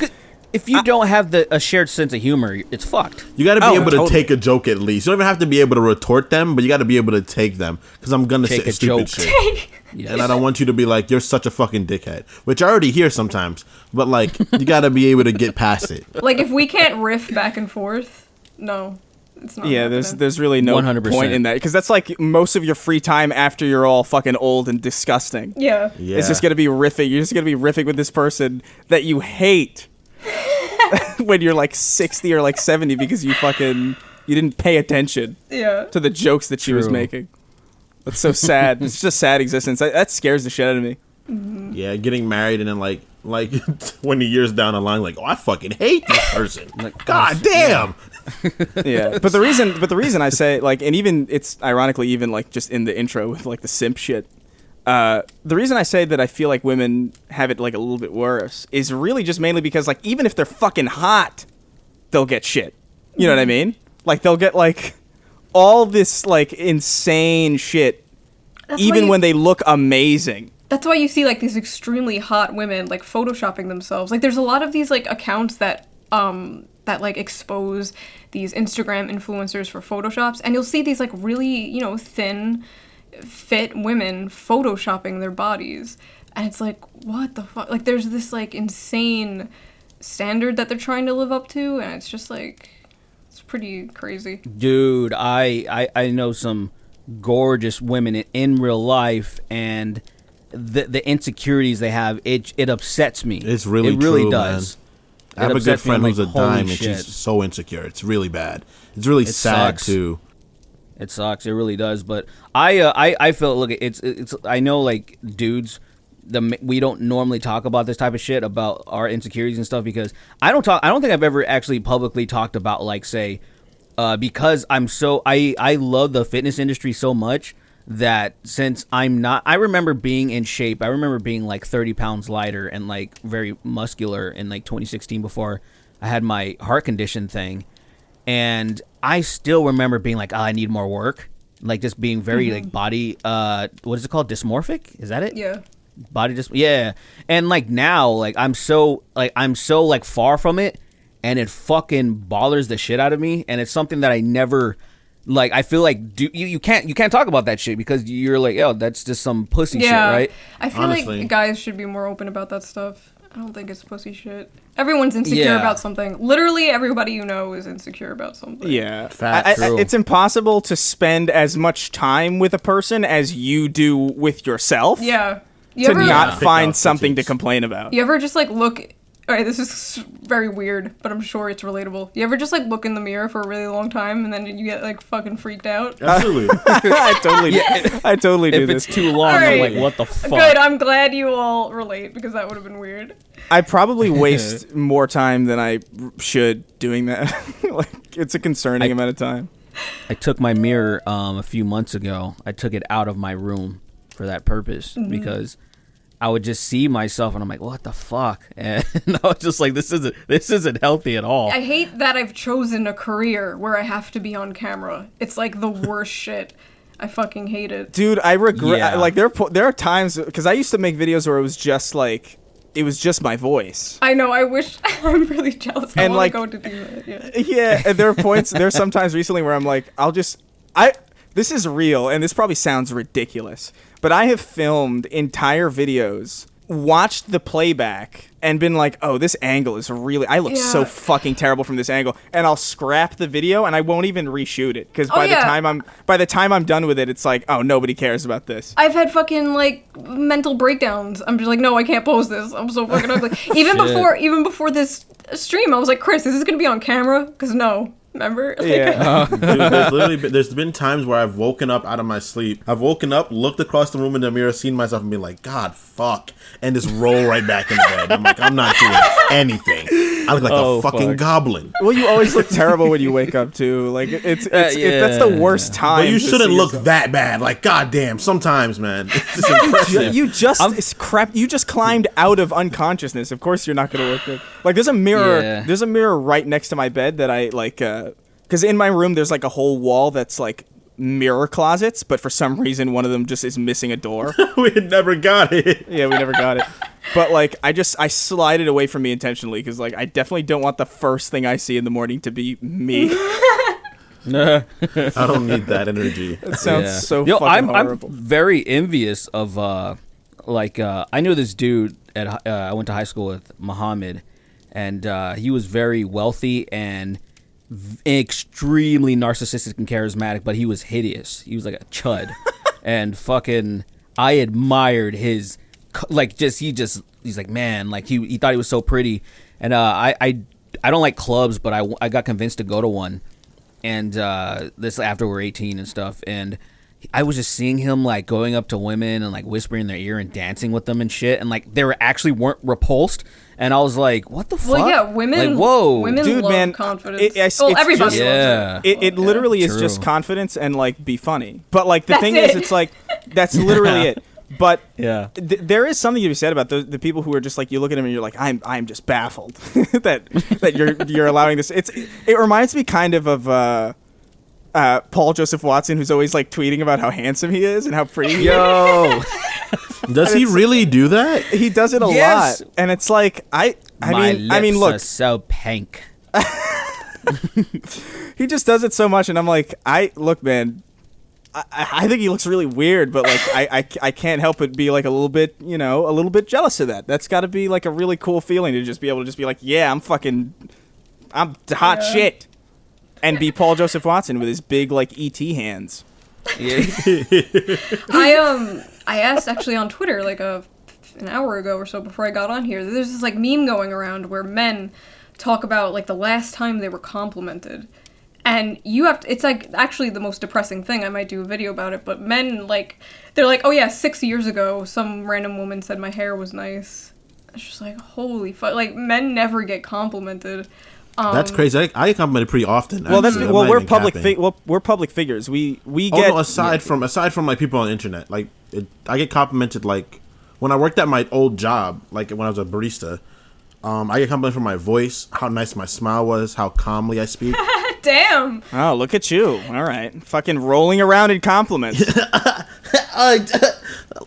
if you don't have a shared sense of humor, it's fucked. You got to be able to take a joke at least. You don't even have to be able to retort them, but you got to be able to take them. Because I'm going to say stupid shit. Yes. And I don't want you to be like, you're such a fucking dickhead. Which I already hear sometimes. But like, you got to be able to get past it. Like, if we can't riff back and forth, no. It's not happening. There's really no 100%. point in that, because that's like most of your free time after you're all fucking old and disgusting. Yeah. It's just gonna be riffing. You're just gonna be riffing with this person that you hate when you're like 60 or like 70 because you didn't pay attention to the jokes that she was making. That's so sad. It's just a sad existence. That scares the shit out of me. Mm-hmm. Yeah, getting married and then like 20 years down the line, like, oh, I fucking hate this person. Like, God damn. Yeah, but the reason I say like, and even it's ironically even like just in the intro with like the simp shit. The reason I say that I feel like women have it like a little bit worse is really just mainly because like even if they're fucking hot, they'll get shit. You know what I mean? Like they'll get like all this like insane shit, even when they look amazing. that's why you see like these extremely hot women like photoshopping themselves. Like there's a lot of these like accounts that like expose these Instagram influencers for photoshops, and you'll see these like really, you know, thin, fit women photoshopping their bodies, and it's like, what the fuck? Like there's this like insane standard that they're trying to live up to, and it's just like, it's pretty crazy. Dude, I know some gorgeous women in real life, and the insecurities they have, it upsets me. It's really it really true, does. Man. I have a good friend who's a dime, and she's so insecure. It's really bad. It's really sad too. It sucks. It really does. But I feel, look, it's I know like dudes, we don't normally talk about this type of shit about our insecurities and stuff, because I don't think I've ever actually publicly talked about, like, say, because I love the fitness industry so much that since I'm not, I remember being in shape. I remember being like 30 pounds lighter and like very muscular in like 2016 before I had my heart condition thing. And I still remember being like, oh, I need more work. Like just being very like body, what is it called? Dysmorphic? Is that it? Yeah. Body yeah. And like now, like I'm so far from it, and it fucking bothers the shit out of me. And it's something that I never, like, I feel like you can't talk about that shit because you're like, oh, that's just some pussy shit, right? I feel like guys should be more open about that stuff. I don't think it's pussy shit. Everyone's insecure about something. Literally everybody you know is insecure about something. Yeah. It's impossible to spend as much time with a person as you do with yourself. Yeah. To not find something to complain about. You ever just like look... Alright, this is very weird, but I'm sure it's relatable. You ever just like look in the mirror for a really long time and then you get like fucking freaked out? Absolutely. I totally do if this. It's too long, I'm like, what the fuck? Good, I'm glad you all relate, because that would have been weird. I probably waste more time than I should doing that. Like, it's a concerning amount of time. I took my mirror a few months ago. I took it out of my room for that purpose because I would just see myself and I'm like, what the fuck? And I was just like, this isn't healthy at all. I hate that I've chosen a career where I have to be on camera. It's like the worst shit. I fucking hate it. Dude, I regret, like there are times, because I used to make videos where it was just my voice. I know, I wish, I'm really jealous. I want to go to do that, yeah, and there's sometimes recently where I'm like, this is real, and this probably sounds ridiculous, but I have filmed entire videos, watched the playback, and been like, oh, this angle is really, I look so fucking terrible from this angle, and I'll scrap the video, and I won't even reshoot it, because by the time I'm done with it, it's like, oh, nobody cares about this. I've had fucking, like, mental breakdowns. I'm just like, no, I can't post this. I'm so fucking ugly. Even before this stream, I was like, Chris, is this gonna be on camera? Because no. Remember? Yeah. Dude, there's been times where I've woken up out of my sleep. I've woken up, looked across the room in the mirror, seen myself, and been like, God, fuck, and just roll right back in the bed. I'm like, I'm not doing anything. I look like a fucking goblin. Well, you always look terrible when you wake up too. Like it's that's the worst time. But you shouldn't look that bad. Like, goddamn, sometimes, man, it's just impressive. You just climbed out of unconsciousness. Of course, you're not gonna look good. Like, there's a mirror. Yeah. There's a mirror right next to my bed that I like. Because in my room, there's like a whole wall that's like mirror closets, but for some reason, one of them just is missing a door. We never got it. Yeah, we never got it. But like, I slide it away from me intentionally because like I definitely don't want the first thing I see in the morning to be me. No, I don't need that energy. It sounds so fucking horrible. I'm very envious of I knew this dude at I went to high school with, Muhammad, and he was very wealthy and extremely narcissistic and charismatic, but he was hideous. He was like a chud. And fucking I admired his he's like, man, like he thought he was so pretty. And I don't like clubs, but I got convinced to go to one, and this after we're 18 and stuff, and I was just seeing him like going up to women and like whispering in their ear and dancing with them and shit, and like they weren't repulsed, and I was like, what the fuck? Well, yeah, women. Like, whoa, women dude, love man, confidence. Everybody loves it. It literally is just confidence and like be funny. But like the thing is, it's like that's literally it. But yeah, there is something to be said about the people who are just like, you look at them and you're like, I'm just baffled that you're allowing this. It reminds me kind of Paul Joseph Watson, who's always like tweeting about how handsome he is and how pretty he is. Does he really do that? He does it a Yes. lot, and it's like I mean, look, are so pink. he just does it so much, and I'm like, look, man. I think he looks really weird, but like I can't help but be like a little bit jealous of that. That's got to be like a really cool feeling to just be able to just be like, yeah, I'm hot shit, and be Paul Joseph Watson with his big like ET hands. Yeah. I asked actually on Twitter like an hour ago or so before I got on here. There's this like meme going around where men talk about like the last time they were complimented. And you have to, it's like actually the most depressing thing. I might do a video about it, but men like, they're like, oh yeah, 6 years ago, some random woman said my hair was nice. It's just like, holy fuck, like men never get complimented. That's crazy. I get complimented pretty often. Well, we're public figures. We get. No, aside from like people on the internet, like I get complimented like when I worked at my old job, like when I was a barista. I get complimented for my voice, how nice my smile was, how calmly I speak. Damn. Oh, look at you. All right. Fucking rolling around in compliments.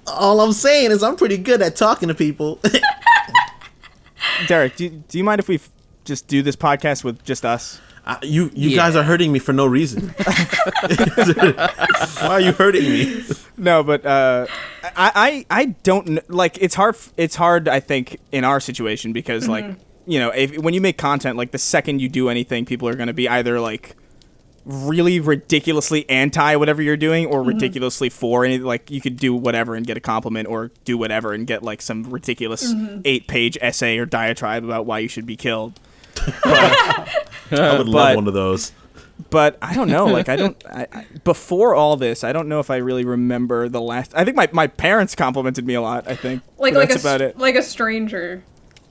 All I'm saying is I'm pretty good at talking to people. Derek, do you mind if we just do this podcast with just us? You guys are hurting me for no reason. Why are you hurting me? No, but I don't like. It's hard. I think in our situation because like when you make content, like the second you do anything, people are going to be either like really ridiculously anti whatever you're doing or ridiculously for anything. Like you could do whatever and get a compliment or do whatever and get like some ridiculous 8-page essay or diatribe about why you should be killed. I would love one of those. But I don't know. Like before all this, I don't know if I really remember the last. I think my parents complimented me a lot. I think that's about it. Like a stranger.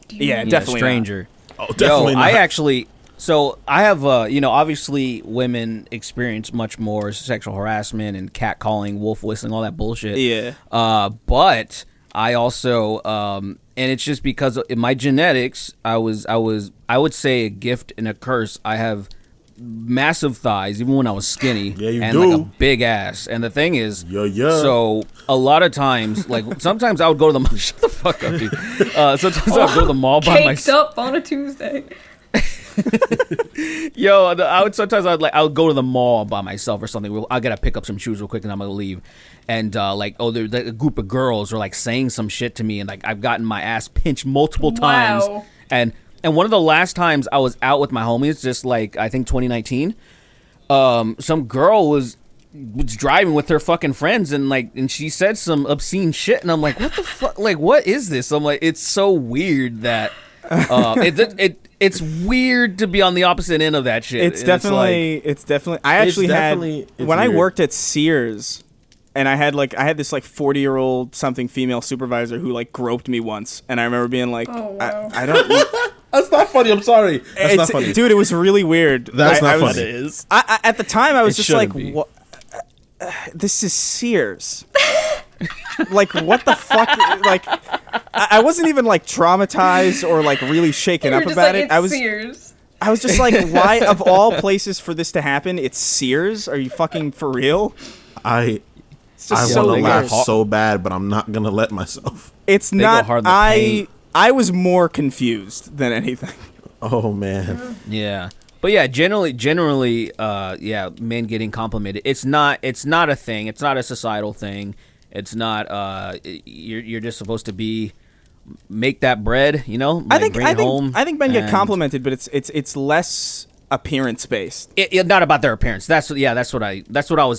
Yeah, definitely stranger. Oh, definitely. Yo, not. I actually. So I have, obviously women experience much more sexual harassment and catcalling, wolf whistling, all that bullshit. Yeah. But I also, and it's just because in my genetics, I would say a gift and a curse. I have massive thighs, even when I was skinny. Yeah, you and do. like a big ass. And the thing is, Yeah. so a lot of times, like sometimes I would go to the mall. Shut the fuck up, dude. Sometimes I would go to the mall by myself. Caked up on a Tuesday. Yo, I would go to the mall by myself or something. I gotta pick up some shoes real quick and I'm gonna leave. And there's a group of girls are like saying some shit to me, and like I've gotten my ass pinched multiple times. And one of the last times I was out with my homies, just like I think 2019, some girl was driving with her fucking friends and she said some obscene shit, and I'm like, what the fuck? Like, what is this? I'm like, it's so weird that it's weird to be on the opposite end of that shit. It's definitely. I actually had when I worked at Sears, and I had this 40-year-old something female supervisor who like groped me once, and I remember being like, oh, wow. I don't. That's not funny. I'm sorry. That's not funny, dude. It was really weird. That's not funny. It is. At the time, I was just like, be. what? This is Sears. Like, what the fuck? Like, I wasn't even like traumatized or like really shaken up about it. I was Sears. I was just like, why of all places for this to happen, it's Sears? Are you fucking for real? I want to laugh so bad, but I'm not gonna let myself. It's not. I was more confused than anything. Oh man. Yeah. But yeah, generally, men getting complimented. It's not a thing. It's not a societal thing. It's not. You're just supposed to make that bread. I think men get complimented, but it's less appearance based. It's not about their appearance. That's what I meant. That's what I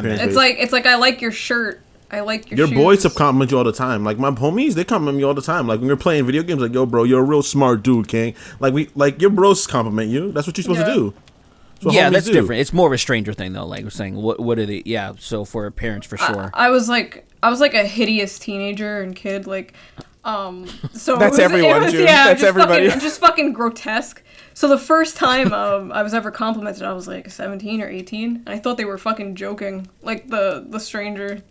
meant. It's like I like your shirt. I like your shoes. boys have compliment you all the time. Like my homies, they compliment me all the time. Like when you're playing video games, like, yo, bro, you're a real smart dude, King. Like your bros compliment you. That's what you're supposed to do. That's different. It's more of a stranger thing though. Like we're saying, what are they? Yeah. So for parents, for sure. I was like a hideous teenager and kid. Like, so that's everyone, June. Yeah, that's everybody. Just fucking grotesque. So the first time I was ever complimented, I was like 17 or 18, and I thought they were fucking joking. Like the stranger.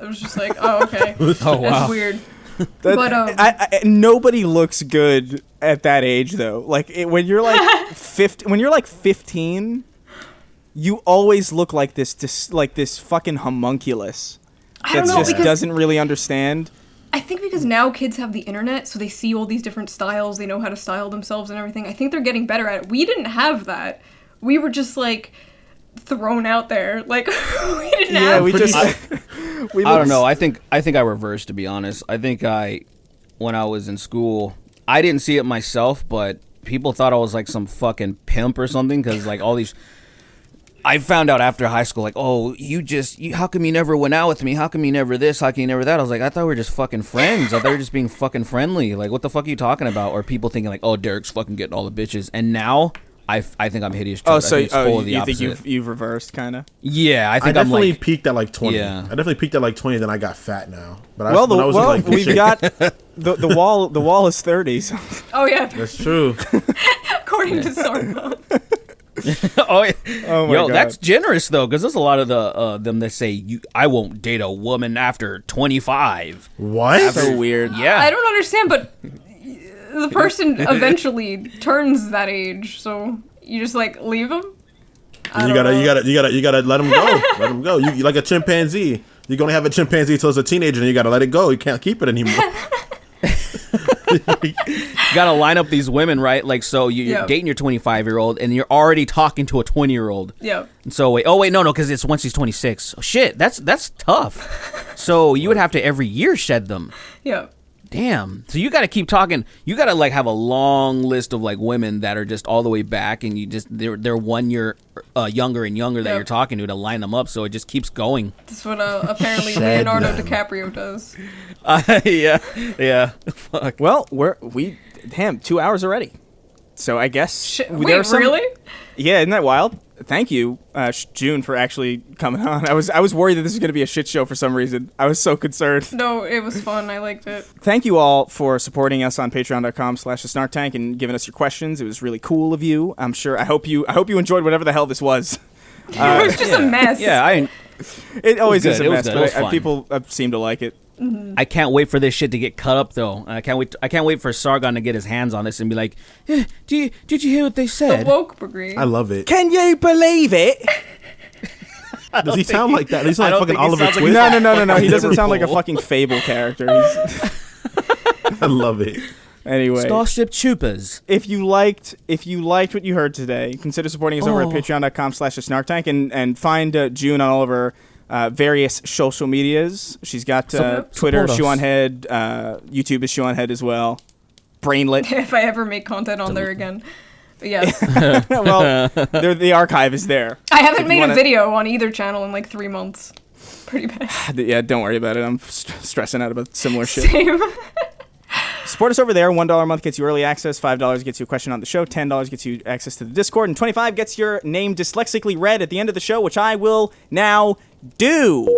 I was just like, oh, okay. Oh, wow. That's weird. But nobody looks good at that age, though. Like when you're like 15, you always look like this fucking homunculus. I don't know, just because doesn't really understand. I think because now kids have the internet, so they see all these different styles, they know how to style themselves and everything. I think they're getting better at it. We didn't have that. We were just like thrown out there. Like we didn't have. We just. I don't know. I think I reversed, to be honest. I think when I was in school, I didn't see it myself, but people thought I was like some fucking pimp or something, because like all these. I found out after high school, like, oh, how come you never went out with me? How come you never this? How come you never that? I was like, I thought we were just fucking friends. I thought we were just being fucking friendly. Like, what the fuck are you talking about? Or people thinking like, oh, Derek's fucking getting all the bitches. And now, I think I'm hideous. Oh, so you think you've reversed, kind of? Yeah, I think I I'm definitely like, peaked at like 20. Yeah. I definitely peaked at like 20, then I got fat now. But We've got the wall is 30. So. Oh yeah, That's true. according to Sargon. oh my God. That's generous though, because there's a lot of them that say I won't date a woman after 25. What? That's so weird. Yeah, I don't understand, but the person eventually turns that age, so you just like leave them. You gotta let them go. Let them go. You like a chimpanzee. You're gonna have a chimpanzee till it's a teenager, and you gotta let it go. You can't keep it anymore. You gotta line up these women, right? Like, so you're dating your 25-year-old, and you're already talking to a 20-year-old. Yeah. So no, because it's once he's 26. Oh, shit, that's tough. So you would have to every year shed them. Yeah. Damn. So you got to keep talking. You got to like have a long list of like women that are just all the way back, and they're 1 year younger and younger that you're talking to line them up. So it just keeps going. That's what apparently Leonardo DiCaprio does. Yeah. Fuck. Well, damn, 2 hours already. So I guess Wait, really? Yeah, isn't that wild? Thank you, June, for actually coming on. I was worried that this was going to be a shit show for some reason. I was so concerned. No, it was fun. I liked it. Thank you all for supporting us on patreon.com/thesnarktank and giving us your questions. It was really cool of you. I hope you enjoyed whatever the hell this was. It was just a mess. Yeah, it always is a mess, but people seem to like it. Mm-hmm. I can't wait for this shit to get cut up, though. I can't wait for Sargon to get his hands on this and be like, did you hear what they said? The woke brigade. I love it. Can you believe it? Does he sound like that? Does he sound like fucking Oliver Twist? No. He doesn't sound like a fucking Fable character. I love it. Anyway, Starship Troopers. If you liked what you heard today, consider supporting us over at patreon.com/thesnarktank and find June on all of her various social medias. She's got Twitter, ShoeOnHead, YouTube is ShoeOnHead as well. Brainlet. If I ever make content on there again. But yes. Well, the archive is there. I haven't made a video on either channel in like 3 months. Pretty bad. Yeah, don't worry about it. I'm stressing out about similar shit. Same. Support us over there. $1 a month gets you early access. $5 gets you a question on the show. $10 gets you access to the Discord. And $25 gets your name dyslexically read at the end of the show, which I will now do.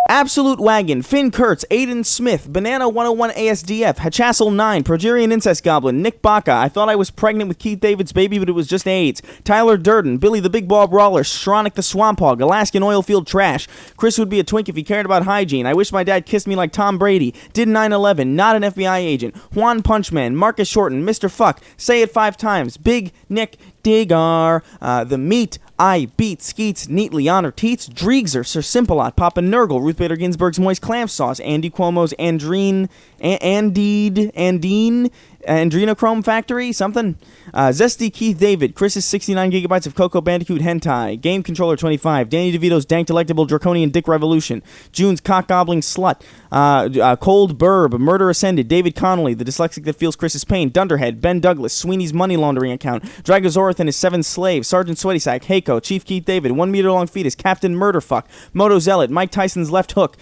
Absolute Wagon, Finn Kurtz, Aiden Smith, Banana 101 ASDF, Hachassel 9, Progerian Incest Goblin, Nick Baca, I thought I was pregnant with Keith David's baby, but it was just AIDS, Tyler Durden, Billy the Big Ball Brawler, Shronic the Swamp Hog, Alaskan Oilfield Trash, Chris would be a twink if he cared about hygiene, I wish my dad kissed me like Tom Brady, did 9/11, not an FBI agent, Juan Punchman, Marcus Shorten, Mr. Fuck, say it 5 times, Big Nick Diggar, The Meat, I beat Skeets neatly on her teats, Dreegser, Sir Simpalot, Papa Nurgle, Ruth Bader Ginsburg's Moist Clam Sauce, Andy Cuomo's Andrine, Adrenochrome Factory, something. Zesty Keith David, Chris's 69 gigabytes of Coco Bandicoot Hentai, Game Controller 25, Danny DeVito's Dank Delectable Draconian Dick Revolution, June's Cock Gobbling Slut, Cold Burb, Murder Ascended, David Connolly, the dyslexic that feels Chris's pain, Dunderhead, Ben Douglas, Sweeney's Money Laundering Account, Dragozorath and his 7 slaves, Sergeant Sweaty Sack, Heiko, Chief Keith David, 1 meter long fetus, Captain Murderfuck, Moto Zealot, Mike Tyson's Left Hook,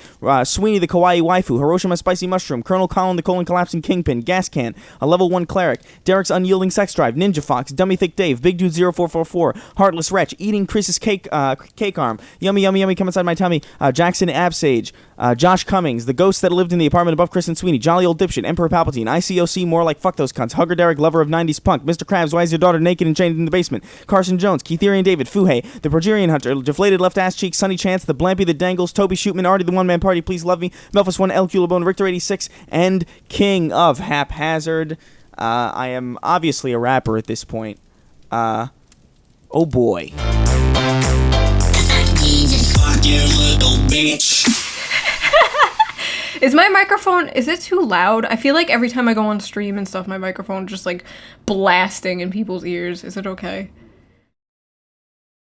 Sweeney the Kawaii Waifu, Hiroshima Spicy Mushroom, Colonel Colin the Colon Collapsing Kingpin, Gas Can, a Level 1 Cleric, Derek's Unyielding Sex Drive, Ninja Fox, Dummy Thick Dave, Big Dude 0444, Heartless Wretch, Eating Chris's Cake Arm, Yummy Yummy Yummy Come Inside My Tummy, Jackson Absage, Josh Cummings, The Ghost That Lived in the Apartment Above Chris and Sweeney, Jolly Old Dipshit, Emperor Palpatine, ICOC More Like Fuck Those Cunts, Hugger Derek, Lover of 90s Punk, Mr. Krabs, Why Is Your Daughter Naked and Chained in the Basement, Carson Jones, Keitherian David, Fuhey, The Progerian Hunter, Deflated Left Ass Cheek, Sunny Chance, The Blampy That Dangles, Toby Shootman, Artie the One Man Party, Please Love Me, Melphus 1, El Culabone, Richter 86, and King of Haphazard. I am obviously a rapper at this point. Oh boy. Jesus. bitch. Is my microphone, is it too loud? I feel like every time I go on stream and stuff, my microphone just like blasting in people's ears. Is it okay?